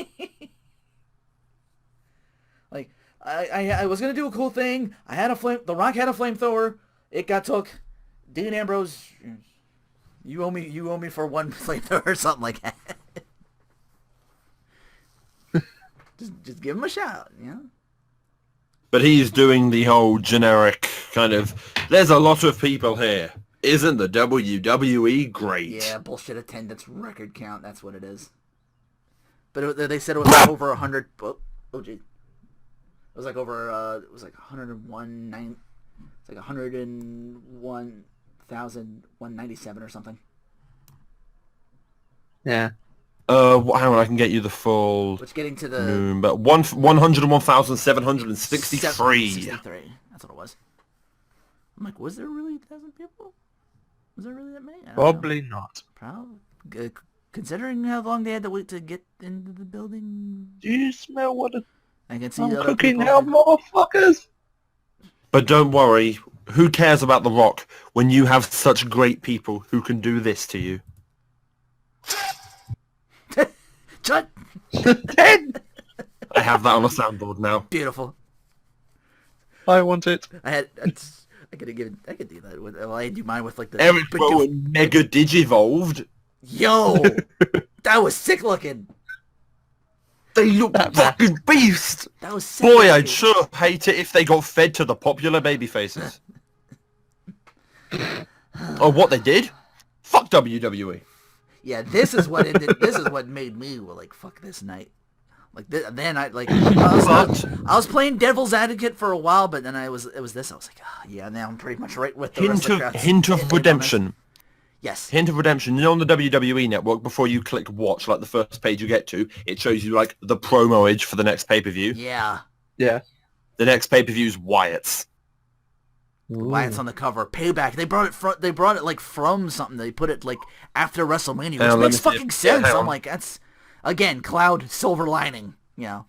Like, I was gonna do a cool thing. I had the Rock had a flamethrower. It got took. Dean Ambrose, you owe me for one flamethrower or something like that. just give him a shout, you know. But he's doing the whole generic kind of, there's a lot of people here. Isn't the WWE great? Yeah, bullshit attendance record count. That's what it is. But they said it was like over 100. Oh, gee. It was like over. It was like 101. It's like 101,197 or something. Yeah. Hang on, I can get you the full. Which getting to the. But 101,763. 63. That's what it was. I'm like, was there really 1,000 people? Was there really that many? Probably not. Probably. Considering how long they had to wait to get into the building. Do you smell what I can see I'm other cooking people. now, motherfuckers? But don't worry, who cares about The Rock when you have such great people who can do this to you? Shut! 10! I have that on a soundboard now. Beautiful. I want it. I could do that with. Well, I do mine with like the Eric Rowan Mega Digivolved. Yo, that was sick looking. They look fucking beast. That was sick. Boy, looking. I'd sure hate it if they got fed to the popular baby faces. Or what they did? Fuck WWE. Yeah, this is what ended. This is what made me like fuck this night. Like then I like I was playing devil's advocate for a while, but then it was this. I was like, oh, yeah, now I'm pretty much right with the rest of the crowd. Hint of redemption. Yes. Hint of redemption. You know, on the WWE network, before you click watch, like the first page you get to, it shows you like the promo-age for the next pay-per-view. Yeah. Yeah. The next pay-per-view is Wyatt's. Wyatt's on the cover. Payback. They brought it like from something. They put it like after WrestleMania, which makes fucking sense. I'm like, that's again cloud silver lining. You know.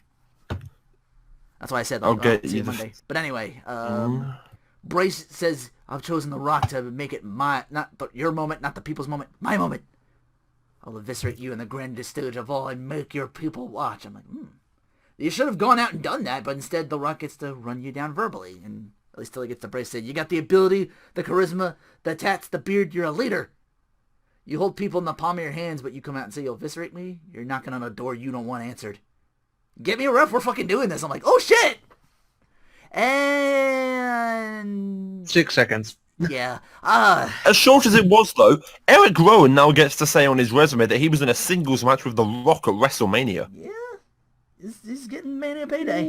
That's why I said I'll get see you Monday. But anyway, Brace says I've chosen The Rock to make it your moment, not the people's moment, my moment. I'll eviscerate you in the grandest stage of all and make your people watch. I'm like, you should have gone out and done that, but instead The Rock gets to run you down verbally, and at least till he gets to Brace said, you got the ability, the charisma, the tats, the beard, you're a leader. You hold people in the palm of your hands, but you come out and say you'll eviscerate me? You're knocking on a door you don't want answered. Get me a ref, we're fucking doing this. I'm like, oh shit! And 6 seconds. yeah. As short as it was, though, Eric Rowan now gets to say on his resume that he was in a singles match with The Rock at WrestleMania. Yeah. He's getting Mania payday.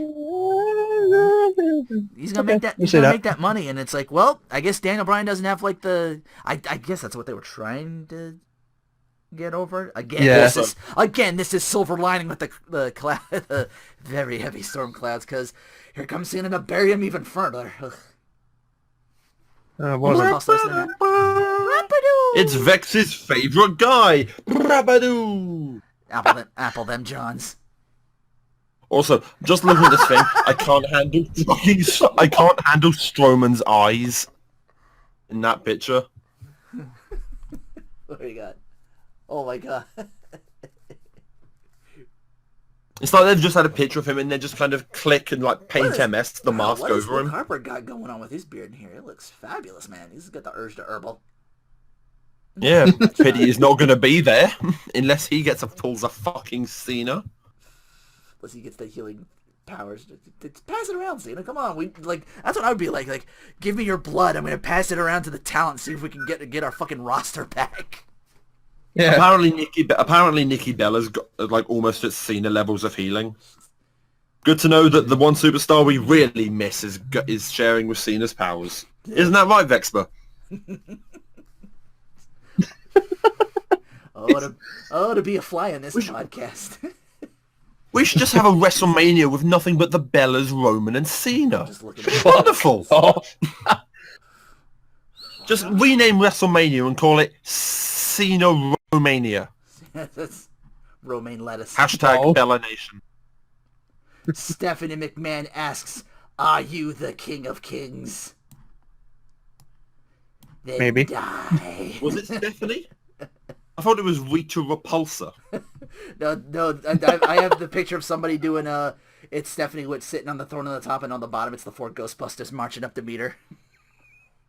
He's gonna make that. He's gonna make that money, and it's like, well, I guess Daniel Bryan doesn't have like the. I guess that's what they were trying to get over. Again, yeah. This is silver lining with the cloud, the very heavy storm clouds, because here comes Cena to bury him even further. It's Vex's favorite guy, Rabadoo. Apple them Johns. Also, just looking at this thing, I can't handle Strowman's eyes in that picture. What do you got? Oh my god. It's like they've just had a picture of him and they just kind of click and like paint MS the mask over him. What Harper got going on with his beard in here? It looks fabulous, man. He's got the urge to herbal. Yeah, pity he's not going to be there unless he pulls a fucking Cena. Unless he gets the healing powers. Pass it around, Cena. Come on, that's what I would be like. Like, give me your blood. I'm gonna pass it around to the talent. See if we can get our fucking roster back. Yeah. Apparently, Nikki Bella's got like almost at Cena levels of healing. Good to know that the one superstar we really miss is sharing with Cena's powers. Isn't that right, Vexpa? to be a fly in this podcast. We should just have a WrestleMania with nothing but the Bellas, Roman, and Cena. Wonderful. Just rename WrestleMania and call it Cena Romania. Romaine lettuce. Hashtag Bella Nation. Stephanie McMahon asks, "Are you the King of Kings?" Then Maybe. Die. Was it Stephanie? I thought it was Rita Repulsa. No, I have the picture of somebody doing it's Stephanie Witt sitting on the throne on the top, and on the bottom it's the 4 Ghostbusters marching up to meet her.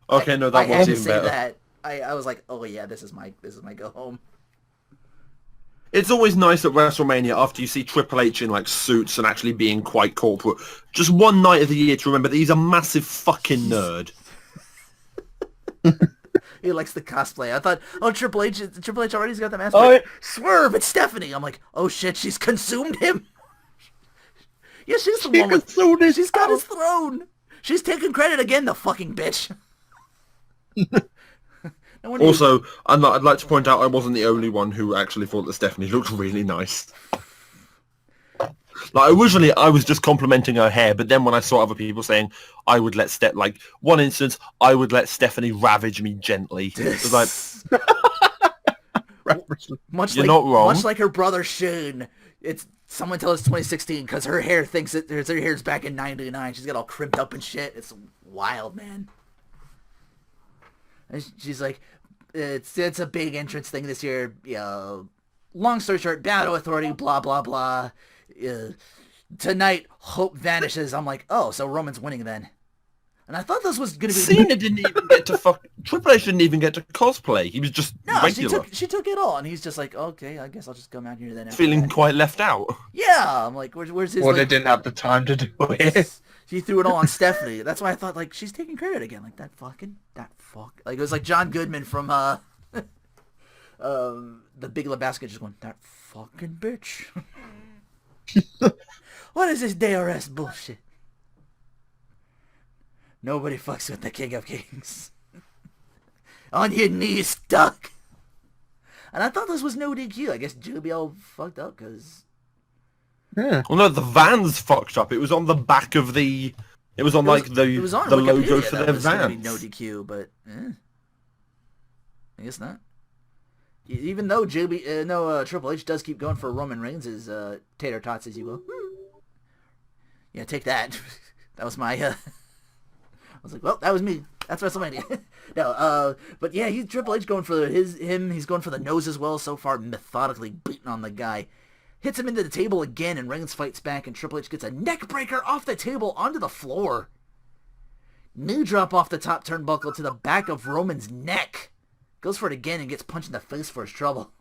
Okay, no, that was even better. That. I was like, oh yeah, this is my go home. It's always nice at WrestleMania after you see Triple H in like suits and actually being quite corporate. Just one night of the year to remember that he's a massive fucking nerd. He likes the cosplay. I thought, oh, Triple H already's got the mask. Oh, Swerve, it's Stephanie. I'm like, oh shit, she's consumed him. Yeah, she's the one with... She's got his throne. She's taking credit again, the fucking bitch. Also, I'd like to point out I wasn't the only one who actually thought that Stephanie looked really nice. Like, originally, I was just complimenting her hair, but then when I saw other people saying, I would let one instance, I would let Stephanie ravage me gently. It was like... You're not wrong. Much like her brother Shane, it's someone tell us 2016, because her hair thinks that her hair's back in 99. She's got all crimped up and shit. It's wild, man. And she's like, it's a big entrance thing this year. Long story short, Battle Authority, blah, blah, blah. Tonight, hope vanishes. I'm like, oh, so Roman's winning then. And I thought this was going to be... Cena didn't even get to Triple H didn't even get to cosplay. He was just regular. She took it all, and he's just like, okay, I guess I'll just come out here then. Feeling quite left out. Yeah, I'm like, where's his... Well, they didn't have the time to do it. She threw it all on Stephanie. That's why I thought, like, she's taking credit again. Like, that fuck. Like, it was like John Goodman from, The Big Lebowski just going, that fucking bitch. What is this DRS bullshit? Nobody fucks with the King of Kings. On your knees, duck. And I thought this was no DQ. I guess JBL fucked up because... Yeah. Well, no, the van's fucked up. It was on the back of the... It was on, like, the logo for their van. No DQ, but... I guess not. Even though Triple H does keep going for Roman Reigns' tater tots, as you will. Yeah, take that. That was my... I was like, well, that was me. That's WrestleMania. No, but yeah, Triple H going for him. He's going for the nose as well. So far, methodically beating on the guy. Hits him into the table again, and Reigns fights back, and Triple H gets a neck breaker off the table onto the floor. Knee drop off the top turnbuckle to the back of Roman's neck. Goes for it again and gets punched in the face for his trouble.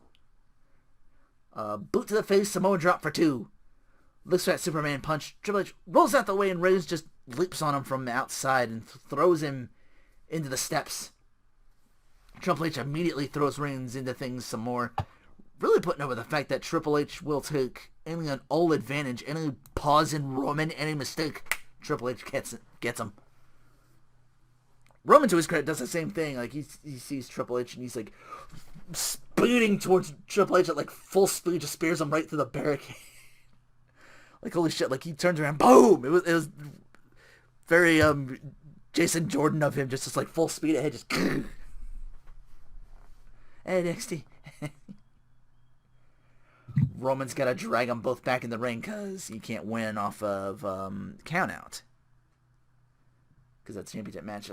Boot to the face, Samoa drop for 2. Looks for that Superman punch. Triple H rolls out the way, and Reigns just leaps on him from the outside and throws him into the steps. Triple H immediately throws Reigns into things some more. Really putting over the fact that Triple H will take any and all advantage, any pause in Roman, any mistake, Triple H gets him. Roman, to his credit, does the same thing. Like, he sees Triple H, and he's, like, speeding towards Triple H at, like, full speed, just spears him right through the barricade. Like, holy shit, like, he turns around, boom! It was very, Jason Jordan of him, just like, full speed ahead, just... NXT. Roman's got to drag them both back in the ring because he can't win off of count-out. Because that's a championship match.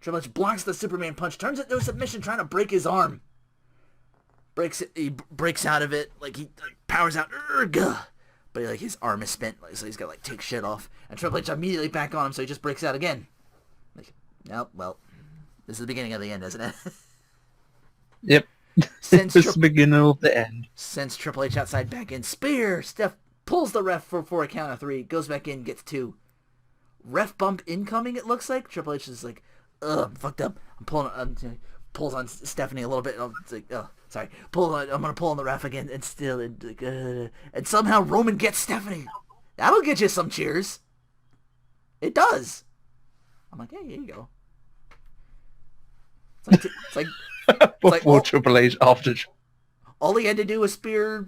Triple H blocks the Superman punch, turns it into a submission, trying to break his arm. He breaks out of it, like he powers out, but like his arm is spent, like, so he's got to like take shit off. And Triple H immediately back on him, so he just breaks out again. Like, no, well, this is the beginning of the end, isn't it? Yep. This is the beginning of the end. Sends Triple H outside, back in. Spear! Steph pulls the ref for a count of 3. Goes back in, gets 2. Ref bump incoming, it looks like. Triple H is like, ugh, I'm fucked up. Pulls on Stephanie a little bit. It's like, oh, sorry. I'm going to pull on the ref again, and still, and somehow Roman gets Stephanie. That'll get you some cheers. It does. I'm like, hey, here you go. It's like before Triple H, after. All he had to do was spear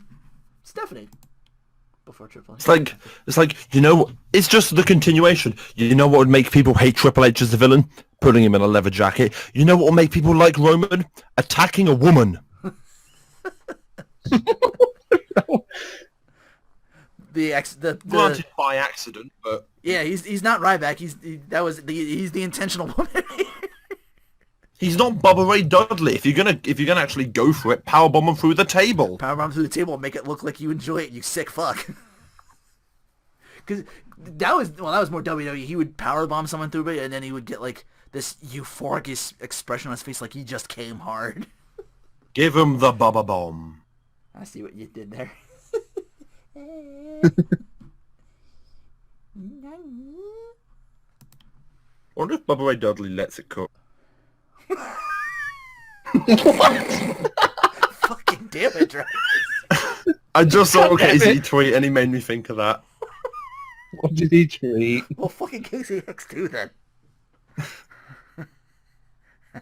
Stephanie before Triple H. It's like it's just the continuation. You know what would make people hate Triple H as the villain? Putting him in a leather jacket. You know what will make people like Roman? Attacking a woman. Granted by accident, but yeah, he's not Ryback. He's the intentional woman. he's not Bubba Ray Dudley. If you're gonna actually go for it, powerbomb him through the table. Powerbomb through the table and make it look like you enjoy it, you sick fuck. Because that was more WWE. He would powerbomb someone through it, and then he would get like this euphoric expression on his face, like he just came hard. Give him the Bubba Bomb. I see what you did there. I wonder if Bubba Ray Dudley lets it cook. Fucking damn it, Travis. I just saw a Casey tweet and he made me think of that. What did he tweet? Well, fucking Casey X2 then.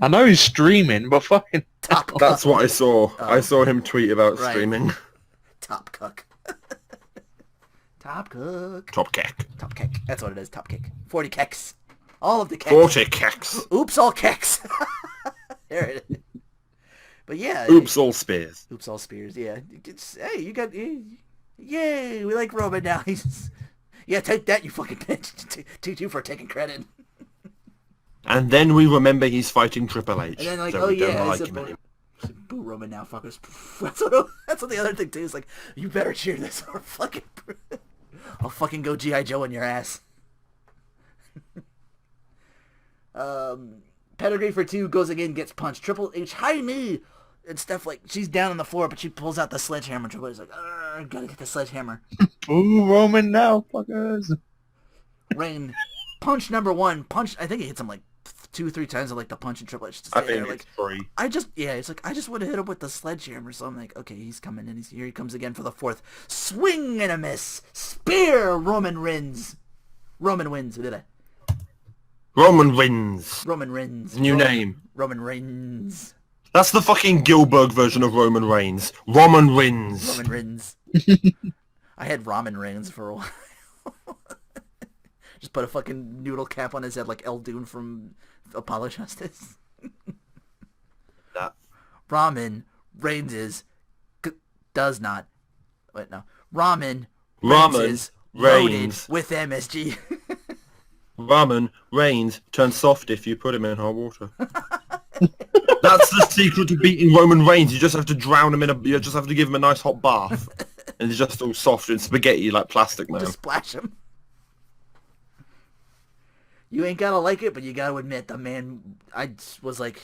I know he's streaming, but fucking... That's what I saw. I saw him tweet about streaming. Top cook. Top cook. Top kick. Top kick. That's what it is, top kick. 40 kicks. All of the kicks. 40 kicks. Oops, all kicks. There it is. But yeah. Oops, all spears. Oops, all spears, yeah. Hey, you got... Yay, we like Roman now. Yeah, take that, you fucking bitch. 2-2 for taking credit. And then we remember he's fighting Triple H. And then like, so oh we yeah, don't like it's him anymore. boo Roman now, fuckers. That's what the other thing too is like, you better cheer this or fucking... I'll fucking go G.I. Joe in your ass. Pedigree for 2 goes again, gets punched. Triple H, high knee! And Steph, like, she's down on the floor, but she pulls out the sledgehammer. Triple H's like, gotta get the sledgehammer. Ooh, Roman now, fuckers. Reign, punch number 1. Punch, I think he hits him like 2-3 times. I like the punch and Triple H to stay I think there. it's Like, 3. it's like, I just would have hit him with the sledgehammer. So I'm like, okay, he's coming in. Here he comes again for the 4th. Swing and a miss. Spear, Roman wins. Roman wins. Who did I? Roman wins. Roman Reigns. New name. Roman Reigns. That's the fucking Gilbert version of Roman Reigns. Roman wins. Roman Reigns. I had Ramen Reigns for a while. Just put a fucking noodle cap on his head like El Dune from Apollo Justice. That. Ramen Reigns does not. Wait, no. Ramen Ramen loaded Reigns. with MSG. Ramen Reigns turns soft if you put him in hot water. That's the secret to beating Roman Reigns. You just have to drown him you just have to give him a nice hot bath. And he's just all soft and spaghetti like Plastic Man. Just splash him. You ain't gotta like it, but you gotta admit, the man, I was like,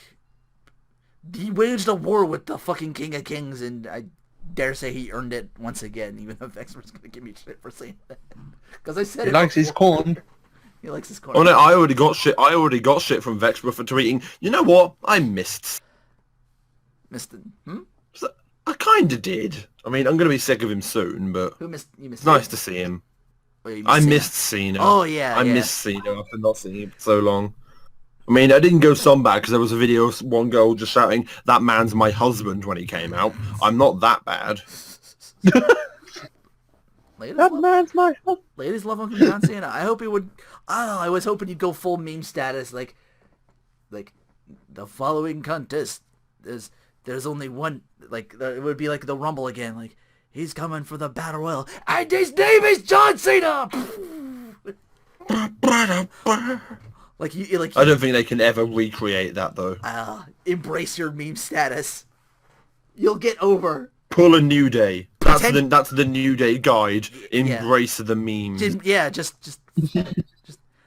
he waged a war with the fucking King of Kings, and I dare say he earned it once again, even though Vexer's gonna give me shit for saying that. Because I said he likes his corn. He likes his corn. Oh no, I already got shit from Vexer for tweeting. You know what? I missed. Missed it. I kinda did. I mean, I'm gonna be sick of him soon, but Who missed? You missed. nice to see him. Wait, I missed Cena. Oh yeah, I missed Cena after not seeing him for so long. I mean, I didn't go some bad because there was a video of one girl just shouting, "That man's my husband" when he came out. I'm not that bad. That man's my husband. Ladies love him from John Cena. I hope he would. I was hoping you'd go full meme status, like the following contest. There's only one. Like it would be like the Rumble again. Like he's coming for the Battle Royal, and his name is John Cena. Like I don't think they can ever recreate that though. Embrace your meme status. You'll get over. Pull a New Day. That's the New Day guide. Embrace the memes. Just.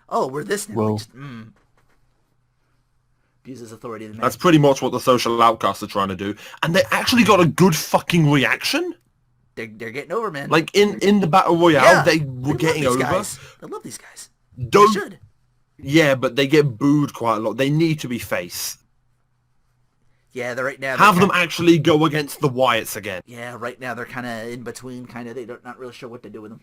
Oh, we're this now. Well, Abuse his authority. That's pretty much what the social outcasts are trying to do, and they actually got a good fucking reaction. They're getting over, man. Like in the battle royale, they were getting over. Guys. I love these guys. Don't. They should. Yeah, but they get booed quite a lot. They need to be face. Yeah, they're right now. Have them actually go against the Wyatts again. Yeah, right now they're kind of in between. Kind of, they're not really sure what to do with them.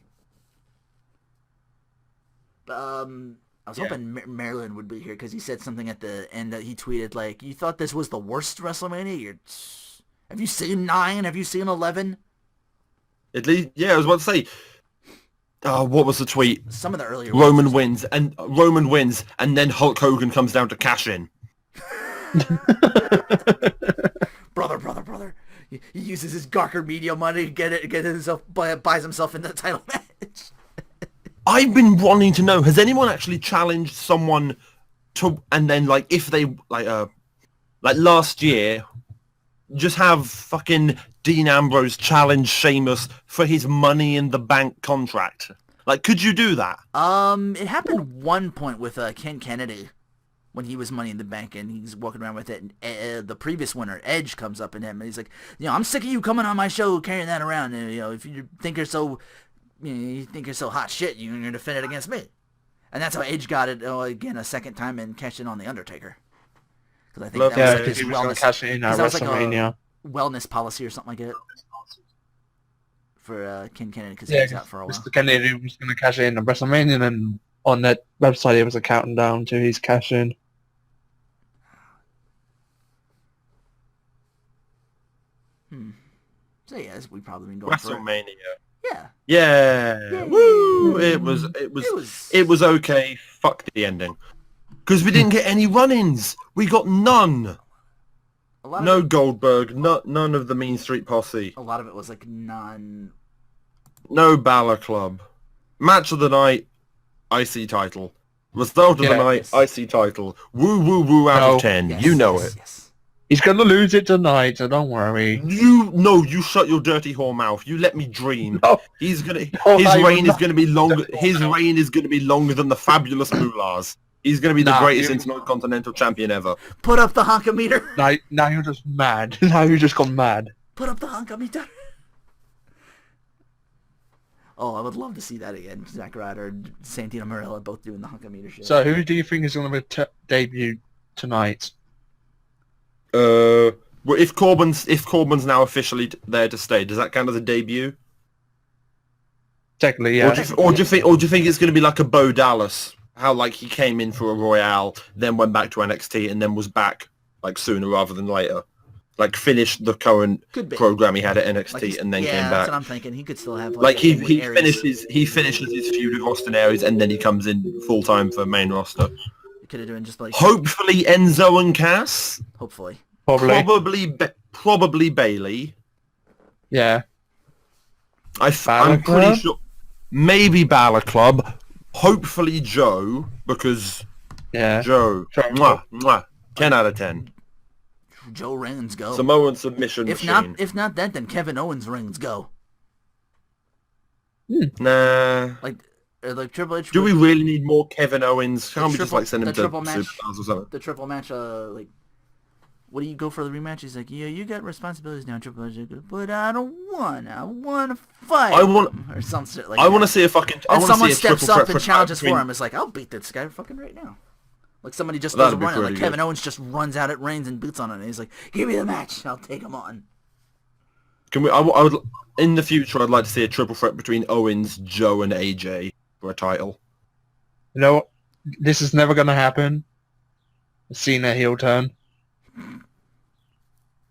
But I was hoping Marilyn would be here because he said something at the end that he tweeted like, "You thought this was the worst WrestleMania? Have you seen 9? Have you seen 11?" At least, yeah, I was about to say. What was the tweet? Some of the earlier Roman wins, and then Hulk Hogan comes down to cash in. brother, He uses his Gawker Media money to get himself, buys himself in the title match. I've been wanting to know, has anyone actually challenged someone to, and then like if they like last year, just have fucking Dean Ambrose challenge Sheamus for his Money in the Bank contract? Like, could you do that? It happened one point with Ken Kennedy when he was Money in the Bank and he's walking around with it. And the previous winner, Edge, comes up in him and he's like, I'm sick of you coming on my show carrying that around. And, if you think you're so, you think you're so hot shit, you're gonna defend it against me. And that's how Edge got it again a second time and cashed in on the Undertaker. Because I think that was like his wellness. Cash in at WrestleMania. Like a wellness policy or something like that for Ken Kennedy because he was out for a while. Mr. Kennedy was going to cash in at WrestleMania, and on that website it was a countdown to his cash in. So yes, we probably been going WrestleMania. Yeah. Yeah. Woo! It was okay. Fuck the ending. Because we didn't get any run-ins. We got none. No Goldberg. None of the Mean Street Posse. A lot of it was like non. No Balor Club. Match of the night. IC title. Result of the night. IC title. Woo woo woo out of 10. Yes, you know it. Yes. He's going to lose it tonight, so don't worry. You shut your dirty whore mouth. You let me dream. No. His reign is gonna be longer. His reign is gonna be longer than the fabulous Moolahs. He's gonna be the greatest intercontinental champion ever. Put up the honkometer. Now you're just mad. Now you just gone mad. Put up the honkometer. Oh, I would love to see that again. Zack Ryder and Santino Marella both doing the honkometer shit. So who do you think is going to debut tonight? Well, if Corbin's now officially there to stay, does that count as a debut? Technically, yeah. Or do you think it's going to be like a Bo Dallas? How like he came in for a Royale, then went back to NXT, and then was back like sooner rather than later. Like finished the current program he had at NXT and then came back. That's what I'm thinking. He could still have like he finishes his feud with Austin Aries and then he comes in full time for main roster. Could have done just like hopefully Enzo and Cass. Hopefully. Probably Bailey. Yeah. I'm pretty sure. Maybe Balor Club. Hopefully Joe, because Joe. Mwah, mwah, 10 out of 10. Joe Reigns go. Samoan submission machine. If not that, then Kevin Owens Reigns go. Nah. Like Triple H. Do we really need more Kevin Owens? Can't we just like send him to Superstars or something? The triple match, what do you go for the rematch? He's like, yeah, you got responsibilities now, Triple H. But I don't want. I want to fight. Or some shit like that. I want to see a fucking. And someone steps up and challenges for him. It's like, I'll beat this guy fucking right now. Like somebody just goes running. Like Kevin Owens just runs out at Reigns and boots on it. And he's like, give me the match. I'll take him on. Can we? I would. In the future, I'd like to see a triple threat between Owens, Joe, and AJ for a title. You know what? This is never going to happen. Cena heel turn.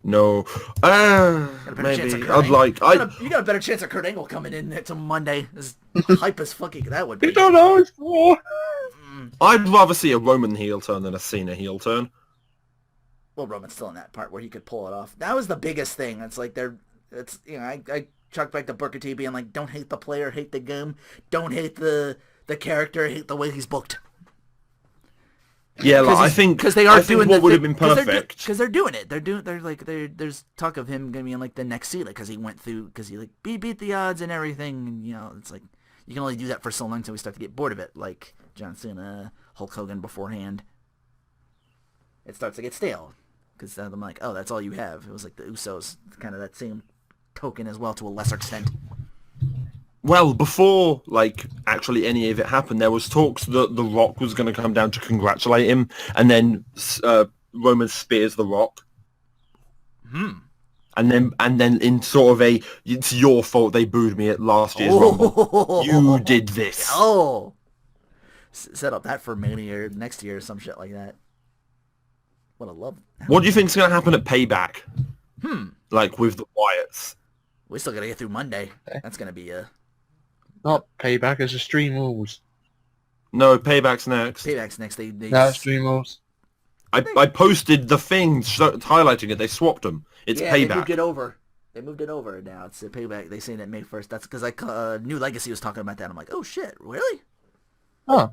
No. Maybe. I'd like... You got a better chance of Kurt Angle coming in to Monday. As hype as fucking that would be. You don't know it's for. I'd rather see a Roman heel turn than a Cena heel turn. Well, Roman's still in that part where he could pull it off. That was the biggest thing. It's like I chuck back to Booker T being like, don't hate the player, hate the game. Don't hate the character, hate the way he's booked. Yeah, like, I think because they are doing what would have been perfect because they're doing it. There's talk of him gonna be in like the next Cena because he went through because he like beat the odds and everything. And, it's like you can only do that for so long until we start to get bored of it. Like John Cena, Hulk Hogan beforehand, it starts to get stale because I'm like, oh, that's all you have. It was like the Usos, kind of that same token as well to a lesser extent. Well, before, like, actually any of it happened, there was talks that The Rock was going to come down to congratulate him, and then Roman spears The Rock. And then in sort of a, it's your fault they booed me at last year's Rumble. You did this. Oh! Set up that for Mania or next year or some shit like that. What a love. What do you think's going to happen at Payback? Like, with the Wyatts? We still got to get through Monday. That's going to be a... Not Payback, it's Extreme Rules. No, Payback's next. Payback's next. No, Extreme Rules. I posted the thing highlighting it. They swapped them. It's Payback. They moved it over. They moved it over now. It's a payback. They say that May 1st. That's because like New Legacy was talking about that. I'm like, oh shit, really? Huh.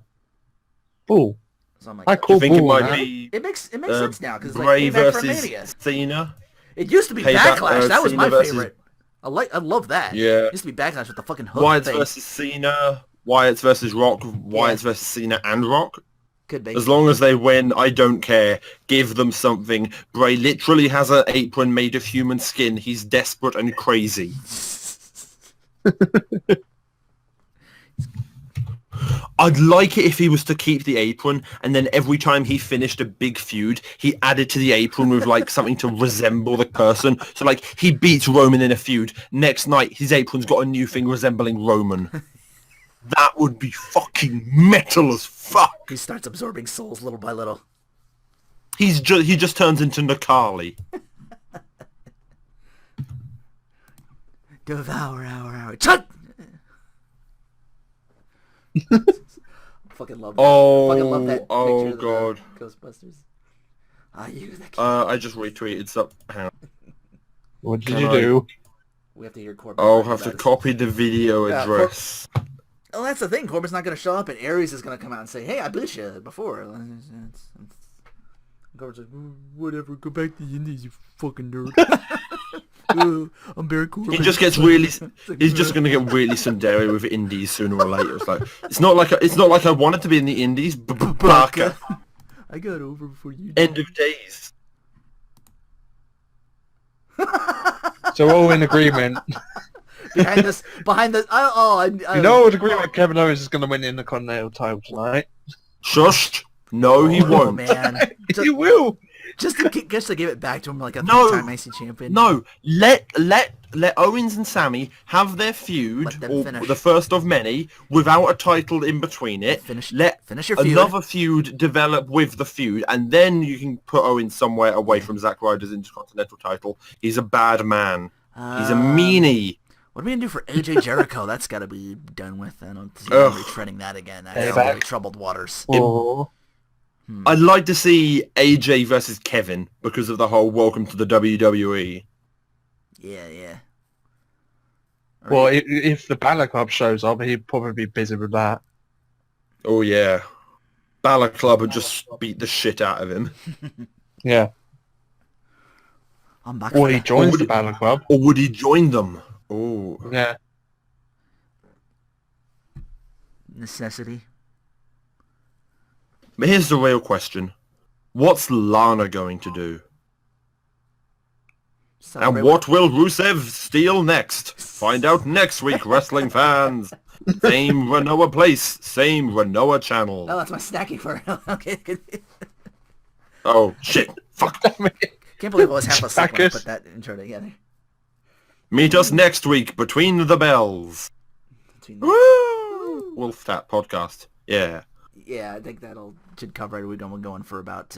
Cool. So I'm like, Do you think it might be it makes sense now because like Bray payback from versus Mania. Cena? It used to be Payback, Backlash. That was Cena my versus- favorite. I love that. Yeah. It used to be Backlash with the fucking hook Wyatt thing. versus Cena, Wyatt versus Rock, Wyatt versus Cena and Rock. Could be. As long as they win, I don't care. Give them something. Bray literally has an apron made of human skin. He's desperate and crazy. I'd like it if he was to keep the apron, and then every time he finished a big feud, he added to the apron with like something to resemble the person. So like he beats Roman in a feud. Next night, his apron's got a new thing resembling Roman. That would be fucking metal as fuck. He starts absorbing souls little by little. He just turns into Nakali. Devour our Chut! Fucking love that. Oh, Fucking love that oh picture god. of the Ghostbusters. Ah, you that I just retweeted something. Hang on. What did you do? We have to hear Corbin. I'll have to copy the video address. Oh, that's the thing. Corbin's not going to show up, and Aries is going to come out and say, "Hey, I beat you before." Corbin's like, "Whatever, go back to the Indies, you fucking nerd." I'm Barry Corbin. He just gets really. He's just gonna get really tsundere with Indies sooner or later. It's not like I wanted to be in the Indies. Baka. I got over before you did. End of days. So we're all in agreement. behind this. You know what agreement Kevin Owens is going to win the Intercontinental title tonight? Shushed. No, he won't. Man. He will. Just to give it back to him like a No. three-time IC champion. No, let Owens and Sammy have their feud, Let them or finish. the first of many, without a title in between it. Finish your feud. Another feud develop with the feud, and then you can put Owens somewhere away from Zack Ryder's Intercontinental title. He's a bad man. He's a meanie. What are we gonna do for AJ Jericho? That's got to be done with. I don't see Ugh. him retreading that again. That's Hey, really back. troubled waters. Oh. I'd like to see AJ versus Kevin because of the whole welcome to the WWE. Yeah. Well, if the Balor Club shows up, he'd probably be busy with that. Oh yeah. Balor Club would just beat the shit out of him. Yeah. I'm back. Or for he that. joins the Balor Club. Or would he join them? Oh. Yeah. Necessity. But here's the real question. What's Lana going to do? And what will Rusev steal next? Find out next week, wrestling fans. Same Renoa place, same Renoa channel. Oh, that's my snacking for. Okay. Oh, shit. Fuck. Can't believe I was half asleep when I Stackers. put that intro together. Meet us next week between the bells. Between the- Woo! Wolftat podcast. Yeah. Yeah, I think should cover it. We're going for about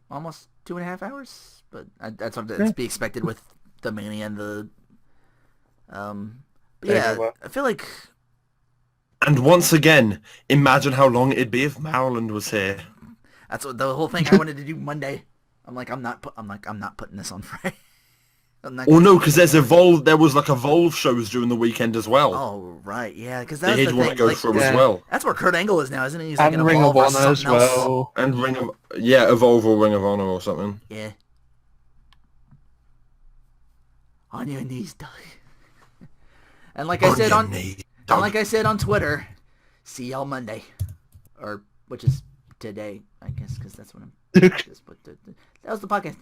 almost 2.5 hours, but that's something that's to be expected with the Mania and the but yeah, I feel like And once again, imagine how long it'd be if Maryland was here. that's what the whole thing I wanted to do Monday. I'm not putting this on Friday. Oh no, because there was like Evolve shows during the weekend as well. Oh right, yeah, because They that's the did thing. want to go like, through as well. That's where Kurt Angle is now, isn't he? He's like And an Ring of Evolve or Honor as something else. well. And Evolve or Ring of Honor or something. Yeah. On your knees, Doug. And like I said on Twitter, see y'all Monday, or which is today, I guess, because that's when I'm. That was the podcast.